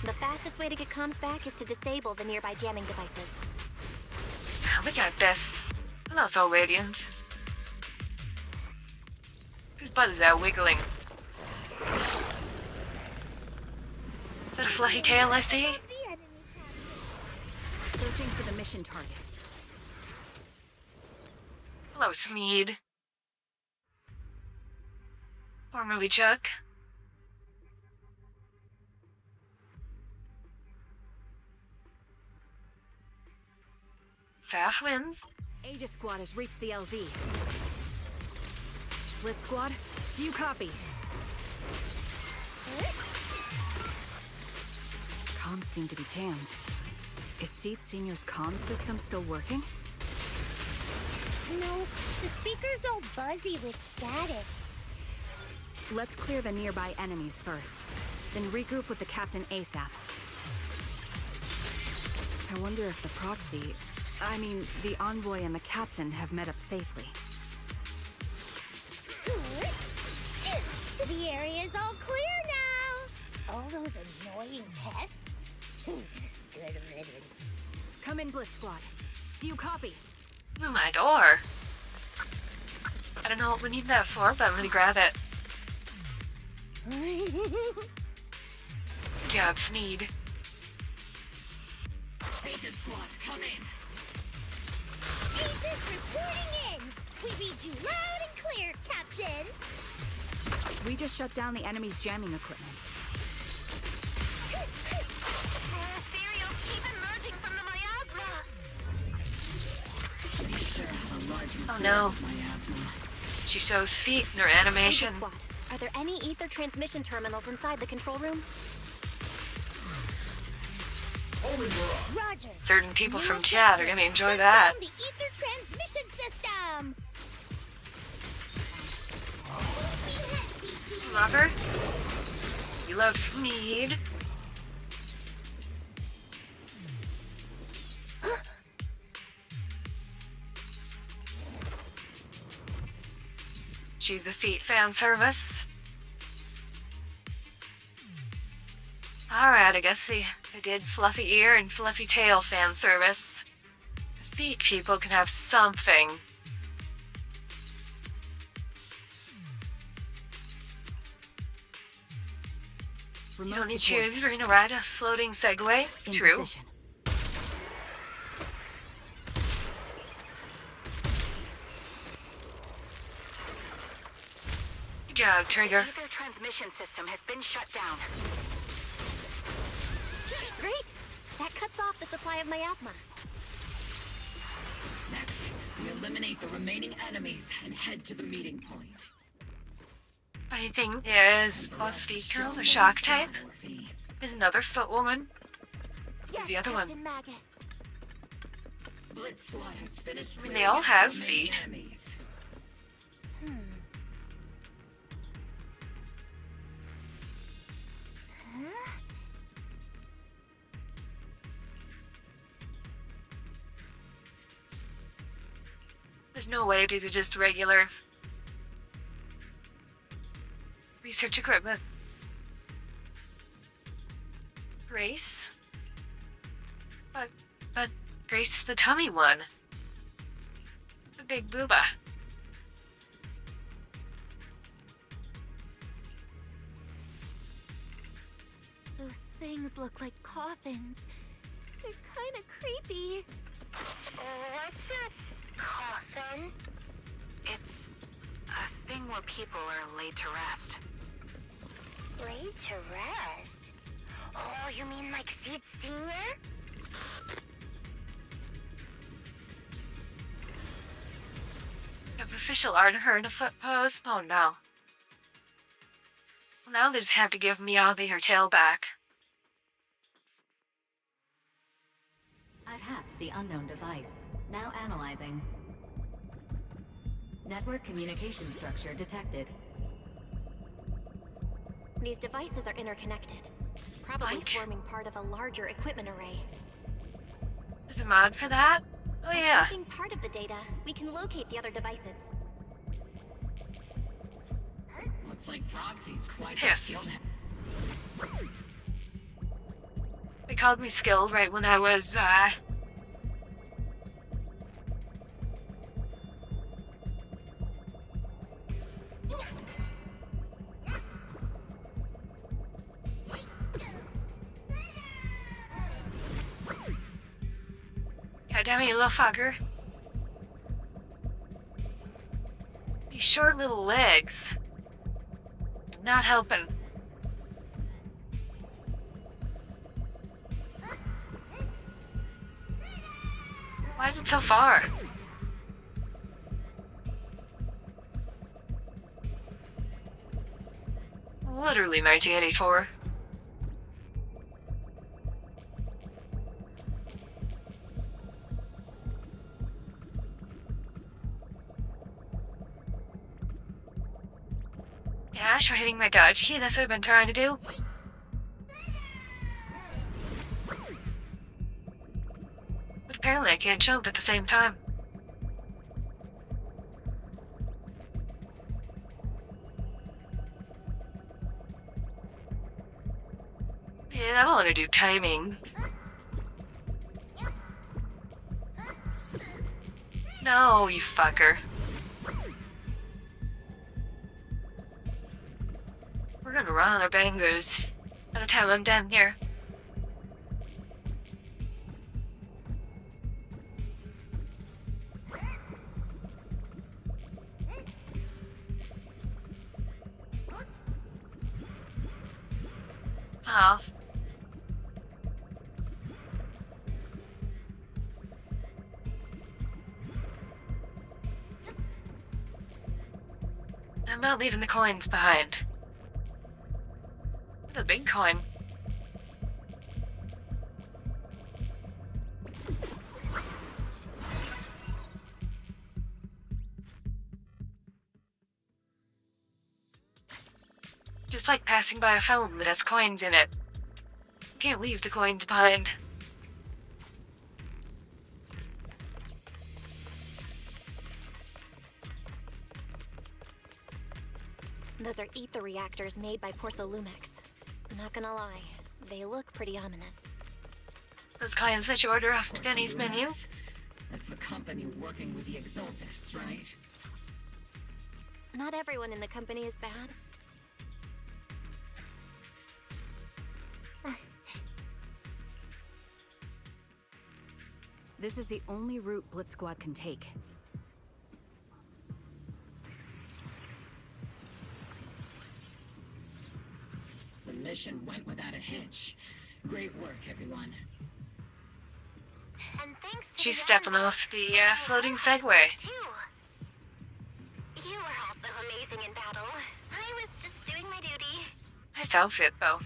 The fastest way to get comms back is to disable the nearby jamming devices. We got this. Hello, Soul Radiance. Whose butt is that wiggling? Is that a fluffy tail I see? Searching for the mission target. Hello, Smeed. Formerly Chuck. Fafwin. Aegis Squad has reached the LZ. Blitz Squad, do you copy? Comms seem to be jammed. Is Seed Senior's comm system still working? No, the speaker's all buzzy with static. Let's clear the nearby enemies first, then regroup with the captain ASAP. I wonder if the proxy, the envoy and the captain have met up safely. The area's all clear now. All those annoying pests. Good riddance. Come in, Blitz Squad. Do you copy? Blew my door. I don't know what we need that for, but I'm gonna grab it. Good job, Smeed. Agent Squad, come in. Agents reporting in. We read you loud and clear, Captain. We just shut down the enemy's jamming equipment. Ethereals keep emerging from the miasma. Oh no. She shows feet in her animation. Squad, are there any ether transmission terminals inside the control room? Roger. Certain people from chat are gonna enjoy that. The ether transmission system. Love her. You love Smeed. She's the feet fan service. Alright, I guess they did fluffy ear and fluffy tail fan service. The feet people can have something. You don't need shoes if you're gonna ride a floating Segway. True. Good job, Trigger. The ether transmission system has been shut down. Great! That cuts off the supply of miasma. Next, we eliminate the remaining enemies and head to the meeting point. I think is Fluffy Girl the shock type. Is another foot woman. Who's the other one? Blitz Squad has finished. I mean, they all have feet. Huh? There's no way these are just regular research equipment. Grace? But Grace the tummy one. The big booba. Those things look like coffins. They're kind of creepy. What's a coffin? It's a thing where people are laid to rest. Laid to rest? Oh, you mean like Sid Senior? Have official art of her in a foot pose? Oh no. Well, now they just have to give Miyabi her tail back. I've hacked the unknown device. Now analyzing. Network communication structure detected. These devices are interconnected, probably forming part of a larger equipment array. Is a mod for that? Oh yeah. By part of the data, we can locate the other devices. Looks like Proxy's quite Yes. skilled. They called me skilled right when I was, God damn it, you little fucker. These short little legs. Not helping. Why is it so far? Literally 1984. Gosh, for hitting my dodge key, that's what I've been trying to do. But apparently I can't jump at the same time. Man, I don't want to do timing. No, you fucker. We're gonna run on our bangers by the time I'm done here. Off. I'm not leaving the coins behind. The big coin. Just like passing by a phone that has coins in it. Can't leave the coins behind. Those are ether reactors made by Porcolumex. Not gonna lie, they look pretty ominous. Those kinds that you order off Denny's menu? That's the company working with the Exaltists, right? Not everyone in the company is bad. This is the only route Blitz Squad can take. The mission went without a hitch. Great work, everyone. And thanks to She's the stepping off the floating Segway. too. You were also amazing in battle. I was just doing my duty. Nice outfit, though.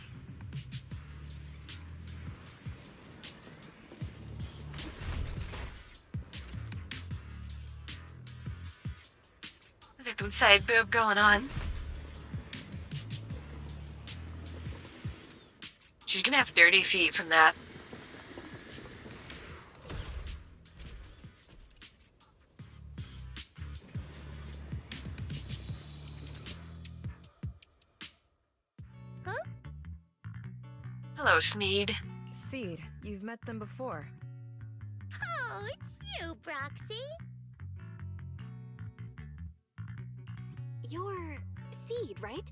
Like the some side boob going on. She's gonna have dirty feet from that. Huh? Hello, Sneed. Seed, you've met them before. Oh, it's you, Proxy. You're Seed, right?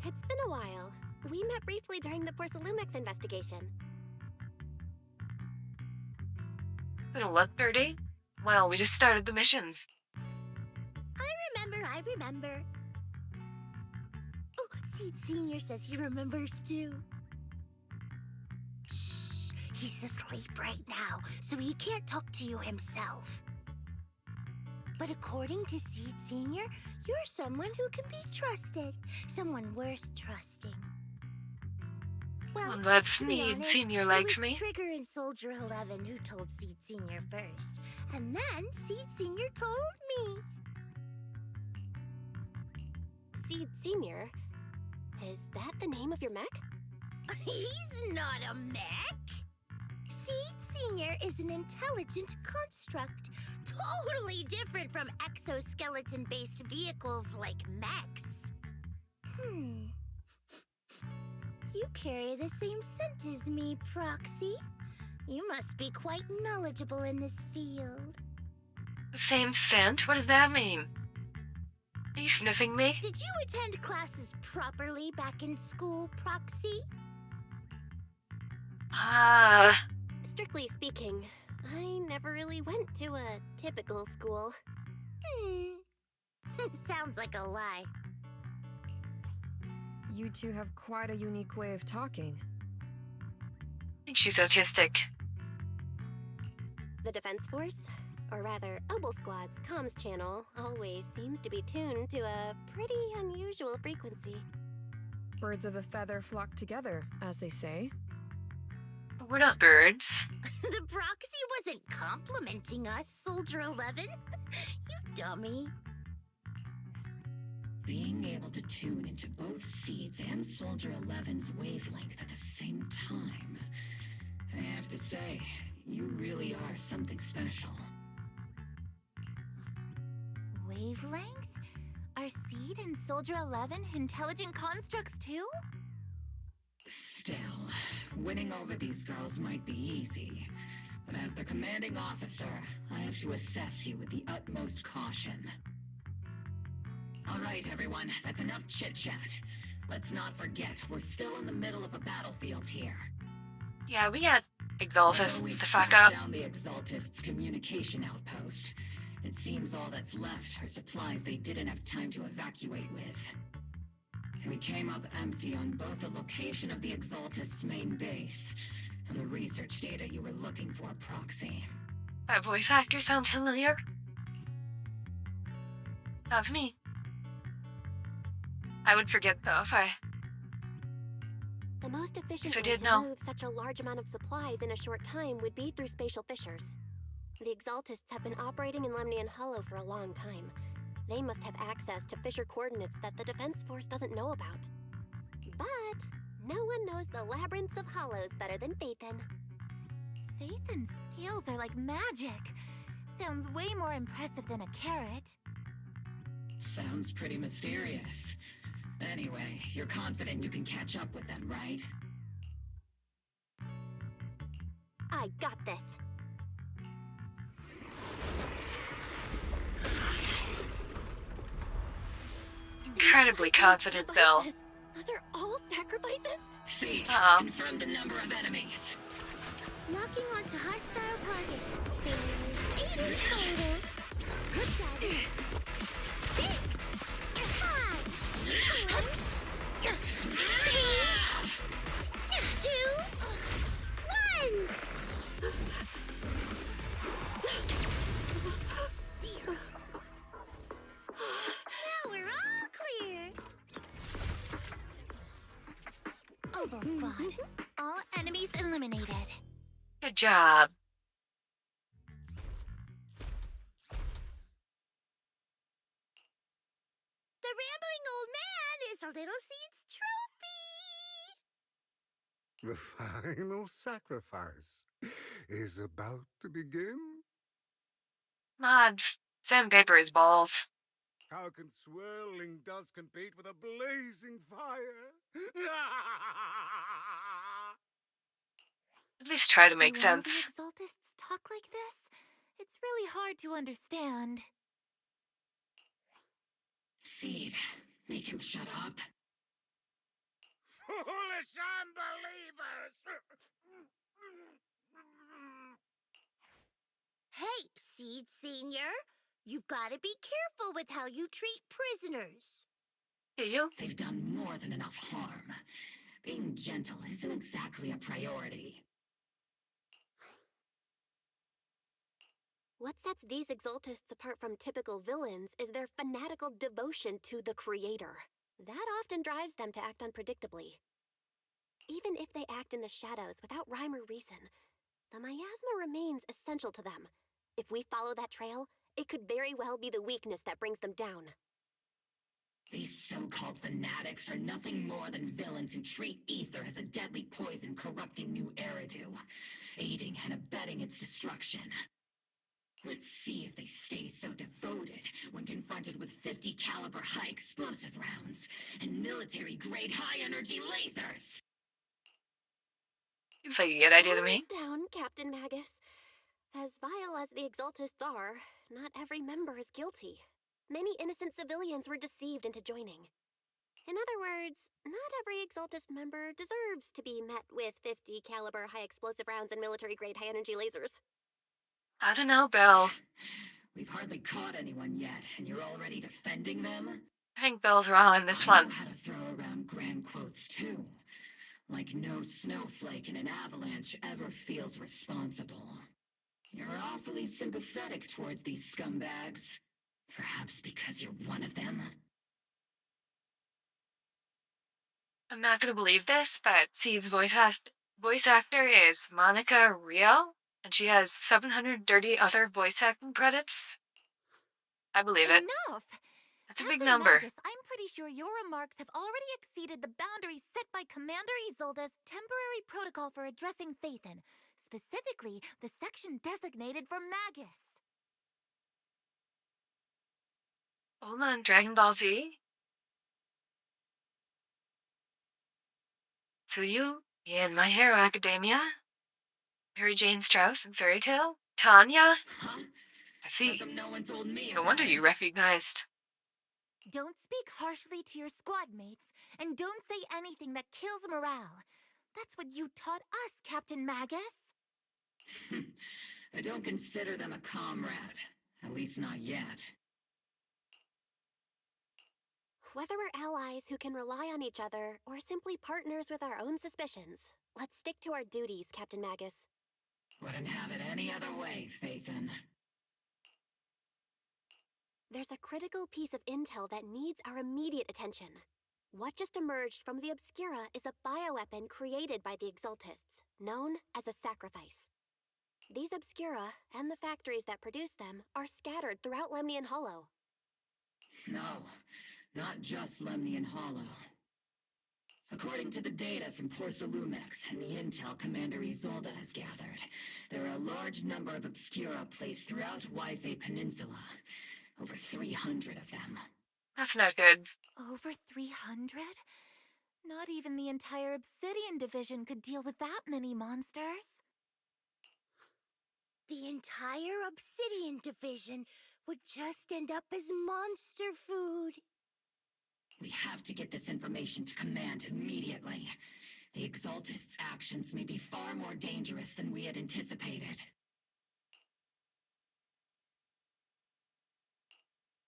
It's been a while. We met briefly during the Porcelumix investigation. Been what, Birdie? Well, we just started the mission. I remember. Oh, Seed Senior says he remembers too. Shh, he's asleep right now, so he can't talk to you himself. But according to Seed Senior, you're someone who can be trusted. Someone worth trusting. Well, I'm glad to be Sneed honest, Senior likes it me. was Trigger and Soldier 11 who told Seed Senior first. And then Seed Senior told me. Seed Senior? Is that the name of your mech? He's not a mech. Seed Senior is an intelligent construct, totally different from exoskeleton-based vehicles like mechs. You carry the same scent as me, Proxy. You must be quite knowledgeable in this field. The same scent? What does that mean? Are you sniffing me? Did you attend classes properly back in school, Proxy? Strictly speaking, I never really went to a typical school. Sounds like a lie. You two have quite a unique way of talking. I think she's autistic. The Defense Force, or rather, Obel Squad's comms channel, always seems to be tuned to a pretty unusual frequency. Birds of a feather flock together, as they say. But we're not birds. The Proxy wasn't complimenting us, Soldier 11. You dummy. Being able to tune into both Seeds and Soldier 11's wavelength at the same time. I have to say, you really are something special. Wavelength? Are Seed and Soldier 11 intelligent constructs too? Still, winning over these girls might be easy. But as their commanding officer, I have to assess you with the utmost caution. All right, everyone, that's enough chit-chat. Let's not forget, we're still in the middle of a battlefield here. Yeah, we got Exaltists We've to fuck tracked up. down the Exaltists' communication outpost. It seems all that's left are supplies they didn't have time to evacuate with. We came up empty on both the location of the Exaltists' main base and the research data you were looking for, Proxy. That voice actor sounds familiar. Not for me. I would forget though if I... The most efficient If I way did to know. move such a large amount of supplies in a short time would be through spatial fissures. The Exaltists have been operating in Lemnian Hollow for a long time. They must have access to fissure coordinates that the Defense Force doesn't know about. But no one knows the labyrinths of hollows better than Phaethon. Phaethon's scales are like magic. Sounds way more impressive than a carrot. Sounds pretty mysterious. Anyway, you're confident you can catch up with them, right? I got this. Incredibly confident, Bill. Those are all sacrifices? See, Uh-oh. confirmed the number of enemies. Locking onto hostile targets. There's 8 in total. 7, 6, 5, 4, 3, 2, 1. Now we're all clear. Obel Squad. All enemies eliminated. Good job. the rambling old man is Little Seed's trophy! The final sacrifice is about to begin. Mod, sandpaper is balls. How can swirling dust compete with a blazing fire? At least try to make Do all the sense. Exaltists talk like this? It's really hard to understand. Seed, make him shut up. Foolish unbelievers! Hey, Seed Senior, you've got to be careful with how you treat prisoners. You? They've done more than enough harm. Being gentle isn't exactly a priority. What sets these Exaltists apart from typical villains is their fanatical devotion to the Creator. That often drives them to act unpredictably. Even if they act in the shadows without rhyme or reason, the miasma remains essential to them. If we follow that trail, it could very well be the weakness that brings them down. These so-called fanatics are nothing more than villains who treat ether as a deadly poison corrupting new Eridu, aiding and abetting its destruction. Let's see if they stay so devoted when confronted with 50 caliber high explosive rounds and military-grade high-energy lasers! Seems like a good idea to me. Calm down, Captain Magus. As vile as the Exaltists are, not every member is guilty. Many innocent civilians were deceived into joining. In other words, not every Exaltist member deserves to be met with 50 caliber high explosive rounds and military-grade high-energy lasers. I don't know, Belle. We've hardly caught anyone yet, and you're already defending them? I think Belle's wrong on this I know one. how to throw around grand quotes, too. Like no snowflake in an avalanche ever feels responsible. You're awfully sympathetic towards these scumbags. Perhaps because you're one of them? I'm not gonna believe this, but Seed's voice actor is Monica Rio, and she has 730 other voice acting credits. I believe it. Enough! That's a big Captain number. Magus, I'm pretty sure your remarks have already exceeded the boundaries set by Commander Isolde's temporary protocol for addressing Phaethon, specifically the section designated for Magus. Hold on, Dragon Ball Z? So you, in My Hero Academia? Mary Jane Strauss in Fairy Tale? Tanya? Huh? I see. How come no one told me No about wonder it? you recognized. Don't speak harshly to your squad mates, and don't say anything that kills morale. That's what you taught us, Captain Magus. I don't consider them a comrade. At least not yet. Whether we're allies who can rely on each other, or simply partners with our own suspicions, let's stick to our duties, Captain Magus. Wouldn't have it any other way, Phaethon. There's a critical piece of intel that needs our immediate attention. What just emerged from the Obscura is a bioweapon created by the Exaltists, known as a sacrifice. These Obscura, and the factories that produce them, are scattered throughout Lemnian Hollow. No, not just Lemnian Hollow. According to the data from Porcelumex and the intel Commander Isolde has gathered, there are a large number of Obscura placed throughout Yphae Peninsula. Over 300 of them. That's not good. Over 300? Not even the entire Obsidian Division could deal with that many monsters. The entire Obsidian Division would just end up as monster food. We have to get this information to Command immediately. The Exaltists' actions may be far more dangerous than we had anticipated.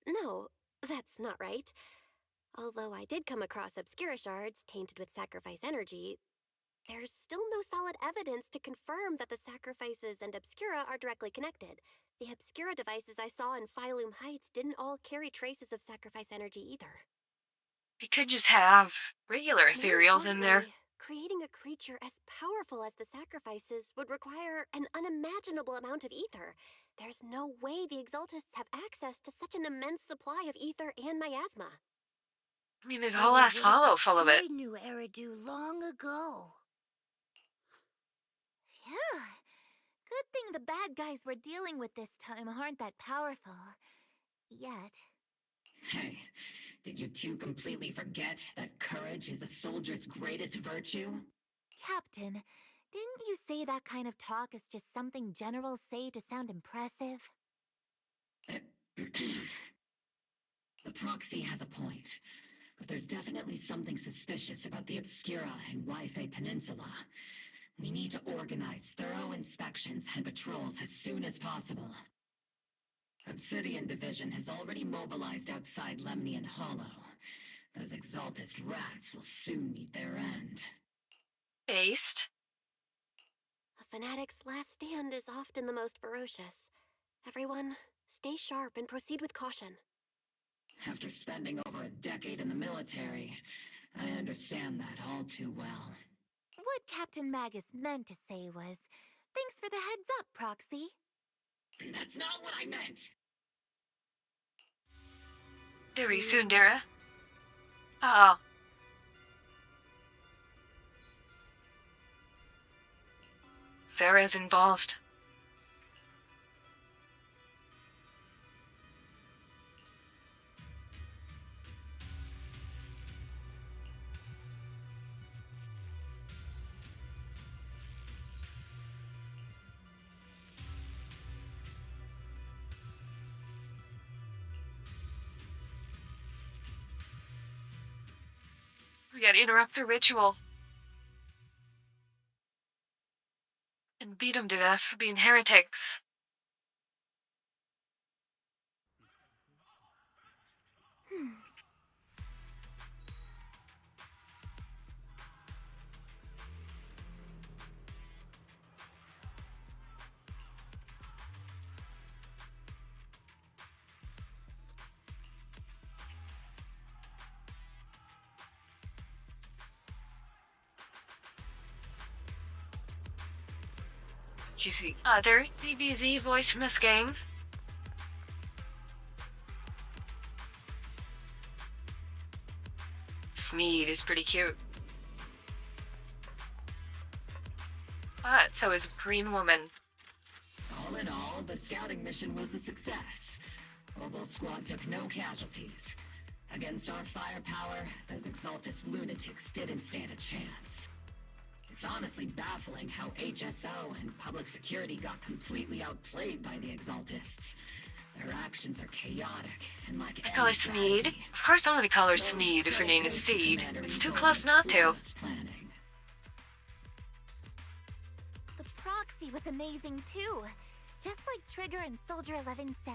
No, that's not right. Although I did come across Obscura shards tainted with sacrifice energy, there's still no solid evidence to confirm that the sacrifices and Obscura are directly connected. The Obscura devices I saw in Phylum Heights didn't all carry traces of sacrifice energy either. We could just have regular ethereals in there. Creating a creature as powerful as the sacrifices would require an unimaginable amount of ether. There's no way the Exaltists have access to such an immense supply of ether and miasma. I mean, there's a whole ass hollow full of it. I knew Eridu long ago. Phew. Good thing the bad guys we're dealing with this time aren't that powerful. Yet. Hey, did you two completely forget that courage is a soldier's greatest virtue? Captain, didn't you say that kind of talk is just something generals say to sound impressive? The proxy has a point, but there's definitely something suspicious about the Obscura and Wi-Fi Peninsula. We need to organize thorough inspections and patrols as soon as possible. Obsidian Division has already mobilized outside Lemnian Hollow. Those Exaltist rats will soon meet their end. Based? A fanatic's last stand is often the most ferocious. Everyone, stay sharp and proceed with caution. After spending over a decade in the military, I understand that all too well. What Captain Magus meant to say was, thanks for the heads up, Proxy. That's not what I meant! Very soon, Dara. Oh. Sarah's involved. We gotta interrupt the ritual. And beat them to death for being heretics. Did you see other DBZ voice from this game? Smeed is pretty cute. But so is a Korean woman. All in all, the scouting mission was a success. Obel Squad took no casualties. Against our firepower, those Exaltist lunatics didn't stand a chance. It's honestly baffling how HSO and public security got completely outplayed by the Exaltists. Their actions are chaotic and like I call her Smeed. Of course I'm gonna call her Smeed if her name is Seed. It's too close not to. The proxy was amazing too. Just like Trigger and Soldier 11 said.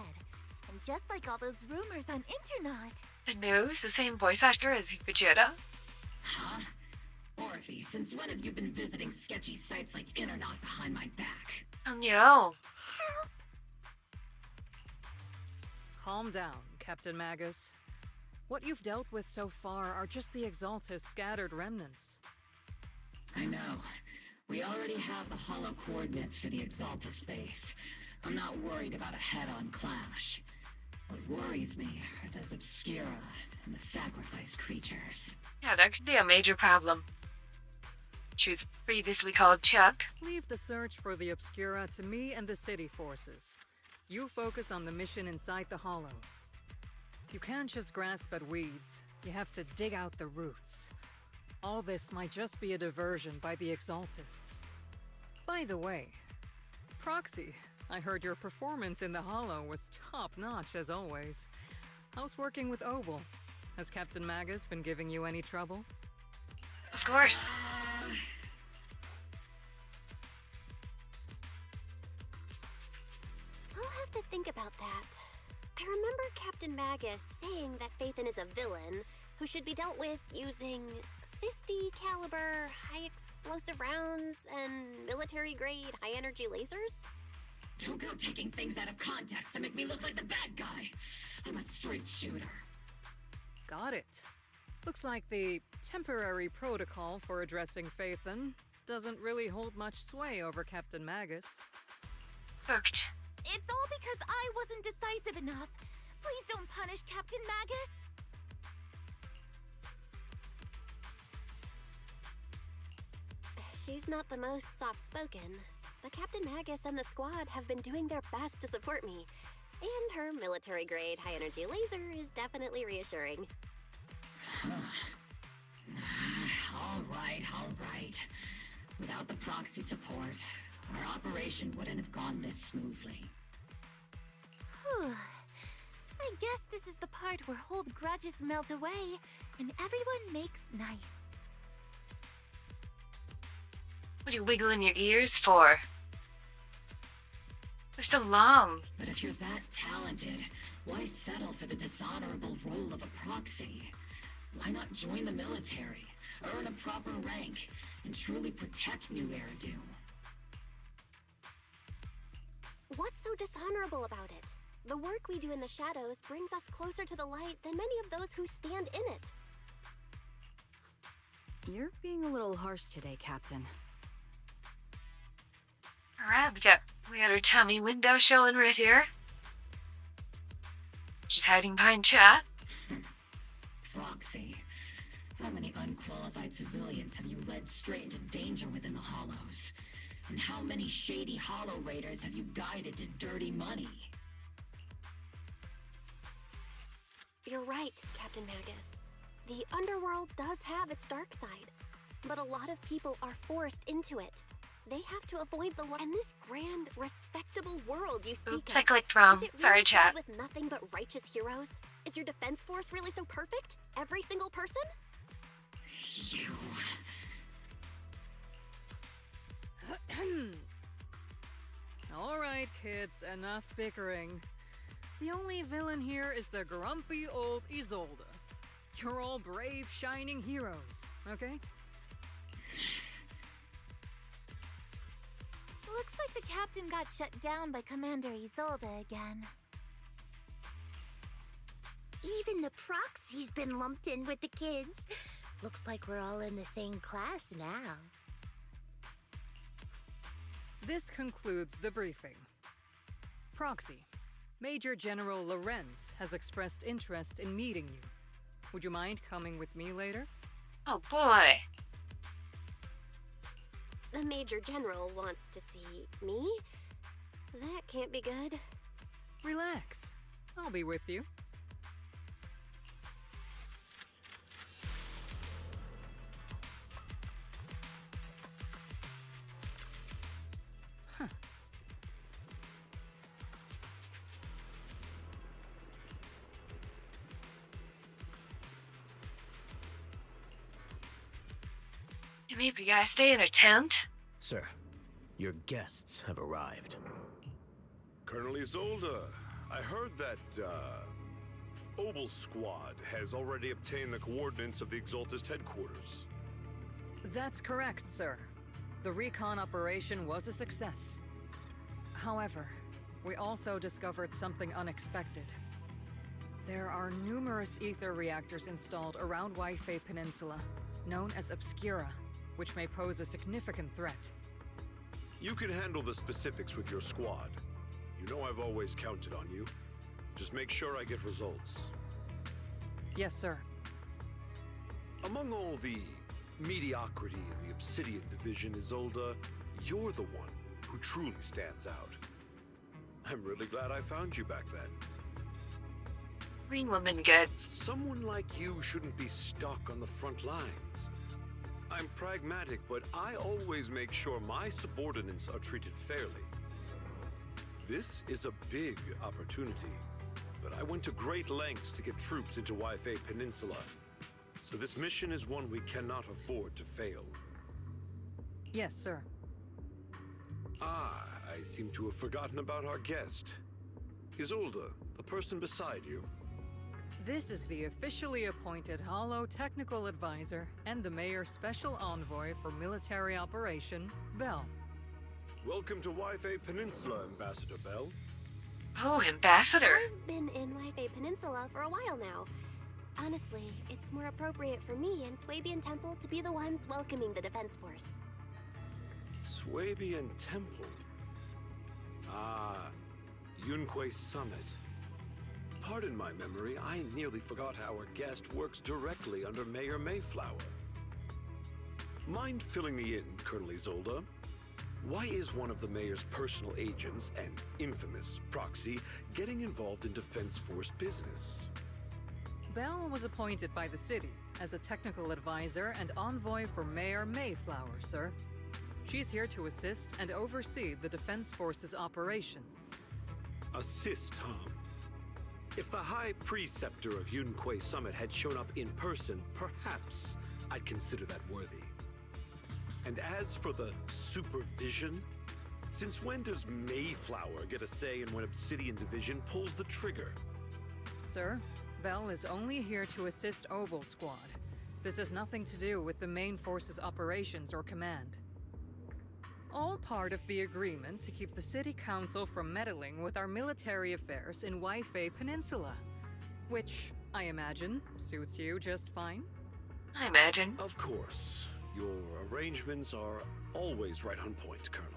And just like all those rumors on Internet. And who's the same voice actor as Vegeta? Huh? Orphe, since when have you been visiting sketchy sites like Internet behind my back? Oh no. Calm down, Captain Magus. What you've dealt with so far are just the Exaltist scattered remnants. I know. We already have the hollow coordinates for the Exaltist base. I'm not worried about a head-on clash. What worries me are those Obscura and the sacrifice creatures. Yeah, that could be a major problem. She was previously called Chuck. Leave the search for the Obscura to me and the city forces. You focus on the mission inside the Hollow. You can't just grasp at weeds. You have to dig out the roots. All this might just be a diversion by the Exaltists. By the way, Proxy, I heard your performance in the Hollow was top-notch as always. How's working with Obel? Has Captain Magus been giving you any trouble? Of course. I'll have to think about that. I remember Captain Magus saying that Phaethon is a villain who should be dealt with using 50 caliber, high explosive rounds and military-grade high-energy lasers? Don't go taking things out of context to make me look like the bad guy. I'm a straight shooter. Got it. Looks like the temporary protocol for addressing Phaethon doesn't really hold much sway over Captain Magus. Hooked. It's all because I wasn't decisive enough. Please don't punish Captain Magus. she's not the most soft-spoken, but Captain Magus and the squad have been doing their best to support me. And her military-grade high-energy laser is definitely reassuring. All right. Without the proxy support, our operation wouldn't have gone this smoothly. Whew. I guess this is the part where old grudges melt away and everyone makes nice. What are you wiggling your ears for? They're so long. But if you're that talented, why settle for the dishonorable role of a proxy? Why not join the military, earn a proper rank, and truly protect New Eridu? What's so dishonorable about it? The work we do in the shadows brings us closer to the light than many of those who stand in it. You're being a little harsh today, Captain. Alright, we got our tummy window showing right here. She's hiding behind chat. Proxy, how many unqualified civilians have you led straight into danger within the Hollows? And how many shady Hollow Raiders have you guided to dirty money? You're right, Captain Magus. The underworld does have its dark side, but a lot of people are forced into it. They have to avoid the light. And this grand, respectable world you speak Oops, of. I clicked wrong. Is it Sorry, really chat. filled with nothing but righteous heroes? Is your defense force really so perfect? Every single person? You... All right, kids, enough bickering. The only villain here is the grumpy old Isolde. You're all brave, shining heroes, okay? Looks like the captain got shut down by Commander Isolde again. Even the proxy's been lumped in with the kids. Looks like we're all in the same class now. This concludes the briefing. Proxy, Major General Lorenz has expressed interest in meeting you. Would you mind coming with me later? Oh boy. The Major General wants to see me? That can't be good. Relax. I'll be with you. Huh. Maybe you guys stay in a tent? Sir, your guests have arrived. Colonel Isolde, I heard that, Obel Squad has already obtained the coordinates of the Exaltist headquarters. That's correct, sir. The recon operation was a success. However, we also discovered something unexpected. There are numerous ether reactors installed around Waifei Peninsula, known as Obscura, which may pose a significant threat. You can handle the specifics with your squad. You know I've always counted on you. Just make sure I get results. Yes, sir. Among all the mediocrity in the Obsidian Division, Isolde, you're the one who truly stands out. I'm really glad I found you back then. Green woman good. Someone like you shouldn't be stuck on the front lines. I'm pragmatic, but I always make sure my subordinates are treated fairly. This is a big opportunity, but I went to great lengths to get troops into Waifei Peninsula. So this mission is one we cannot afford to fail. Yes, sir. Ah, I seem to have forgotten about our guest. Isolde, the person beside you. This is the officially appointed Hollow Technical Advisor and the Mayor's Special Envoy for Military Operation, Bell. Welcome to Waifei Peninsula, Ambassador Bell. Oh, Ambassador! I've been in Waifei Peninsula for a while now. Honestly, it's more appropriate for me and Swabian Temple to be the ones welcoming the Defense Force. Swabian Temple? Ah, Yunquei Summit. Pardon my memory, I nearly forgot our guest works directly under Mayor Mayflower. Mind filling me in, Colonel Isolde? Why is one of the mayor's personal agents and infamous proxy getting involved in Defense Force business? Belle was appointed by the city as a technical advisor and envoy for Mayor Mayflower, sir. She's here to assist and oversee the Defense Force's operation. Assist, huh? If the High Preceptor of Yunkui Summit had shown up in person, perhaps I'd consider that worthy. And as for the supervision, since when does Mayflower get a say in when Obsidian Division pulls the trigger? Sir, Belle is only here to assist Obel Squad. This has nothing to do with the main force's operations or command. All part of the agreement to keep the City Council from meddling with our military affairs in Waifei Peninsula. Which, I imagine, suits you just fine? I imagine. Of course. Your arrangements are always right on point, Colonel.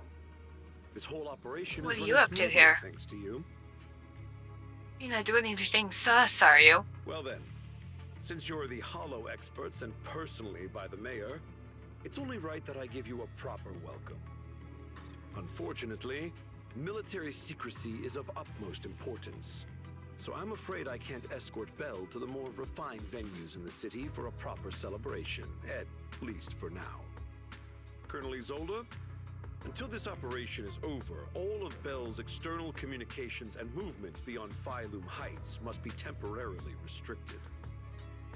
This whole operation What is are you running up to smoothly, here? thanks to you. You're not doing anything sus, are you? Well then, since you're the Hollow experts and personally by the mayor, it's only right that I give you a proper welcome. Unfortunately, military secrecy is of utmost importance, so I'm afraid I can't escort Belle to the more refined venues in the city for a proper celebration, at least for now. Colonel Isolde, until this operation is over, all of Belle's external communications and movements beyond Phylum Heights must be temporarily restricted.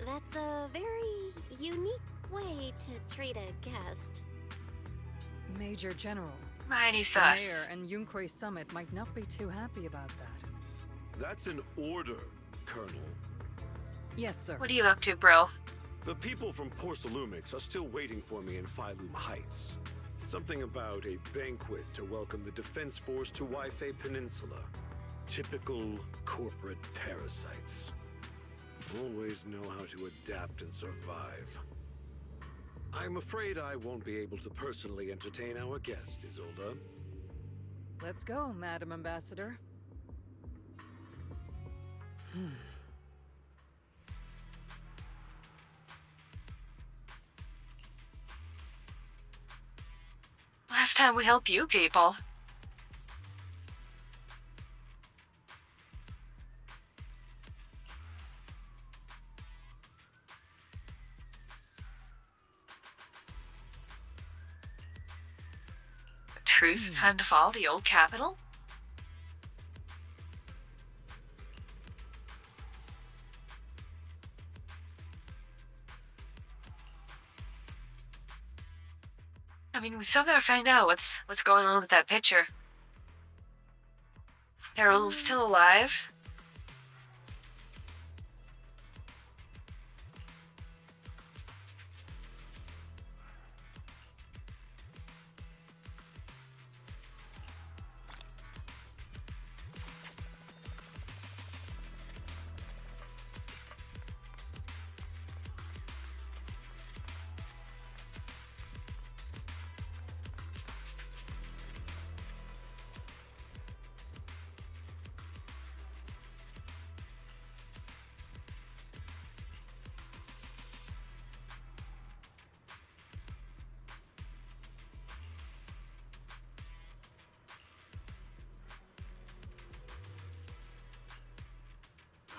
That's a very unique way to treat a guest. Major General. Mighty The sus. Mayor and Yunkui Summit might not be too happy about that. That's an order, Colonel. Yes, sir. What are you up to, bro? The people from Porcelumix are still waiting for me in Phylum Heights. Something about a banquet to welcome the Defense Force to Waifei Peninsula. Typical corporate parasites. Always know how to adapt and survive. I'm afraid I won't be able to personally entertain our guest, Isolde. Let's go, Madam Ambassador. Last time we helped you people. The truth had to fall the old capital? I mean, we still gotta find out what's going on with that picture. They're still alive?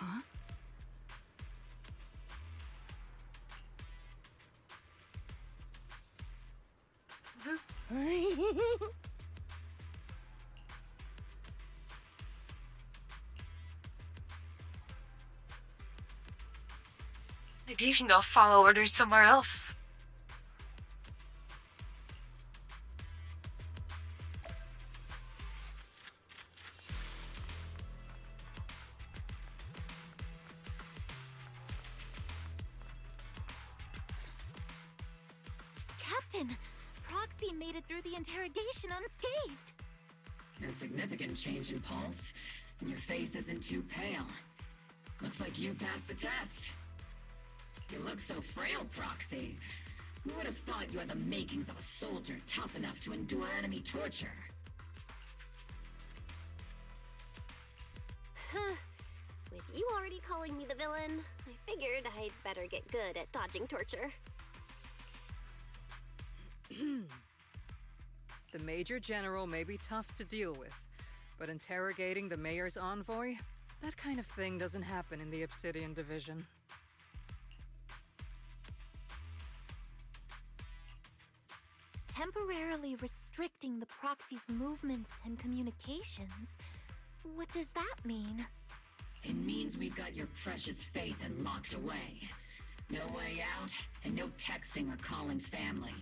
Huh? Maybe you can go follow orders somewhere else. Captain, Proxy made it through the interrogation unscathed. No significant change in pulse, and your face isn't too pale. Looks like you passed the test. You look so frail, Proxy. Who would have thought you had the makings of a soldier tough enough to endure enemy torture? With you already calling me the villain, I figured I'd better get good at dodging torture. The Major General may be tough to deal with, but interrogating the Mayor's envoy? That kind of thing doesn't happen in the Obsidian Division. Temporarily restricting the proxy's movements and communications? What does that mean? It means we've got your precious faith and locked away. No way out, and no texting or calling family.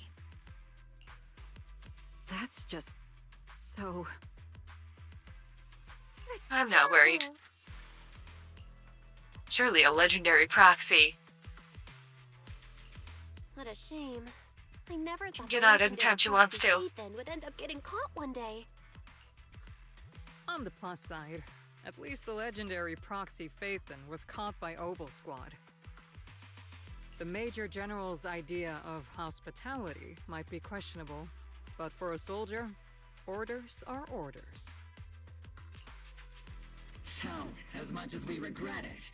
That's just so... I'm not worried. Surely a legendary proxy. What a shame. I never thought Get the out anytime she wants to. Ethan would end up getting caught one day. On the plus side, at least the legendary proxy Phaethon was caught by Obel Squad. The Major General's idea of hospitality might be questionable, but for a soldier, orders are orders. So, as much as we regret it,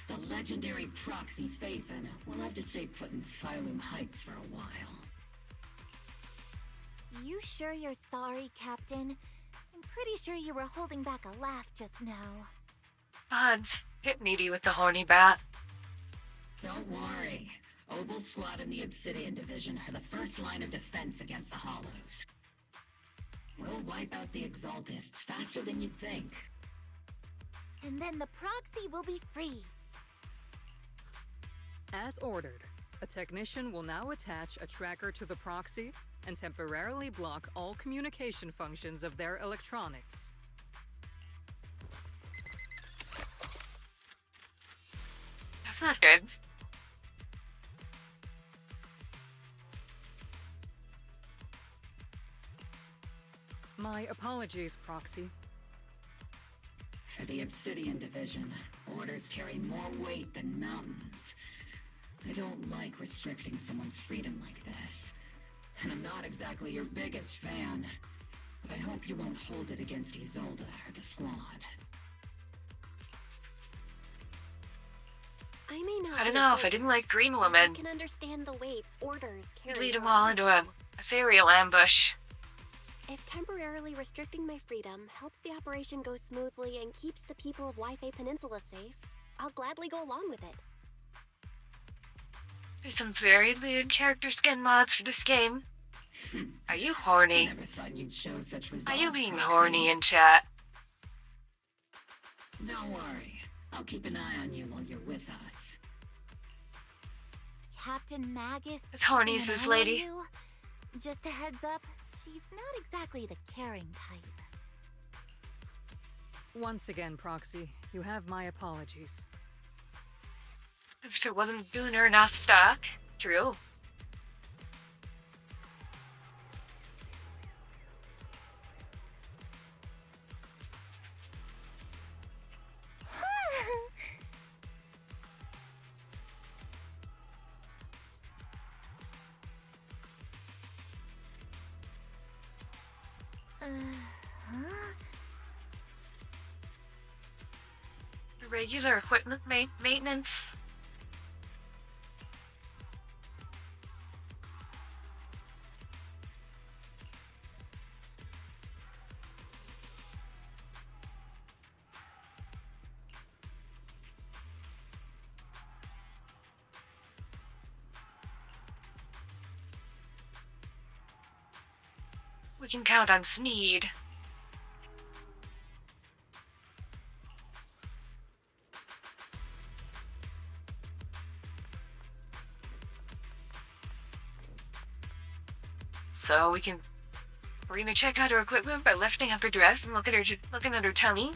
the legendary proxy Phaethon will have to stay put in Phylum Heights for a while. You sure you're sorry, Captain? I'm pretty sure you were holding back a laugh just now. Buds, hit Needy with the horny bat. Don't worry. Obel Squad and the Obsidian Division are the first line of defense against the Hollows. We'll wipe out the Exaltists faster than you'd think. And then the proxy will be free. As ordered, a technician will now attach a tracker to the proxy and temporarily block all communication functions of their electronics. That's not good. My apologies, Proxy. For the Obsidian Division, orders carry more weight than mountains. I don't like restricting someone's freedom like this. And I'm not exactly your biggest fan. But I hope you won't hold it against Isolde or the squad. I may not. I don't know if I didn't like Green Woman. I can understand the weight orders carry. Lead them all into a ethereal ambush. If temporarily restricting my freedom helps the operation go smoothly and keeps the people of Wi-Fi Peninsula safe, I'll gladly go along with it. There's some very lewd character skin mods for this game. Are you horny? I never thought you'd show such resolve. Are you being horny in chat? Don't worry. I'll keep an eye on you while you're with us. Captain Magus. As horny as this lady. You? Just a heads up, she's not exactly the caring type. Once again, Proxy, you have my apologies. If it wasn't Gooner enough stock. True. Regular equipment maintenance. We can count on Sneed. So we're gonna check out her equipment by lifting up her dress and looking at her tummy.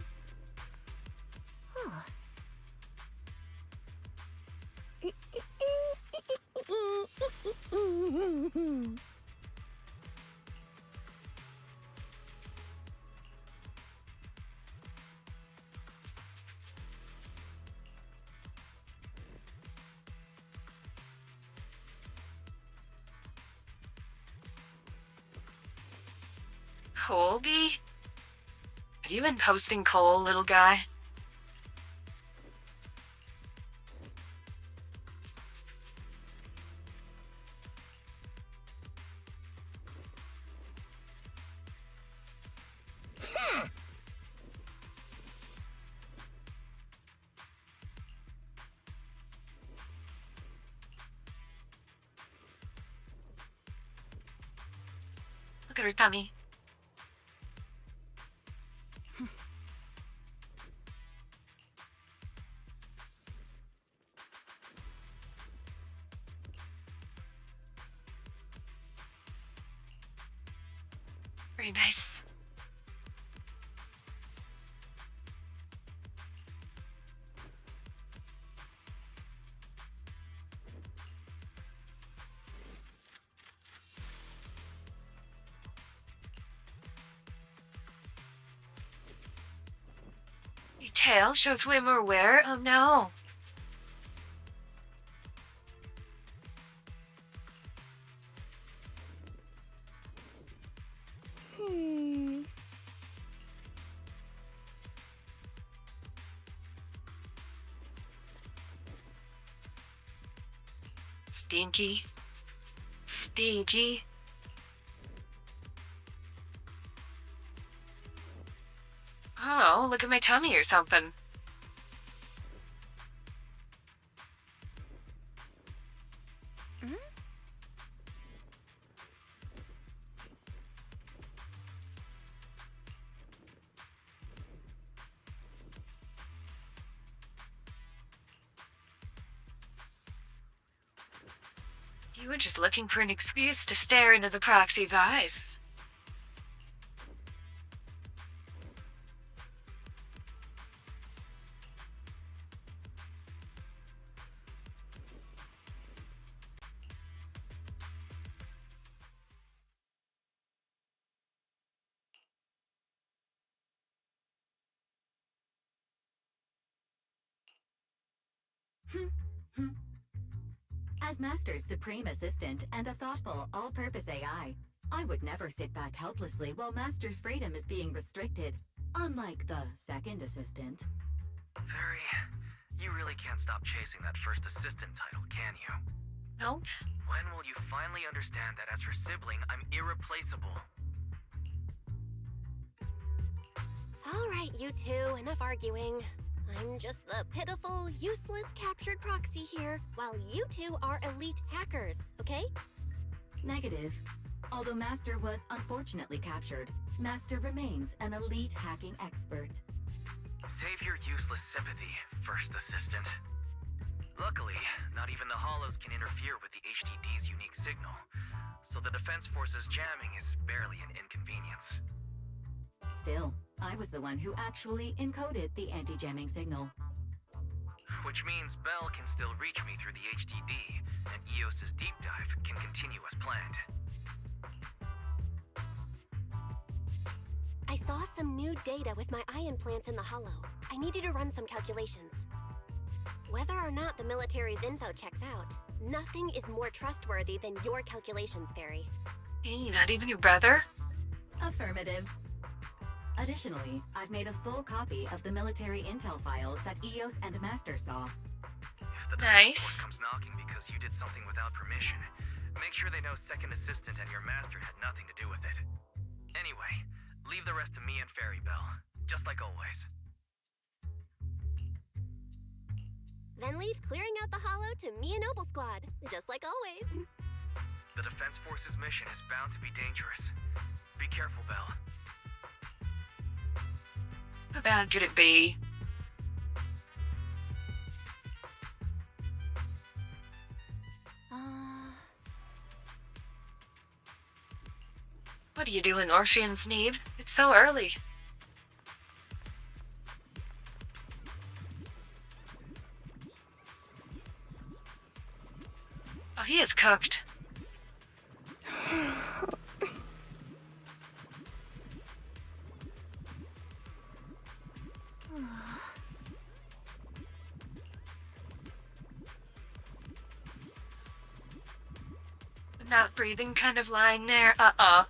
Colby? Have you been posting coal, little guy? Look at her tummy. Very nice. Your tail shows way more wear. Oh no. Stinky. Stinky. Oh, look at my tummy or something. You were just looking for an excuse to stare into the proxy's eyes. As Master's supreme assistant and a thoughtful, all-purpose AI, I would never sit back helplessly while Master's freedom is being restricted, unlike the second assistant. Fairy, you really can't stop chasing that first assistant title, can you? Nope. When will you finally understand that as her sibling, I'm irreplaceable? All right, you two, enough arguing. I'm just the pitiful, useless captured proxy here, while you two are elite hackers, okay? Negative. Although Master was unfortunately captured, Master remains an elite hacking expert. Save your useless sympathy, first assistant. Luckily, not even the Hollows can interfere with the HDD's unique signal, so the Defense Force's jamming is barely an inconvenience. Still, I was the one who actually encoded the anti-jamming signal. Which means Bell can still reach me through the HDD, and EOS's deep dive can continue as planned. I saw some new data with my eye implants in the Hollow. I need you to run some calculations. Whether or not the military's info checks out, nothing is more trustworthy than your calculations, Fairy. Hey, not even your brother? Affirmative. Additionally, I've made a full copy of the military intel files that EOS and Master saw. If the Nice. comes knocking because you did something without permission, make sure they know second assistant and your master had nothing to do with it. Anyway, leave the rest to me and Fairy Bell, just like always. Then leave clearing out the Hollow to me and Noble Squad, just like always. The Defense Force's mission is bound to be dangerous. Be careful, Bell. How bad could it be? What are you doing, Orphean Sneed? It's so early. Oh, he is cooked. The not breathing kind of line there. Uh-oh.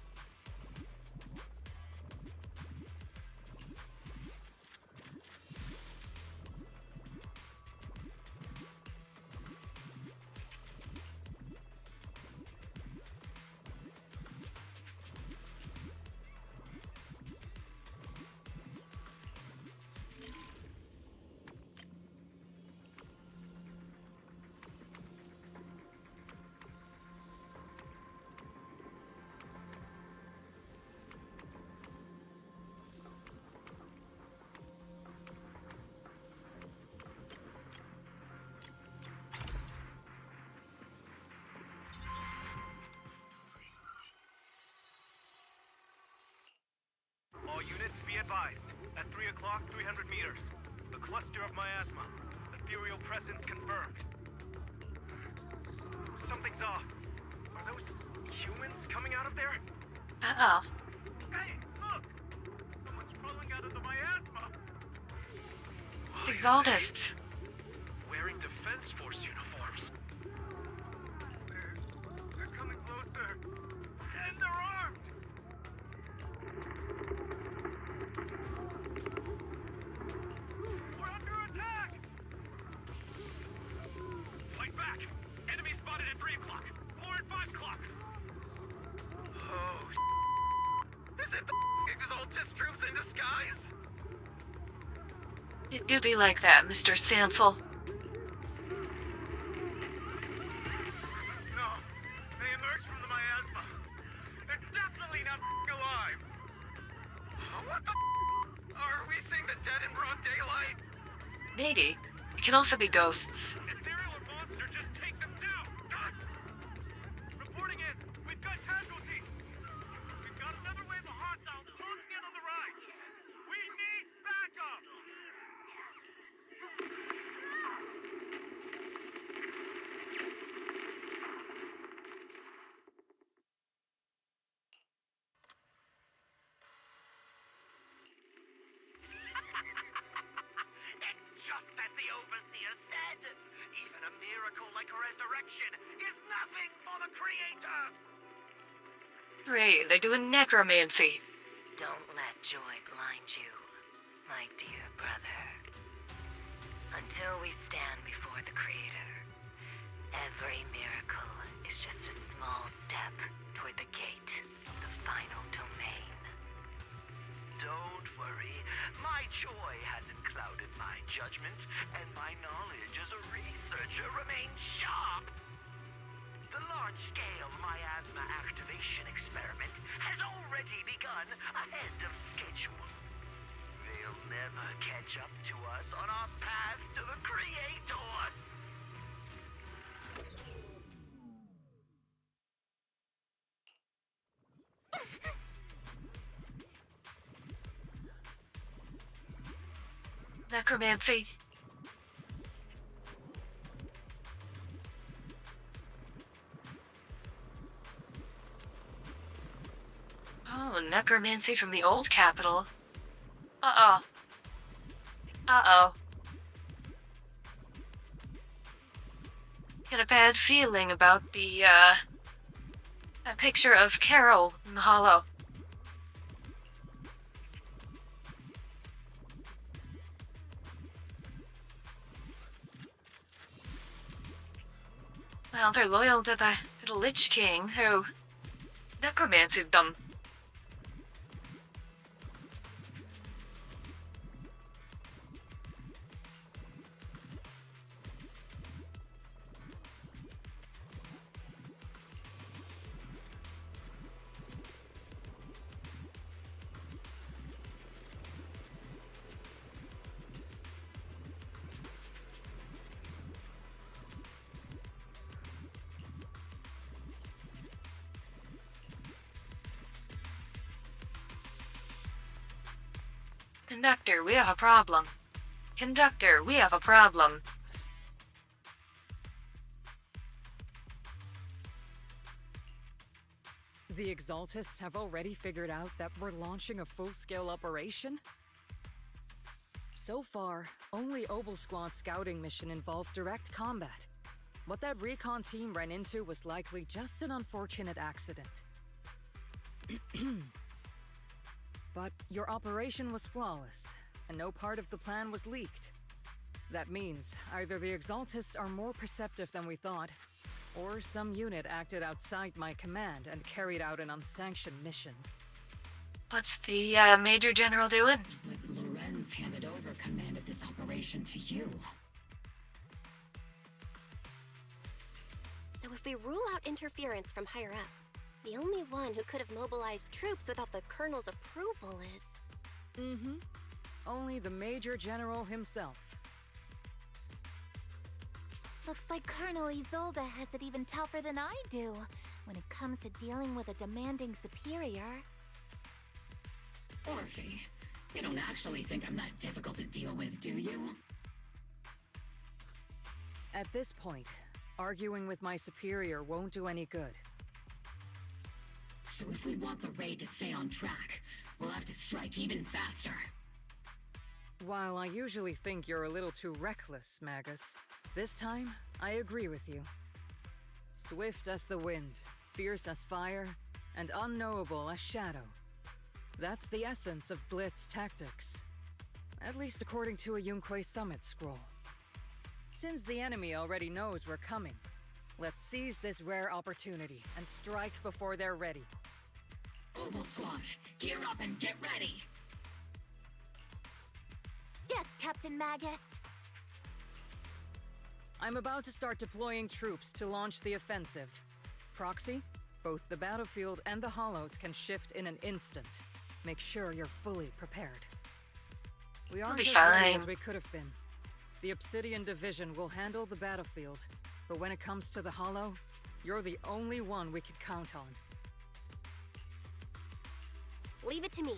At 3 o'clock, 300 meters. A cluster of miasma. Ethereal presence confirmed. Something's off. Are those humans coming out of there? Uh-oh. Hey, look! Someone's crawling out of the miasma! It's Exaltists. Wearing Defense Force uniforms. They're coming closer. And they're armed! We're under attack! Fight back! Enemy spotted at 3 o'clock. 4 and 5 o'clock. Oh, is it the Exaltist troops in disguise? It do be like that, Mr. Sansel. No, they emerged from the miasma. They're definitely not alive. What the Are we seeing the dead in broad daylight? Maybe. It can also be ghosts. Ethereal or monster, just take them down! Reporting in. We've got casualties. We've got another wave of hostiles closing in on the right. We need backup! It's just as the Overseer said. Even a miracle like resurrection is nothing for the Creator. Great, they're doing necromancy. Don't let joy blind you, my dear brother. Until we stand before the Creator, every miracle is just a small step toward the gate of the final domain. Don't worry. My joy hasn't clouded my judgment, and my knowledge as a researcher remains sharp. The large-scale miasma activation experiment has already begun ahead of schedule. They'll never catch up to us on our path to the Creator. Necromancy. Oh, necromancy from the old capital. Uh-oh. Uh-oh. Get a bad feeling about the, a picture of Carol in the hollow. Well, they're loyal to the Lich King, who necromancered them. Conductor, we have a problem. Conductor, we have a problem. The Exaltists have already figured out that we're launching a full-scale operation? So far, only Obel Squad's scouting mission involved direct combat. What that recon team ran into was likely just an unfortunate accident. But your operation was flawless, and no part of the plan was leaked. That means either the Exaltists are more perceptive than we thought, or some unit acted outside my command and carried out an unsanctioned mission. What's the, Major General doing? But Lorenz handed over command of this operation to you. So if we rule out interference from higher up, the only one who could have mobilized troops without the Colonel's approval is... Mm-hmm. Only the Major General himself. Looks like Colonel Isolde has it even tougher than I do when it comes to dealing with a demanding superior. Orphe, You don't actually think I'm that difficult to deal with, do you? At this point, arguing with my superior won't do any good. So if we want the raid to stay on track, we'll have to strike even faster. While I usually think you're a little too reckless, Magus, this time, I agree with you. Swift as the wind, fierce as fire, and unknowable as shadow. That's the essence of Blitz tactics. At least according to a Yunquei Summit scroll. Since the enemy already knows we're coming, let's seize this rare opportunity and strike before they're ready. Opal Squad, gear up and get ready! Yes, Captain Magus. I'm about to start deploying troops to launch the offensive. Proxy, both the battlefield and the hollows can shift in an instant. Make sure you're fully prepared. We aren't as ready as we could have been. The Obsidian Division will handle the battlefield, but when it comes to the hollow, you're the only one we can count on. Leave it to me.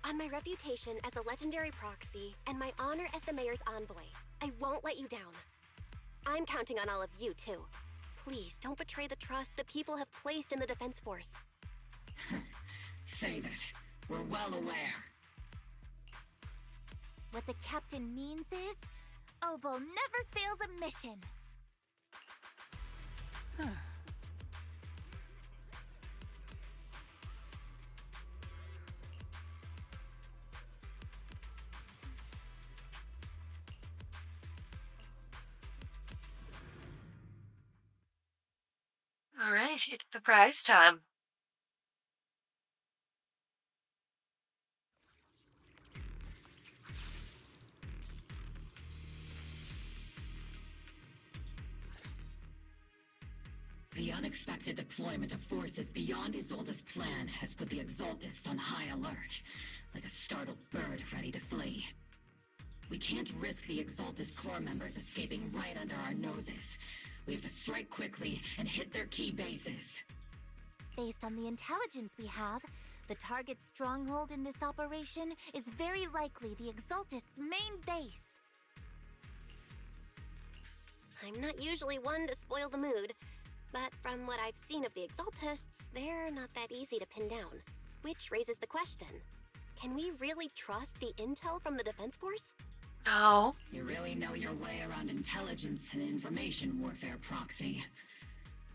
On my reputation as a legendary proxy and my honor as the mayor's envoy, I won't let you down. I'm counting on all of you, too. Please don't betray the trust the people have placed in the Defense Force. Save it. We're well aware. What the captain means is, Opal never fails a mission. All right, it's the prize time. The unexpected deployment of forces beyond Isolde's plan has put the Exaltists on high alert, like a startled bird ready to flee. We can't risk the Exaltist core members escaping right under our noses. We have to strike quickly and hit their key bases. Based on the intelligence we have, the target's stronghold in this operation is very likely the Exaltists' main base. I'm not usually one to spoil the mood, but from what I've seen of the Exaltists, they're not that easy to pin down. Which raises the question, can we really trust the intel from the Defense Force? No. You really know your way around intelligence and information warfare, Proxy.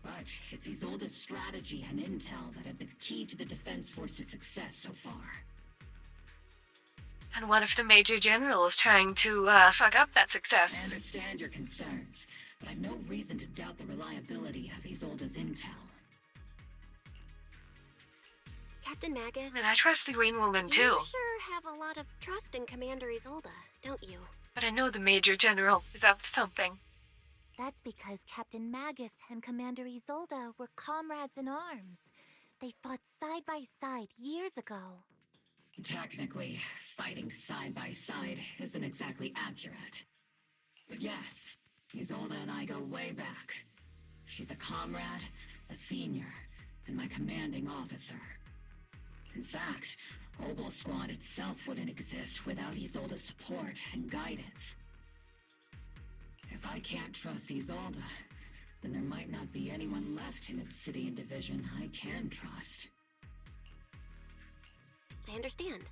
But it's Isolde's strategy and intel that have been key to the Defense Force's success so far. And what if the Major General is trying to, fuck up that success? I understand your concerns, but I've no reason to doubt the reliability of Isolde's intel. Captain Magus... And I trust the Green Woman, too. You sure have a lot of trust in Commander Isolde, don't you? But I know the Major General is up to something. That's because Captain Magus and Commander Isolde were comrades in arms. They fought side by side years ago. Technically, fighting side by side isn't exactly accurate. But yes, Isolde and I go way back. She's a comrade, a senior, and my commanding officer. In fact, Opal Squad itself wouldn't exist without Isolde's support and guidance. If I can't trust Isolde, then there might not be anyone left in Obsidian Division I can trust. I understand.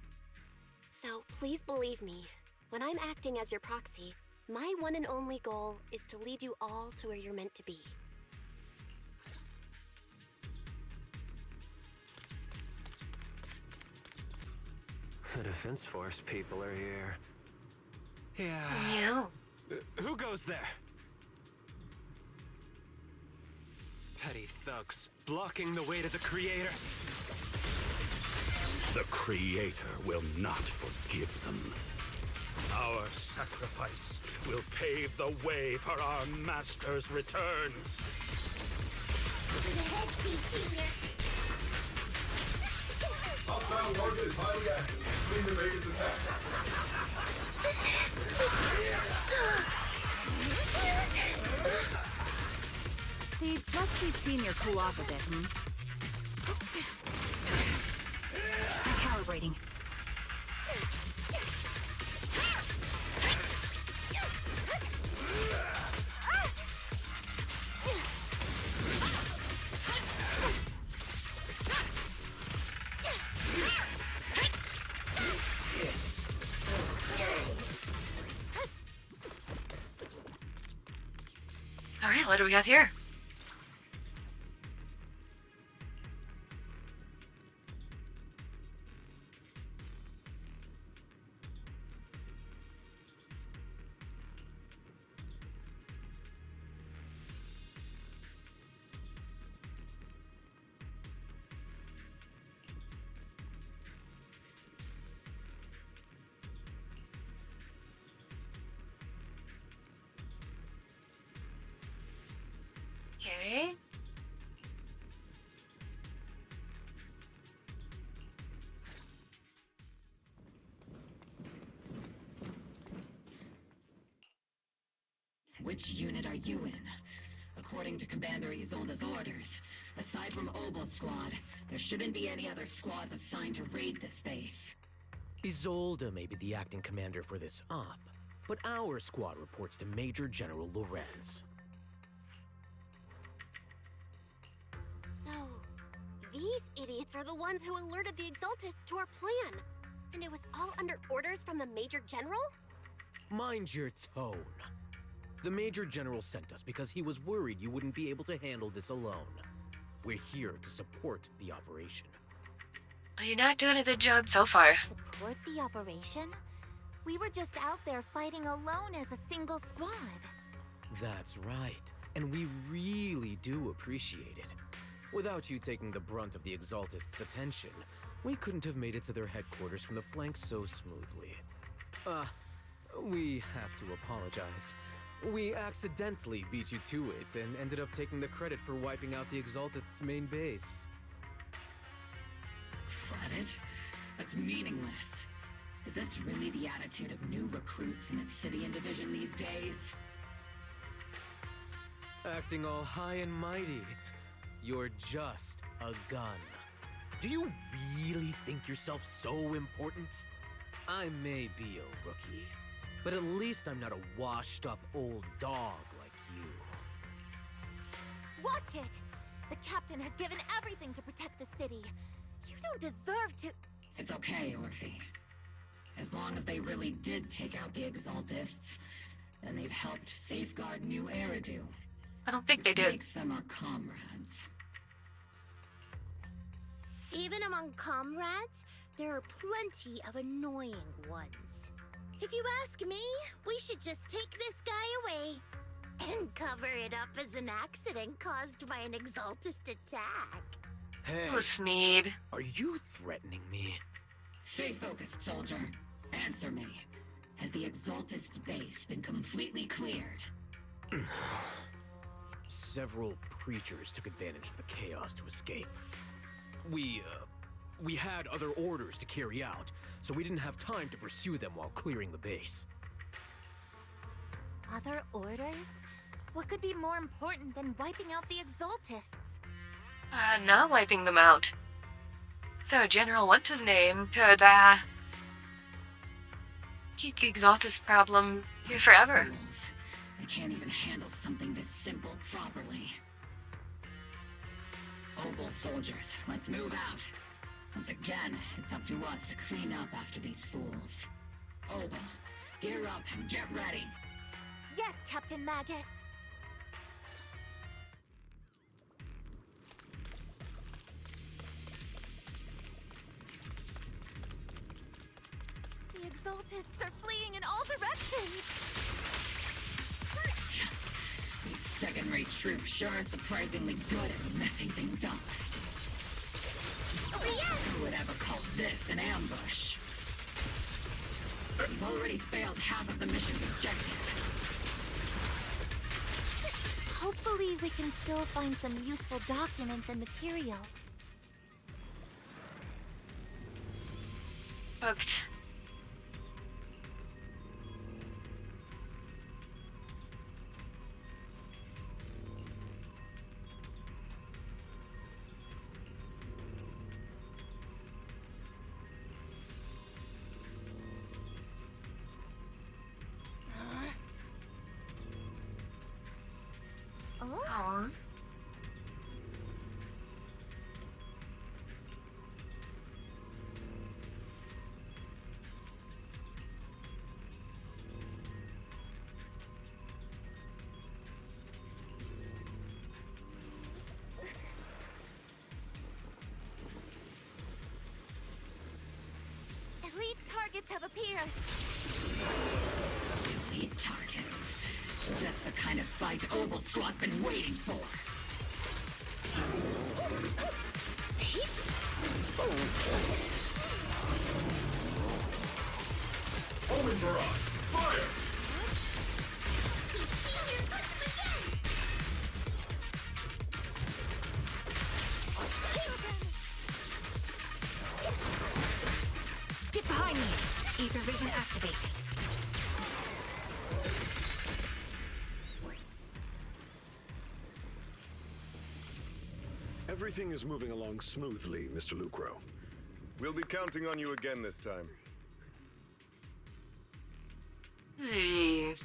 So please believe me, when I'm acting as your proxy, my one and only goal is to lead you all to where you're meant to be. The Defense Force people are here. Yeah. And you? Who goes there? Petty thugs, blocking the way to the Creator. The Creator will not forgive them. Our sacrifice will pave the way for our Master's return. Hostile target is highly active. Please evade its attacks. See, let's see Senior cool off a bit, Recalibrating. what do we got here? Okay. Which unit are you in? According to Commander Isolde's orders, aside from Obel's squad, there shouldn't be any other squads assigned to raid this base. Isolde may be the acting commander for this op, but our squad reports to Major General Lorenz. So, these idiots are the ones who alerted the Exaltists to our plan. And it was all under orders from the Major General? Mind your tone. The Major General sent us because he was worried you wouldn't be able to handle this alone. We're here to support the operation. You're not doing a good job so far. Support the operation? We were just out there fighting alone as a single squad. That's right, and we really do appreciate it. Without you taking the brunt of the Exaltists' attention, we couldn't have made it to their headquarters from the flank so smoothly. We have to apologize. We accidentally beat you to it and ended up taking the credit for wiping out the Exaltists' main base. Credit? That's meaningless. Is this really the attitude of new recruits in Obsidian Division these days? Acting all high and mighty. You're just a gun. Do you really think yourself so important? I may be a rookie, but at least I'm not a washed-up old dog like you. Watch it! The captain has given everything to protect the city. You don't deserve to... It's okay, Orphe. As long as they really did take out the Exaltists, then they've helped safeguard New Eridu. I don't think they did. Makes them our comrades. Even among comrades, there are plenty of annoying ones. If you ask me, we should just take this guy away and cover it up as an accident caused by an Exaltist attack. Hey, Oh, Sneed. are you threatening me? Stay focused, soldier. Answer me. Has the Exaltist's base been completely cleared? Several preachers took advantage of the chaos to escape. We had other orders to carry out, so we didn't have time to pursue them while clearing the base. Other orders? What could be more important than wiping out the Exaltists? Not wiping them out. So General what's his name could, keep the Exaltist problem here forever. Fools. They can't even handle something this simple properly. Obel soldiers, let's move out. Once again, it's up to us to clean up after these fools. Obel, gear up and get ready. Yes, Captain Magus. The Exaltists are fleeing in all directions. These second-rate troops sure are surprisingly good at messing things up. Who would ever call this an ambush? We've already failed half of the mission's objective. Hopefully we can still find some useful documents and materials. Booked. Oh? targets have appeared. Elite targets. Just the kind of fight Oval Squad's been waiting for. Omen barrage! Fire! Get behind me! Ether vision activate. Everything is moving along smoothly, Mr. Lucro. We'll be counting on you again this time. Please.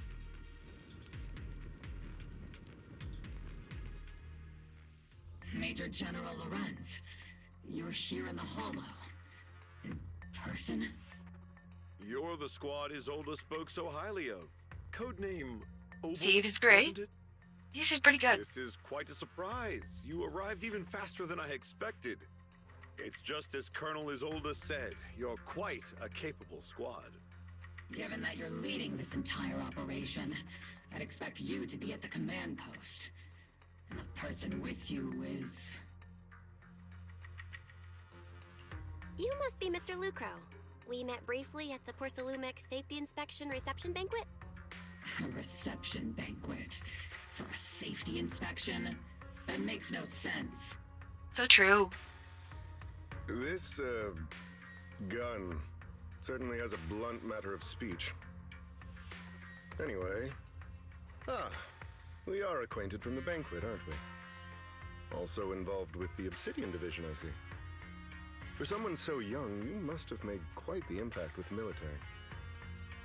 Major General Lorenz, you're here in the Hollow. In person? You're the squad Isolde spoke so highly of. Codename Oval, Steve is great. wasn't it? Yeah, she's pretty good. This is quite a surprise. You arrived even faster than I expected. It's just as Colonel Isolde said, you're quite a capable squad. Given that you're leading this entire operation, I'd expect you to be at the command post. And the person with you is... You must be Mr. Lucro. We met briefly at the Porcelumex Safety Inspection Reception Banquet? A reception banquet? For a safety inspection? That makes no sense. So true. This, gun certainly has a blunt matter of speech. Anyway. We are acquainted from the banquet, aren't we? Also involved with the Obsidian Division, I see. For someone so young, you must have made quite the impact with the military.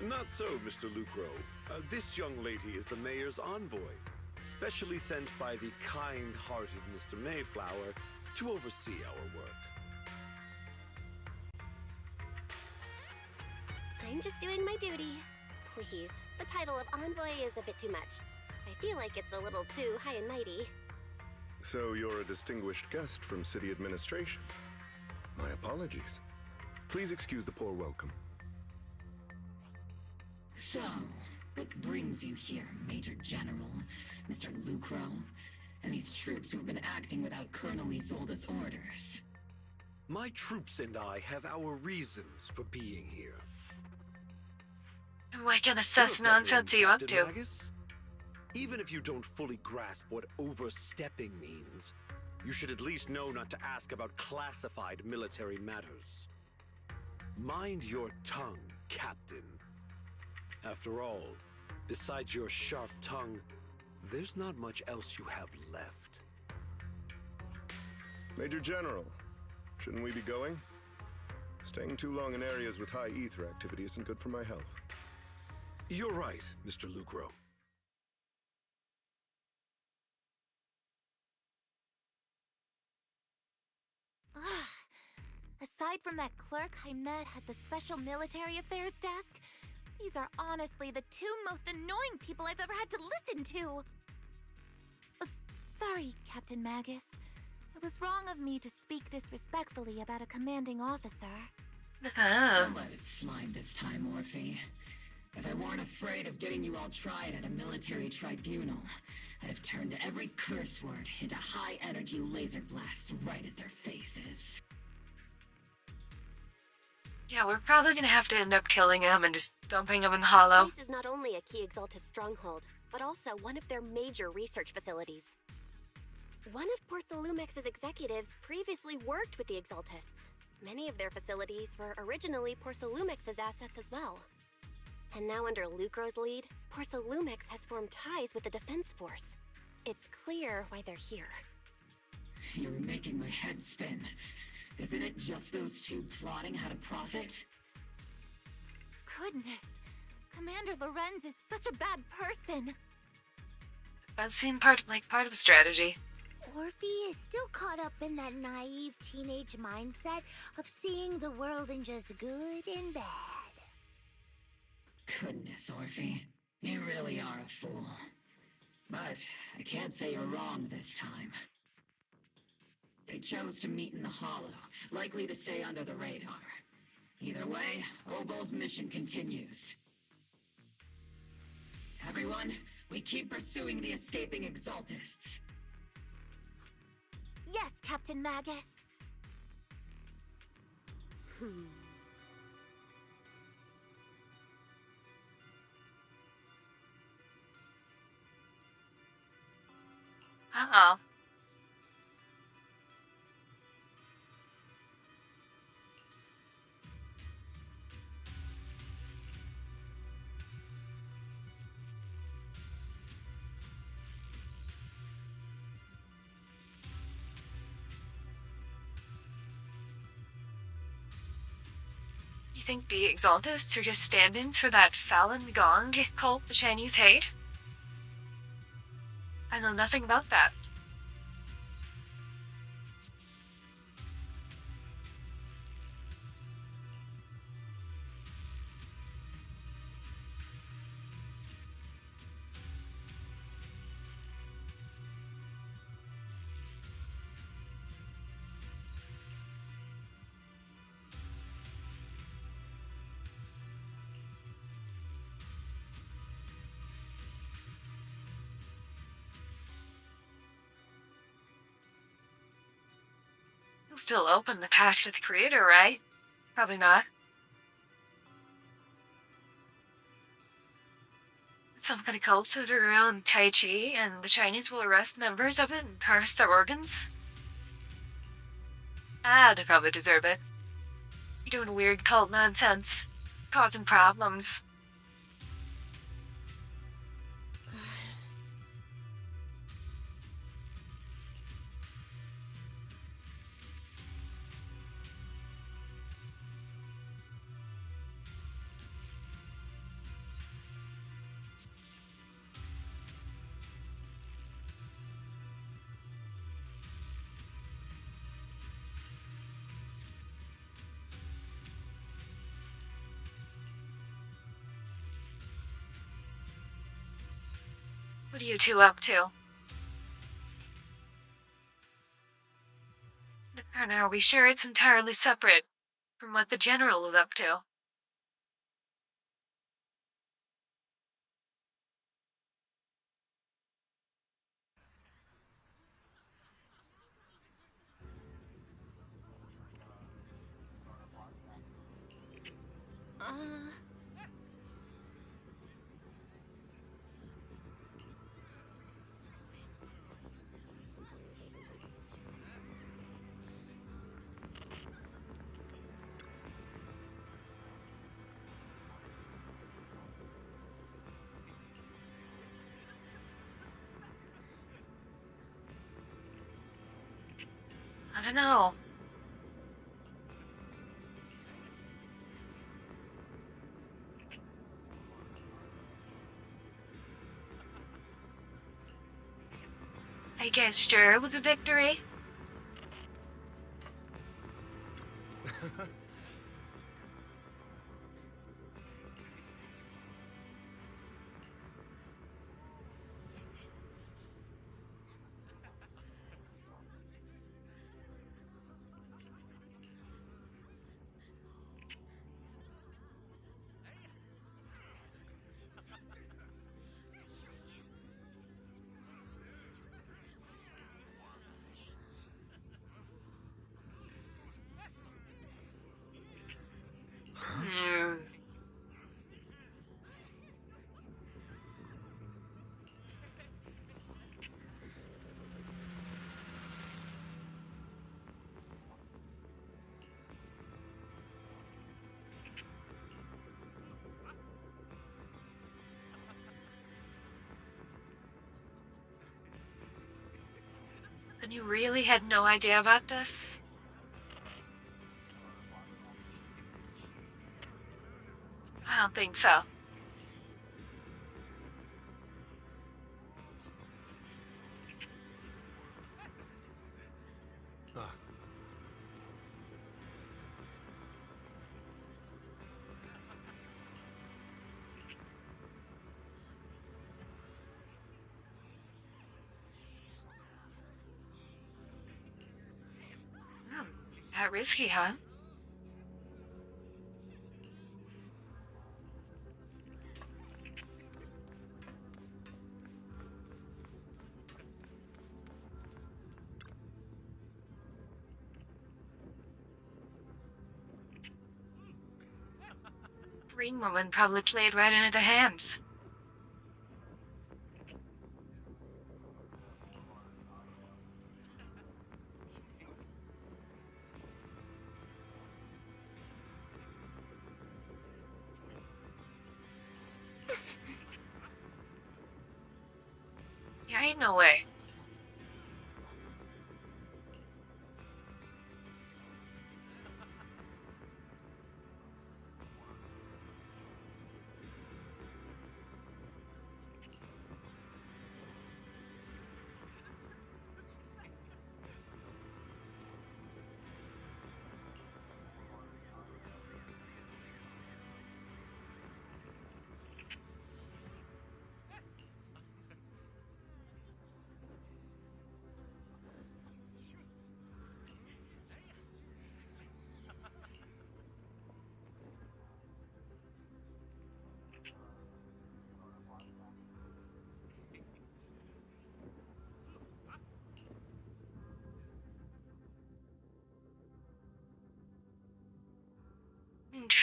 Not so, Mr. Lucro. This young lady is the mayor's envoy, specially sent by the kind-hearted Mr. Mayflower to oversee our work. I'm just doing my duty. Please, the title of envoy is a bit too much. I feel like it's a little too high and mighty. So you're a distinguished guest from city administration. My apologies. Please excuse the poor welcome. So, what brings you here, Major General, Mr. Lucro, and these troops who've been acting without Colonel Isolde's orders? My troops and I have our reasons for being here. What kind of sus nonsense are you up to? Magus? Even if you don't fully grasp what overstepping means, you should at least know not to ask about classified military matters. Mind your tongue, Captain. After all, besides your sharp tongue, there's not much else you have left. Major General, shouldn't we be going? Staying too long in areas with high ether activity isn't good for my health. You're right, Mr. Lucro. Aside from that clerk I met at the Special Military Affairs desk, these are honestly the two most annoying people I've ever had to listen to. Sorry, Captain Magus. It was wrong of me to speak disrespectfully about a commanding officer. Don't let it slide this time, Orphe. If I weren't afraid of getting you all tried at a military tribunal, I'd have turned every curse word into high-energy laser blasts right at their faces. Yeah, we're probably gonna have to end up killing him and just dumping him in the hollow. This is not only a key Exaltus stronghold, but also one of their major research facilities. One of Porcelumex's executives previously worked with the Exaltists. Many of their facilities were originally Porcelumex's assets as well. And now under Lucro's lead, Porcelumex has formed ties with the Defense Force. It's clear why they're here. You're making my head spin. Isn't it just those two plotting how to profit? Goodness, Commander Lorenz is such a bad person. That seemed part of the strategy. Orphe is still caught up in that naive teenage mindset of seeing the world in just good and bad. Goodness, Orphe. You really are a fool. But I can't say you're wrong this time. They chose to meet in the Hollow, likely to stay under the radar. Either way, Obol's mission continues. Everyone, we keep pursuing the escaping Exaltists. Yes, Captain Magus. Uh-oh. You think the Exaltists are just stand-ins for that Falun Gong cult the Chinese hate? I know nothing about that. You'll still open the path to the Creator, right? Probably not. Some kind of cult centered around Tai Chi, and the Chinese will arrest members of it and harvest their organs? Ah, they probably deserve it. You're doing weird cult nonsense. Causing problems. What are you two up to? And are we sure it's entirely separate from what the General is up to? I don't know. I guess sure it was a victory. Then you really had no idea about this? I don't think so. How risky, huh? Green woman probably played right into their hands. Yeah, ain't no way.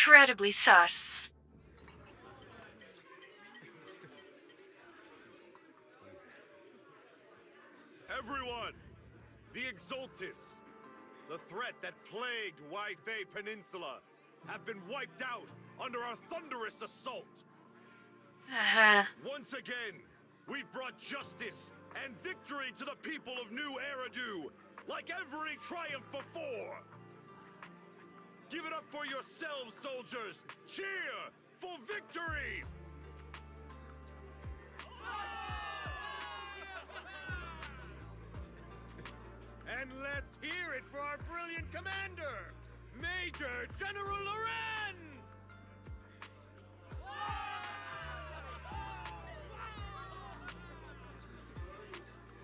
Incredibly sus. Everyone! The Exultis, the threat that plagued Waifei Peninsula, have been wiped out under our thunderous assault. Once again, we've brought justice and victory to the people of New Eridu, like every triumph before. Give it up for yourselves, soldiers! Cheer for victory! And let's hear it for our brilliant commander, Major General Lorenz!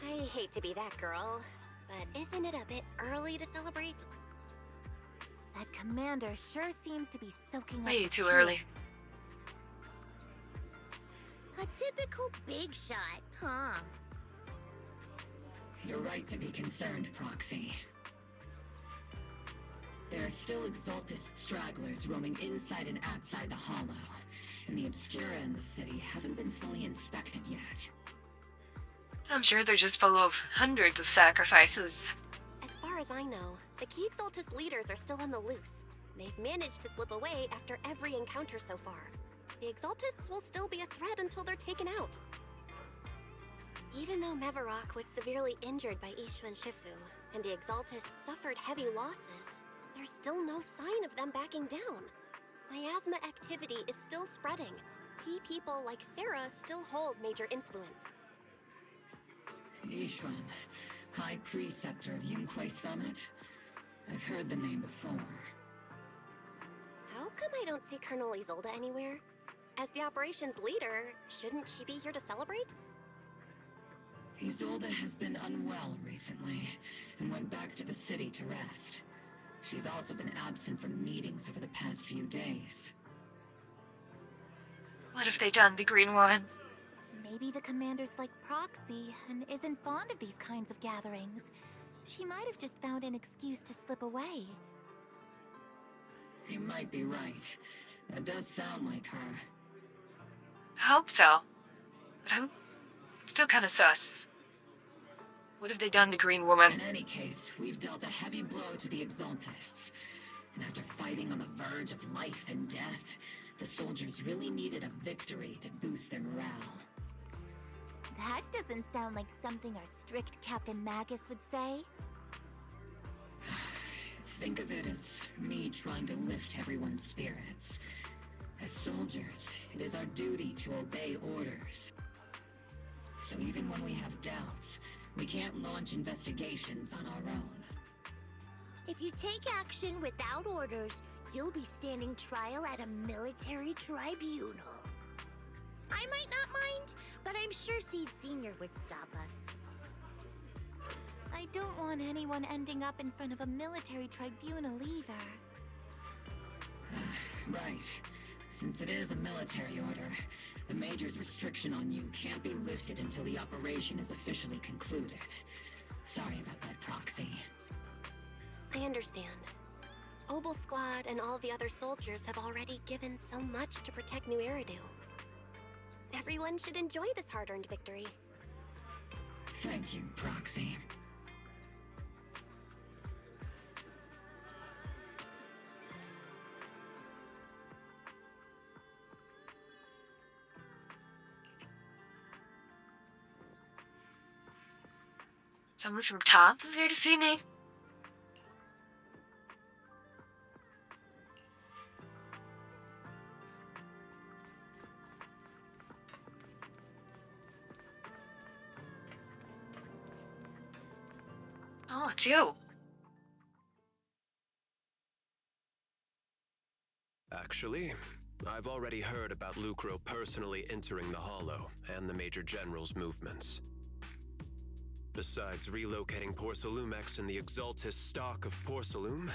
I hate to be that girl, but isn't it a bit early to celebrate? That commander sure seems to be soaking Way up too cheers. early. A typical big shot, huh? You're right to be concerned, Proxy. There are still Exultist stragglers roaming inside and outside the Hollow, and the Obscura in the city haven't been fully inspected yet. I'm sure they're just full of hundreds of sacrifices. As far as I know, the key Exultist leaders are still on the loose. They've managed to slip away after every encounter so far. The Exultists will still be a threat until they're taken out. Even though Mevarok was severely injured by Ishu and Shifu, and the Exultists suffered heavy losses, there's still no sign of them backing down. Miasma activity is still spreading. Key people like Sarah still hold major influence. Yishuan, High Preceptor of Yunquai Summit? I've heard the name before. How come I don't see Colonel Isolde anywhere? As the operations leader, shouldn't she be here to celebrate? Isolde has been unwell recently, and went back to the city to rest. She's also been absent from meetings over the past few days. What have they done to Green One? Maybe the commander's like Proxy and isn't fond of these kinds of gatherings. She might have just found an excuse to slip away. You might be right. That does sound like her. I hope so. But I'm still kind of sus. What have they done to Green Woman? In any case, we've dealt a heavy blow to the Exultists. And after fighting on the verge of life and death, the soldiers really needed a victory to boost their morale. That doesn't sound like something our strict Captain Magus would say. Think of it as me trying to lift everyone's spirits. As soldiers, it is our duty to obey orders. So even when we have doubts, we can't launch investigations on our own. If you take action without orders, you'll be standing trial at a military tribunal. I might not mind, but I'm sure Seed Senior would stop us. I don't want anyone ending up in front of a military tribunal either. Right. Since it is a military order, the Major's restriction on you can't be lifted until the operation is officially concluded. Sorry about that, Proxy. I understand. Obel Squad and all the other soldiers have already given so much to protect New Eridu. Everyone should enjoy this hard-earned victory. Thank you, Proxy. Someone from Tops is here to see me? Oh, it's you. Actually, I've already heard about Lucro personally entering the Hollow and the Major General's movements. Besides relocating Porcelumex and the Exaltis stock of Porcelum,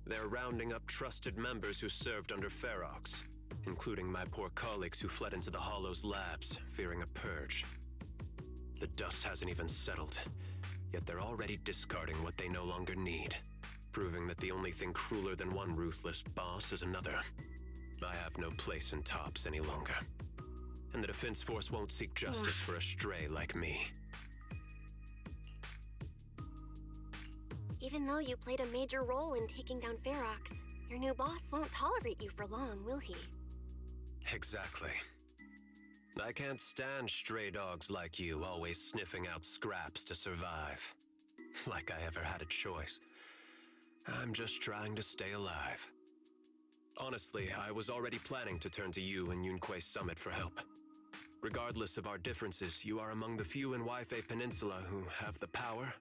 they're rounding up trusted members who served under Ferox, including my poor colleagues who fled into the Hollow's labs, fearing a purge. The dust hasn't even settled, yet they're already discarding what they no longer need, proving that the only thing crueler than one ruthless boss is another. I have no place in Tops any longer, and the Defense Force won't seek justice for a stray like me. Even though you played a major role in taking down Ferox, your new boss won't tolerate you for long, will he? Exactly. I can't stand stray dogs like you always sniffing out scraps to survive. Like I ever had a choice. I'm just trying to stay alive. Honestly, I was already planning to turn to you and Yunquei Summit for help. Regardless of our differences, you are among the few in Waifei Peninsula who have the power,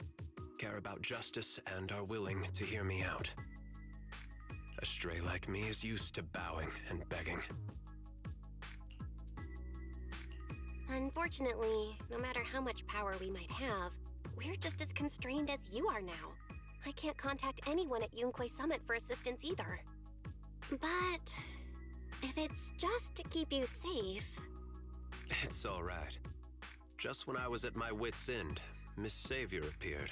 care about justice, and are willing to hear me out. A stray like me is used to bowing and begging. Unfortunately, no matter how much power we might have, we're just as constrained as you are now. I can't contact anyone at Yunquei Summit for assistance either. But if it's just to keep you safe... It's all right. Just when I was at my wit's end, Miss Savior appeared.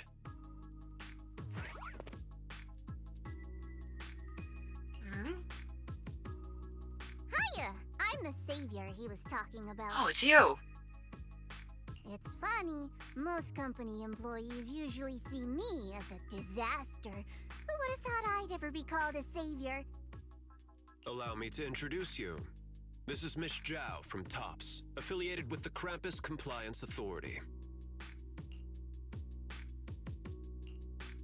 Hiya! I'm the savior he was talking about. Oh, it's you. It's funny, most company employees usually see me as a disaster. Who would have thought I'd ever be called a savior? Allow me to introduce you. This is Miss Zhao from Tops, affiliated with the Krampus Compliance Authority.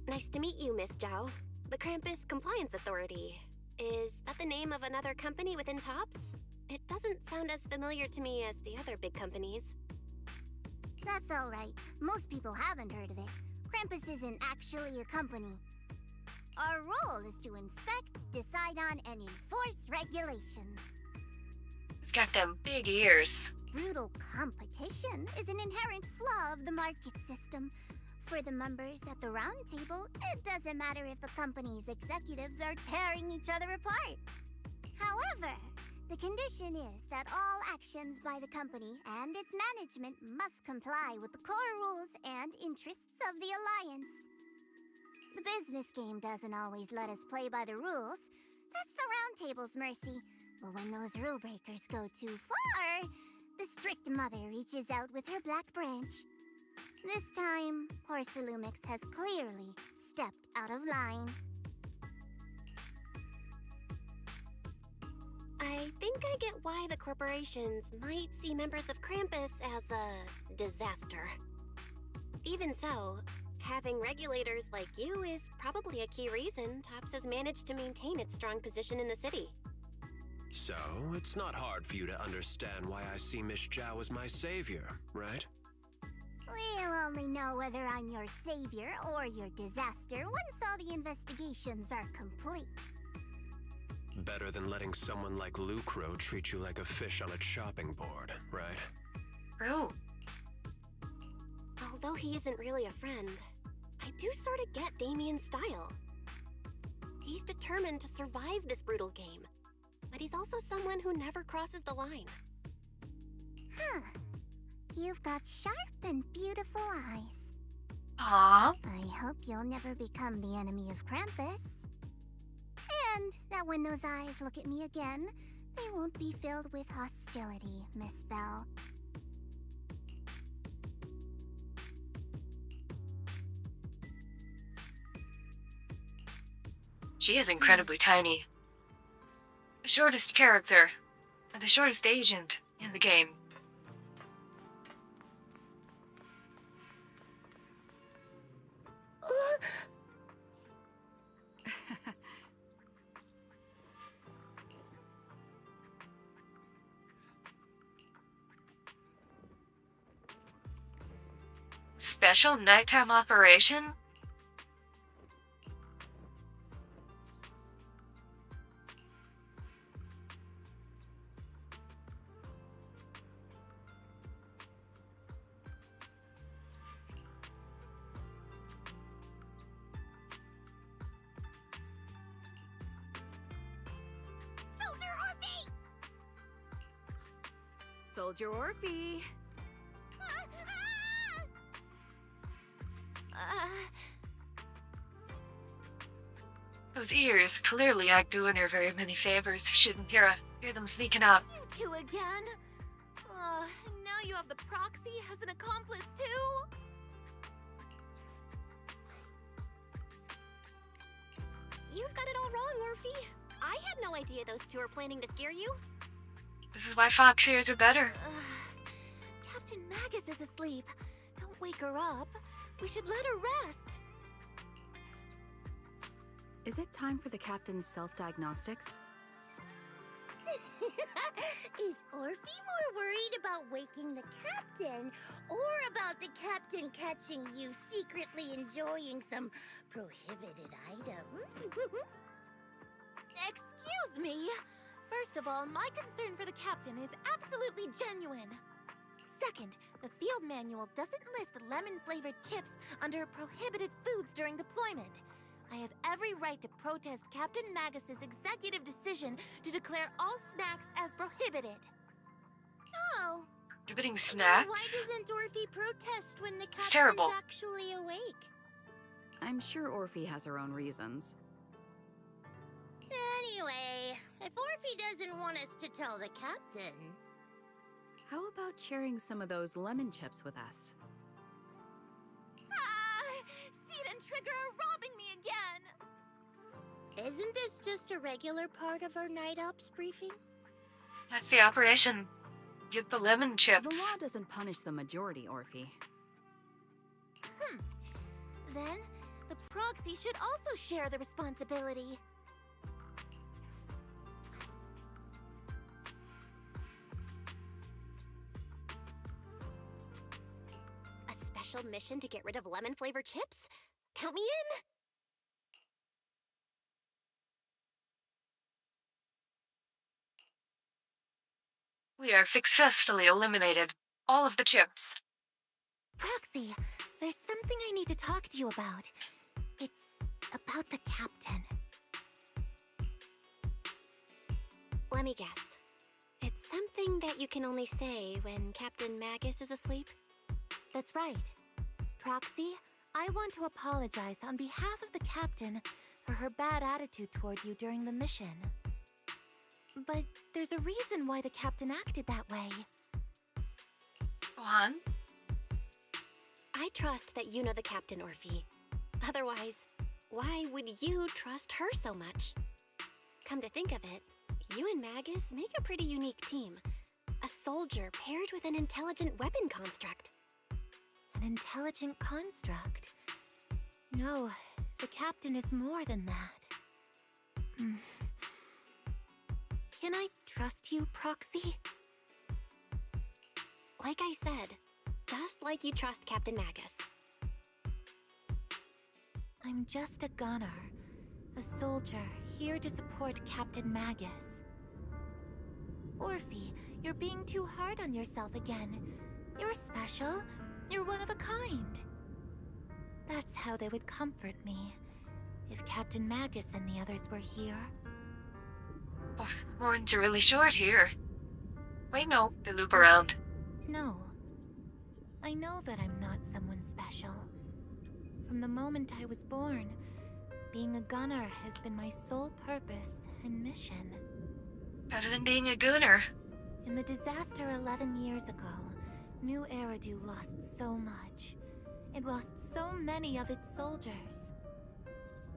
Nice to meet you, Miss Zhao. The Krampus Compliance Authority. Is that the name of another company within Tops? It doesn't sound as familiar to me as the other big companies. That's alright. Most people haven't heard of it. Krampus isn't actually a company. Our role is to inspect, decide on, and enforce regulations. He's got them big ears. Brutal competition is an inherent flaw of the market system. For the members at the round table, it doesn't matter if the company's executives are tearing each other apart. However, the condition is that all actions by the company and its management must comply with the core rules and interests of the Alliance. The business game doesn't always let us play by the rules. That's the round table's mercy. But when those rule breakers go too far, the strict mother reaches out with her black branch. This time, Porcelumix has clearly stepped out of line. I think I get why the corporations might see members of Krampus as a disaster. Even so, having regulators like you is probably a key reason Tops has managed to maintain its strong position in the city. So, it's not hard for you to understand why I see Miss Zhao as my savior, right? We'll only know whether I'm your savior or your disaster once all the investigations are complete. Better than letting someone like Lucro treat you like a fish on a chopping board, right? True. Although he isn't really a friend, I do sort of get Damien's style. He's determined to survive this brutal game, but he's also someone who never crosses the line. Huh. You've got sharp and beautiful eyes. Aww. I hope you'll never become the enemy of Krampus. And that when those eyes look at me again, they won't be filled with hostility, Miss Bell. She is incredibly tiny. The shortest character, and the shortest agent in the game. Special nighttime operation? Soldier Orphe! Those ears clearly aren't doing her very many favors. Shouldn't hear them sneaking out. You two again? Now you have the proxy as an accomplice too? You've got it all wrong, Orphe. I had no idea those two were planning to scare you. This is why Fox ears are better. Captain Magus is asleep. Don't wake her up. We should let her rest. Is it time for the captain's self-diagnostics? Is Orphe more worried about waking the captain, or about the captain catching you secretly enjoying some prohibited items? Excuse me. First of all, my concern for the captain is absolutely genuine. Second, the field manual doesn't list lemon-flavored chips under prohibited foods during deployment. I have every right to protest Captain Magus's executive decision to declare all snacks as prohibited. Oh. Prohibiting snacks? Why doesn't Orphe protest when the It's captain's terrible. actually awake? I'm sure Orphe has her own reasons. Anyway, if Orphe doesn't want us to tell the captain... How about sharing some of those lemon chips with us? Seed and Trigger are robbing me again! Isn't this just a regular part of our night ops briefing? That's the operation. Get the lemon chips. The law doesn't punish the majority, Orphe. Then, the proxy should also share the responsibility. A special mission to get rid of lemon-flavored chips? Count me in! We have successfully eliminated all of the chips. Proxy, there's something I need to talk to you about. It's about the captain. Let me guess. It's something that you can only say when Captain Magus is asleep? That's right. Proxy, I want to apologize on behalf of the captain for her bad attitude toward you during the mission. But there's a reason why the captain acted that way. Go on. I trust that you know the captain, Orphe. Otherwise, why would you trust her so much? Come to think of it, you and Magus make a pretty unique team. A soldier paired with an intelligent weapon construct. An intelligent construct? No, the captain is more than that. Can I trust you, Proxy? Like I said, just like you trust Captain Magus. I'm just a gunner. A soldier, here to support Captain Magus. Orphe, you're being too hard on yourself again. You're special. You're one of a kind. That's how they would comfort me, if Captain Magus and the others were here. Oh, mornings are really short here. Wait, no, they loop around. No. I know that I'm not someone special. From the moment I was born, Being a gunner has been my sole purpose and mission. Better than being a gooner. In the disaster 11 years ago, New Eridu lost so much. It lost so many of its soldiers.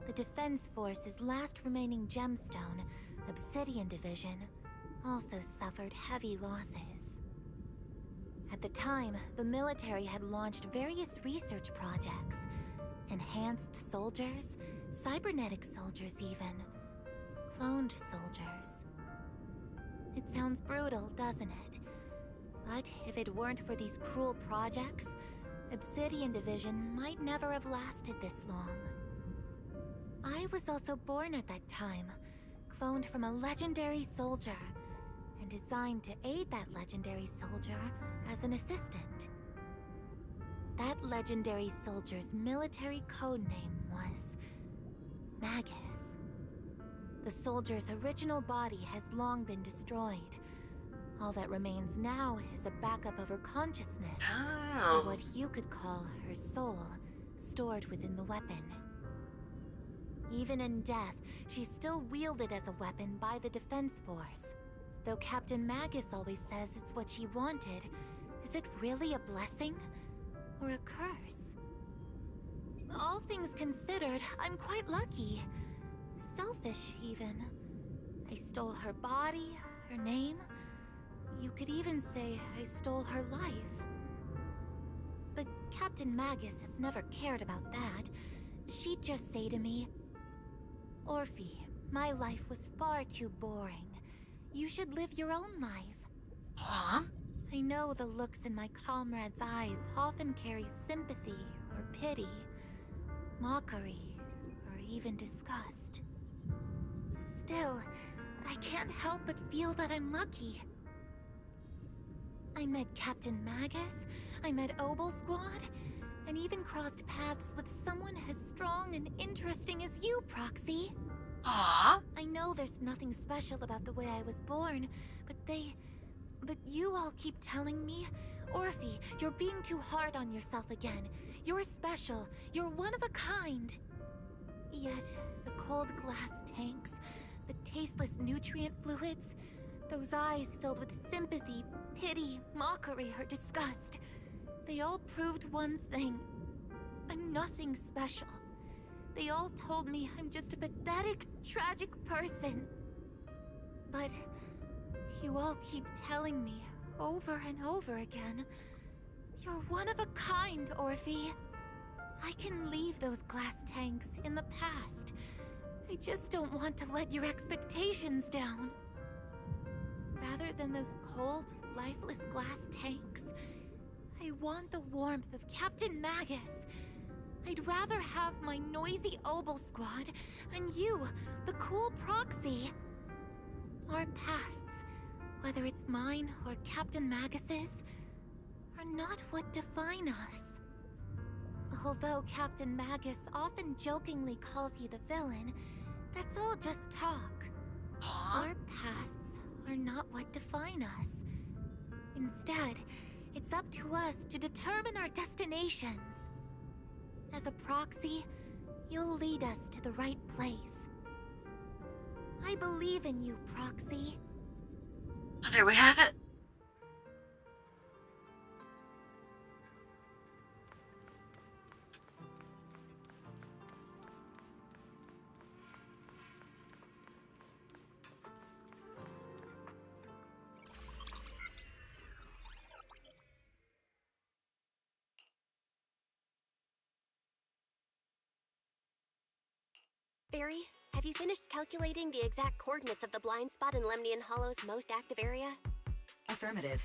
The Defense Force's last remaining gemstone, Obsidian Division, also suffered heavy losses. At the time, the military had launched various research projects. Enhanced soldiers, cybernetic soldiers even, cloned soldiers. It sounds brutal, doesn't it? But if it weren't for these cruel projects, Obsidian Division might never have lasted this long. I was also born at that time, cloned from a legendary soldier, and designed to aid that legendary soldier as an assistant. That legendary soldier's military code name was Magus. The soldier's original body has long been destroyed. All that remains now is a backup of her consciousness, or what you could call her soul, stored within the weapon. Even in death, she's still wielded as a weapon by the Defense Force. Though Captain Magus always says it's what she wanted, is it really a blessing? Or a curse? All things considered, I'm quite lucky. Selfish, even. I stole her body, her name. You could even say I stole her life. But Captain Magus has never cared about that. She'd just say to me, "Orphe, my life was far too boring. You should live your own life." Huh? I know the looks in my comrades' eyes often carry sympathy or pity, mockery, or even disgust. Still, I can't help but feel that I'm lucky. I met Captain Magus, I met Obel Squad, and even crossed paths with someone as strong and interesting as you, Proxy. Aww. I know there's nothing special about the way I was born, but you all keep telling me, "Orphe, you're being too hard on yourself again. You're special. You're one of a kind." Yet, the cold glass tanks, the tasteless nutrient fluids, those eyes filled with sympathy, pity, mockery, or disgust, they all proved one thing. I'm nothing special. They all told me I'm just a pathetic, tragic person. But you all keep telling me over and over again, "You're one of a kind, Orphe." I can leave those glass tanks in the past. I just don't want to let your expectations down. Rather than those cold, lifeless glass tanks, I want the warmth of Captain Magus. I'd rather have my noisy Obel Squad and you, the cool Proxy. Our pasts, whether it's mine or Captain Magus's, are not what define us. Although Captain Magus often jokingly calls you the villain, that's all just talk. Our pasts are not what define us. Instead, it's up to us to determine our destinations. As a Proxy, you'll lead us to the right place. I believe in you, Proxy. There we have it. Barry, have you finished calculating the exact coordinates of the blind spot in Lemnian Hollow's most active area? Affirmative.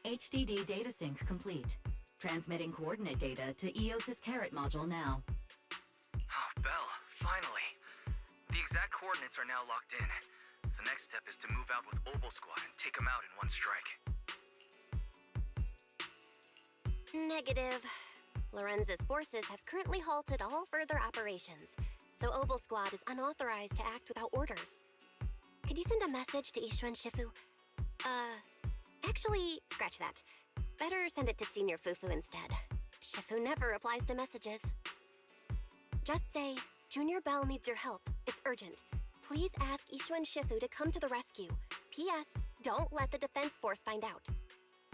HDD data sync complete. Transmitting coordinate data to EOS's Carrot module now. Oh, Belle, finally. The exact coordinates are now locked in. The next step is to move out with Obel Squad and take them out in one strike. Negative. Lorenza's forces have currently halted all further operations, so Obel Squad is unauthorized to act without orders. Could you send a message to Ishu and Shifu? Actually, scratch that. Better send it to Senior Fufu instead. Shifu never replies to messages. Just say, Junior Bell needs your help. It's urgent. Please ask Ishu and Shifu to come to the rescue. P.S. Don't let the defense force find out.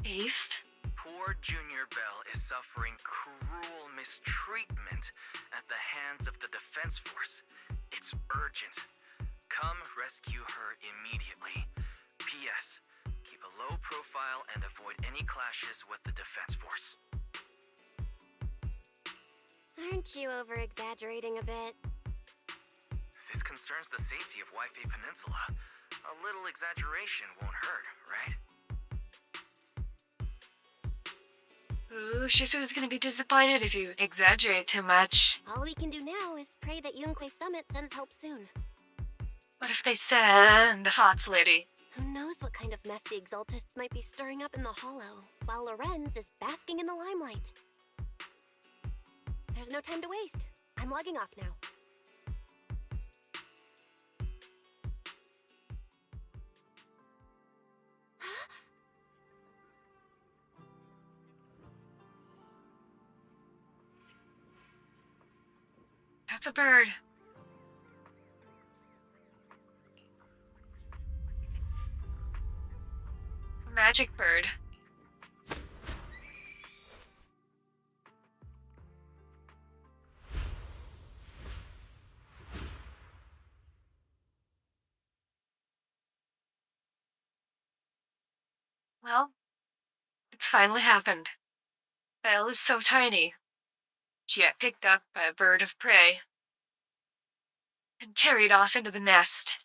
East? Poor Junior Bell is suffering cruel mistreatment at the hands of the defense force. It's urgent. Come rescue her immediately. P.S. Keep a low profile and avoid any clashes with the defense force. Aren't you over-exaggerating a bit? This concerns the safety of Waifei Peninsula. A little exaggeration won't hurt, right? Ooh, Shifu's gonna be disappointed if you exaggerate too much. All we can do now is pray that Yunque Summit sends help soon. What if they send the Fox Lady? Who knows what kind of mess the Exaltists might be stirring up in the Hollow, while Lorenz is basking in the limelight. There's no time to waste. I'm logging off now. That's a bird. Magic bird. Well, it's finally happened. Belle is so tiny. She got picked up by a bird of prey and carried off into the nest.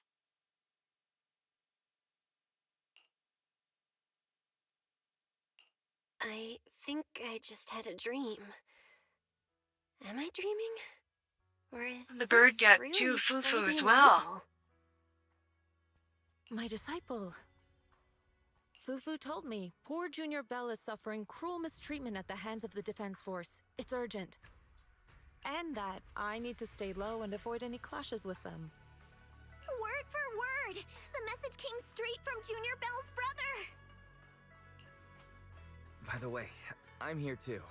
I think I just had a dream. Am I dreaming? Or is The bird this got really Fufu as exciting well. real? My disciple. Fufu told me poor Junior Bell is suffering cruel mistreatment at the hands of the defense force. It's urgent. And that I need to stay low and avoid any clashes with them. Word for word! The message came straight from Junior Bell's brother! By the way, I'm here too.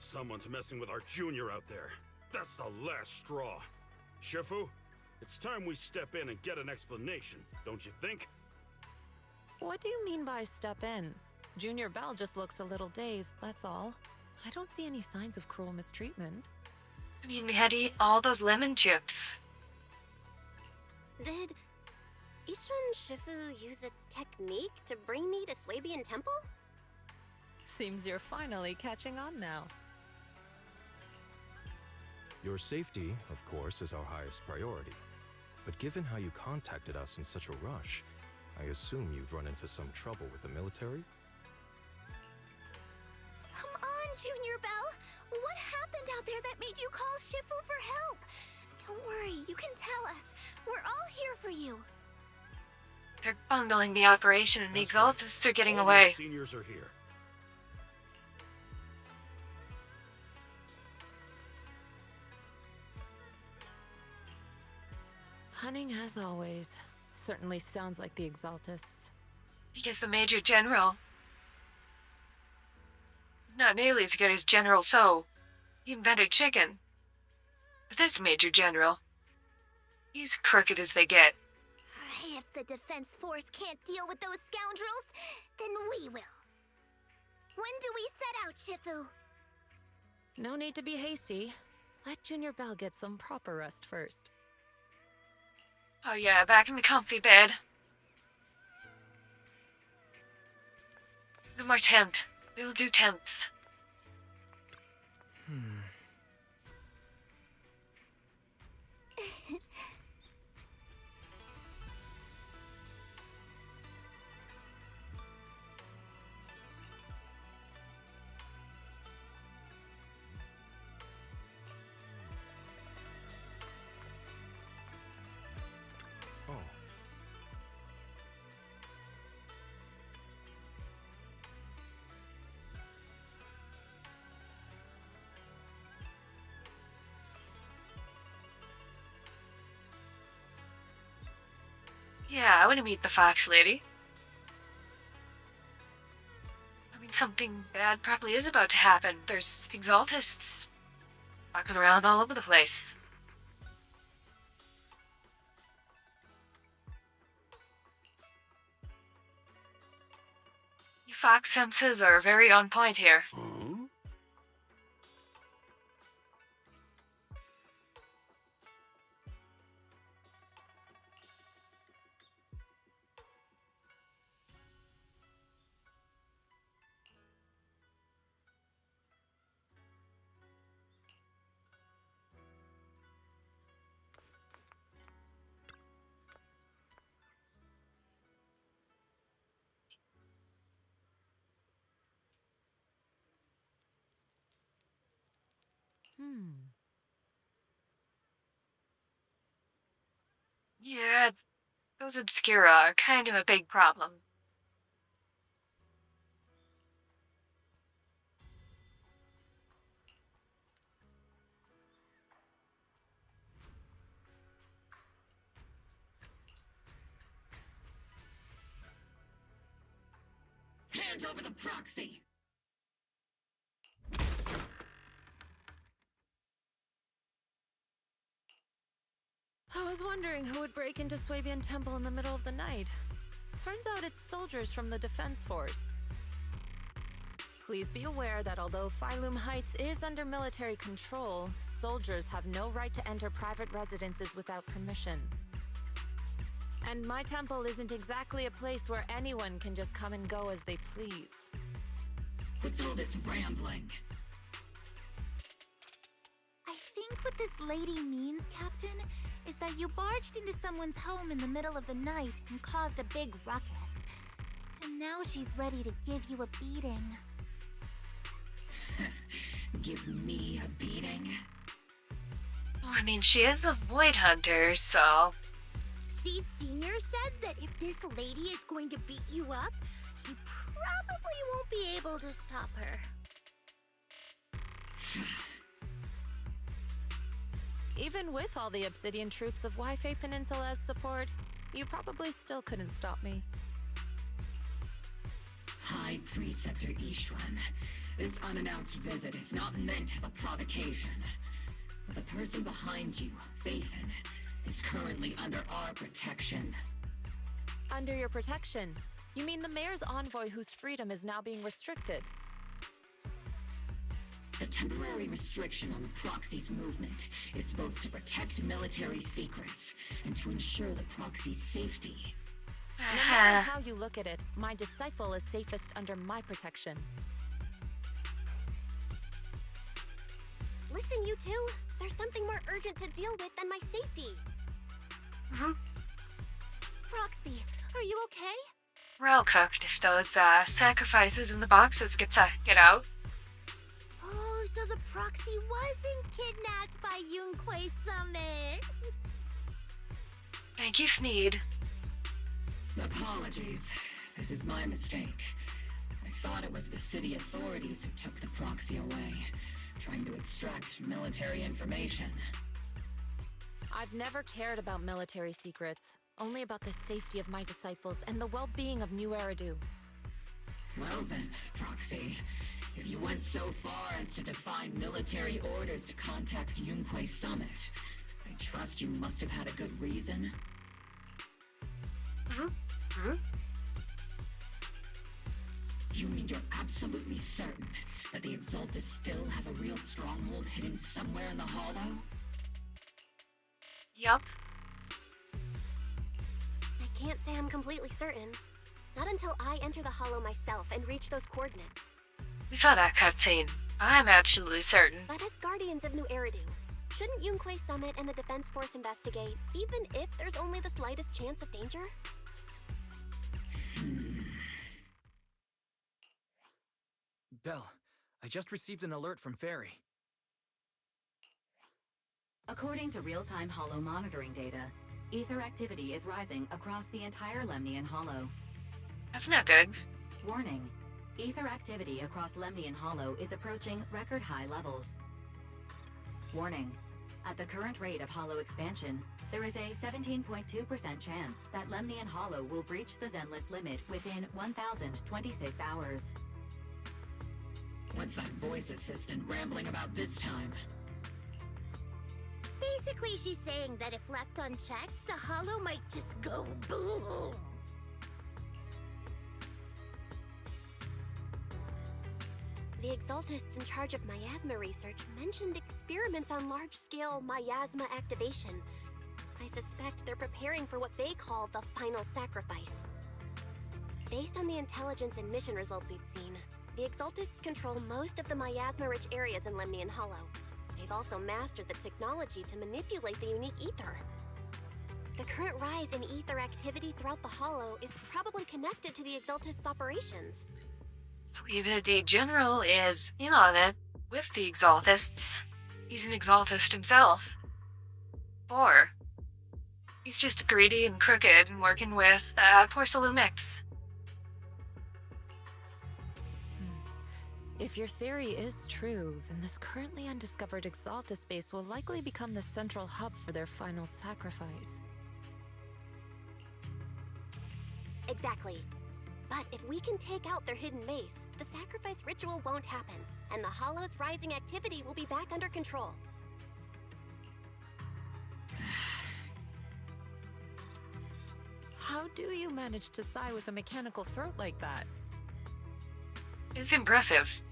Someone's messing with our junior out there. That's the last straw. Shifu, it's time we step in and get an explanation, don't you think? What do you mean by step in? Junior Bell just looks a little dazed, that's all. I don't see any signs of cruel mistreatment. I mean, we had to eat all those lemon chips. Did Ishu and Shifu use a technique to bring me to Swabian Temple? Seems you're finally catching on now. Your safety, of course, is our highest priority. But given how you contacted us in such a rush, I assume you've run into some trouble with the military? Come on, Junior Bell! What happened out there that made you call Shifu for help? Don't worry, you can tell us. We're all here for you. They're bungling the operation and the Exaltists are getting All away. the seniors are here. Cunning as always. Certainly sounds like the Exaltists. Because the Major General is not nearly as good as General So. He invented chicken. But this Major General, he's crooked as they get. If the defense force can't deal with those scoundrels, then we will. When do we set out, Shifu? No need to be hasty. Let Junior Bell get some proper rest first. Oh yeah, back in the comfy bed. No more tempt. We'll do temps. Yeah, I want to meet the Fox Lady. I mean, something bad probably is about to happen. There's Exaltists Walking around all over the place. Your fox senses are very on point here. Yeah, those obscura are kind of a big problem. Hand over the proxy! I was wondering who would break into Swabian Temple in the middle of the night. Turns out it's soldiers from the Defense Force. Please be aware that although Phylum Heights is under military control, soldiers have no right to enter private residences without permission. And my temple isn't exactly a place where anyone can just come and go as they please. What's all this rambling? I think what this lady means, Captain, is that you barged into someone's home in the middle of the night and caused a big ruckus. And now she's ready to give you a beating. Give me a beating? Well, I mean, she is a void hunter, so... Seed Senior said that if this lady is going to beat you up, you probably won't be able to stop her. Even with all the Obsidian troops of Wi-Fi Peninsula's support, you probably still couldn't stop me. High Preceptor Ishwan, this unannounced visit is not meant as a provocation. But the person behind you, Phaethon, is currently under our protection. Under your protection? You mean the mayor's envoy whose freedom is now being restricted? The temporary restriction on the proxy's movement is both to protect military secrets and to ensure the proxy's safety. No matter how you look at it, my disciple is safest under my protection. Listen, you two. There's something more urgent to deal with than my safety. Proxy, are you okay? Real cooked if those sacrifices in the boxes get out. Oh, so the proxy wasn't kidnapped by Yunquei Summit. Thank you, Sneed. Apologies. This is my mistake. I thought it was the city authorities who took the proxy away, trying to extract military information. I've never cared about military secrets, only about the safety of my disciples and the well-being of New Eridu. Well then, Proxy, if you went so far as to defy military orders to contact Yunquei Summit, I trust you must have had a good reason. You mean you're absolutely certain that the Exaltus still have a real stronghold hidden somewhere in the Hollow? Yup. I can't say I'm completely certain. Not until I enter the Hollow myself and reach those coordinates. We saw that cutscene. I'm absolutely certain. But as Guardians of New Eridu, shouldn't Yunquei Summit and the Defense Force investigate, even if there's only the slightest chance of danger? Belle, I just received an alert from Fairy. According to real-time Hollow monitoring data, ether activity is rising across the entire Lemnian Hollow. That's not good. Warning. Ether activity across Lemnian Hollow is approaching record-high levels. Warning. At the current rate of Hollow expansion, there is a 17.2% chance that Lemnian Hollow will breach the Zenless limit within 1,026 hours. What's that voice assistant rambling about this time? Basically, she's saying that if left unchecked, the hollow might just go boom. The Exaltists in charge of miasma research mentioned experiments on large-scale miasma activation. I suspect they're preparing for what they call the final sacrifice. Based on the intelligence and mission results we've seen, the Exaltists control most of the miasma-rich areas in Lemnian Hollow. They've also mastered the technology to manipulate the unique ether. The current rise in ether activity throughout the Hollow is probably connected to the Exaltists' operations. So either the General is in on it with the Exaltists, he's an Exaltist himself, or he's just greedy and crooked and working with Porcelumix. If your theory is true, then this currently undiscovered Exaltus base will likely become the central hub for their final sacrifice. Exactly. But if we can take out their hidden base, the sacrifice ritual won't happen, and the Hollow's rising activity will be back under control. How do you manage to sigh with a mechanical throat like that? It's impressive.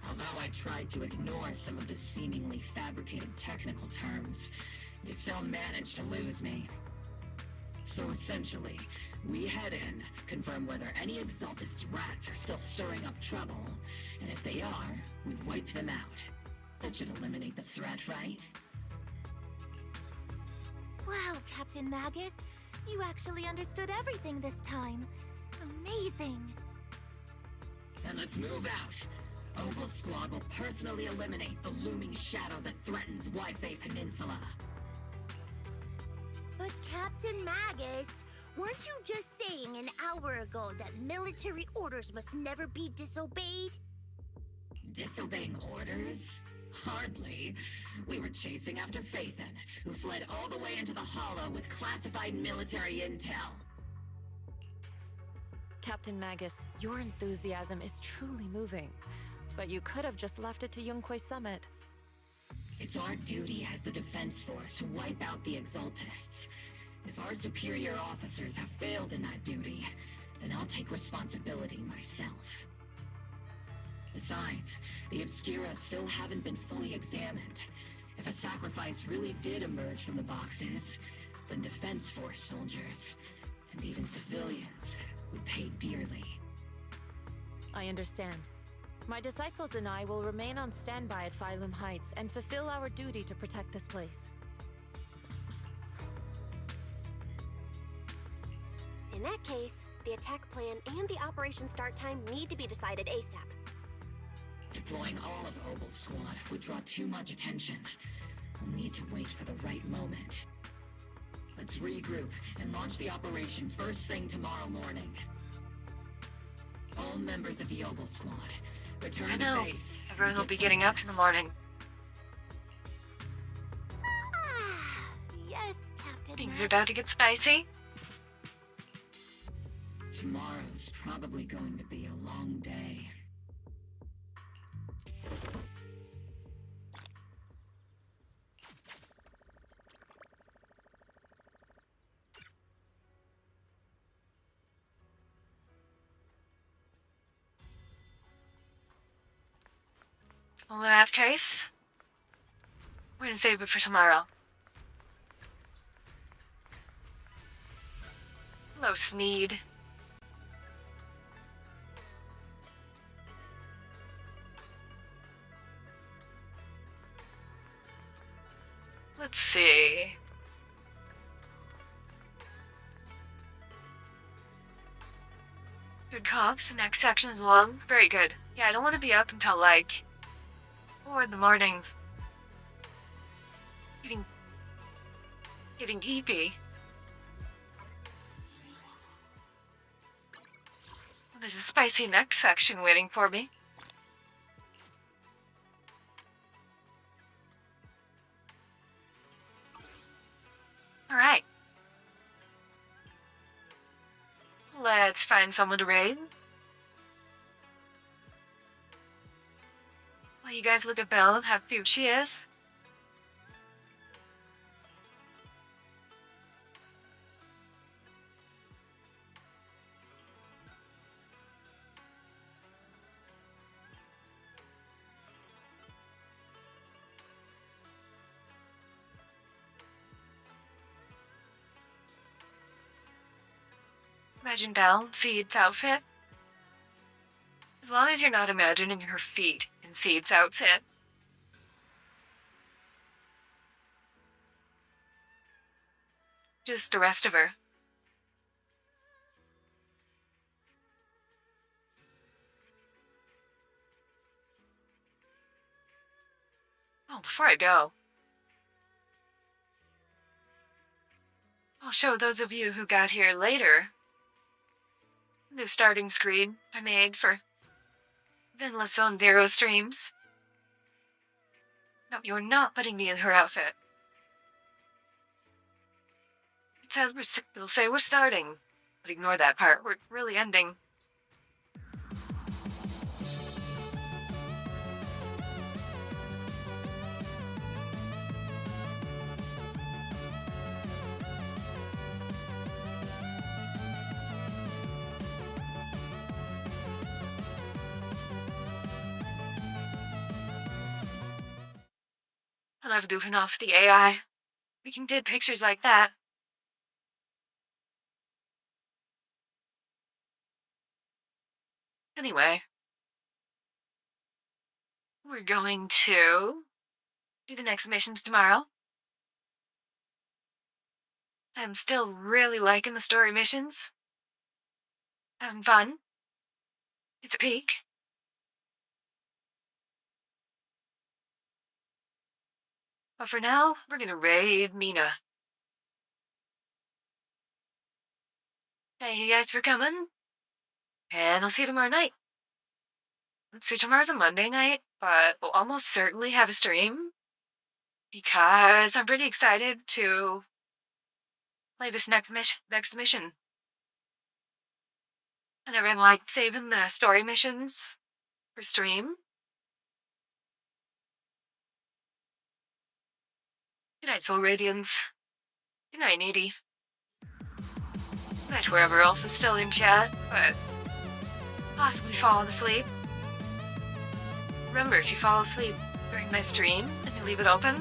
Although I tried to ignore some of the seemingly fabricated technical terms, you still managed to lose me. So essentially, we head in, confirm whether any Exaltist rats are still stirring up trouble, and if they are, we wipe them out. That should eliminate the threat, right? Wow, Captain Magus. You actually understood everything this time. Amazing. Then let's move out. Opal Squad will personally eliminate the looming shadow that threatens Wi-Fi Peninsula. But Captain Magus, weren't you just saying an hour ago that military orders must never be disobeyed? Disobeying orders? Hardly. We were chasing after Phaethon, who fled all the way into the Hollow with classified military intel. Captain Magus, your enthusiasm is truly moving. But you could have just left it to Yunquay Summit. It's our duty as the Defense Force to wipe out the Exaltists. If our superior officers have failed in that duty, then I'll take responsibility myself. Besides, the Obscura still haven't been fully examined. If a sacrifice really did emerge from the boxes, then Defense Force soldiers, and even civilians, would pay dearly. I understand. My disciples and I will remain on standby at Phylum Heights and fulfill our duty to protect this place. In that case, the attack plan and the operation start time need to be decided ASAP. Deploying all of Opal Squad would draw too much attention. We'll need to wait for the right moment. Let's regroup and launch the operation first thing tomorrow morning. All members of the Opal Squad, return I to know. base. Everyone will be getting up in the morning. Yes, Captain. Things are about to get spicy. Tomorrow's probably going to be a long day. Well, in that case, we're gonna save it for tomorrow. Hello, Sneed. Let's see. Good cops, the next section is long. Very good. Yeah, I don't want to be up until, like, 4 in the morning. Getting geepy. There's a spicy next section waiting for me. Alright. Let's find someone to raid. While you guys look at Belle and have few cheers. Imagine Belle, Seed's outfit. As long as you're not imagining her feet in Seed's outfit. Just the rest of her. Oh, before I go, I'll show those of you who got here later the starting screen I made for Vinless Zone Zero streams. No, you're not putting me in her outfit. It says it'll say we're starting, but ignore that part. We're really ending. I love goofing off the AI. We can did pictures like that. Anyway, we're going to do the next missions tomorrow. I'm still really liking the story missions. Having fun. It's a peak. But for now, we're gonna raid Mina. Thank you guys for coming. And I'll see you tomorrow night. Let's see, tomorrow's a Monday night, but we'll almost certainly have a stream. Because I'm pretty excited to play this next mission. I never liked saving the story missions for stream. Good night, Soul Radians. Good night, Needy. Good night, whoever else is still in chat, but possibly falling asleep. Remember, if you fall asleep during my stream and you leave it open,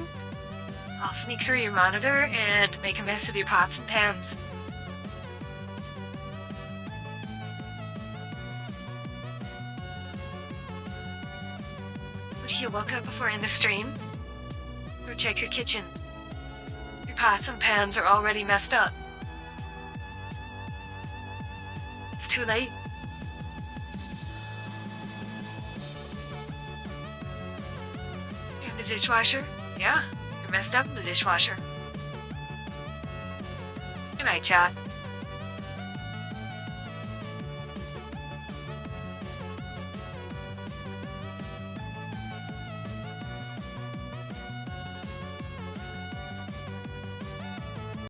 I'll sneak through your monitor and make a mess of your pots and pans. But if you woke up before in the stream, go check your kitchen. Your pots and pans are already messed up. It's too late. You're in the dishwasher? Yeah, you're messed up in the dishwasher. Good night, chat.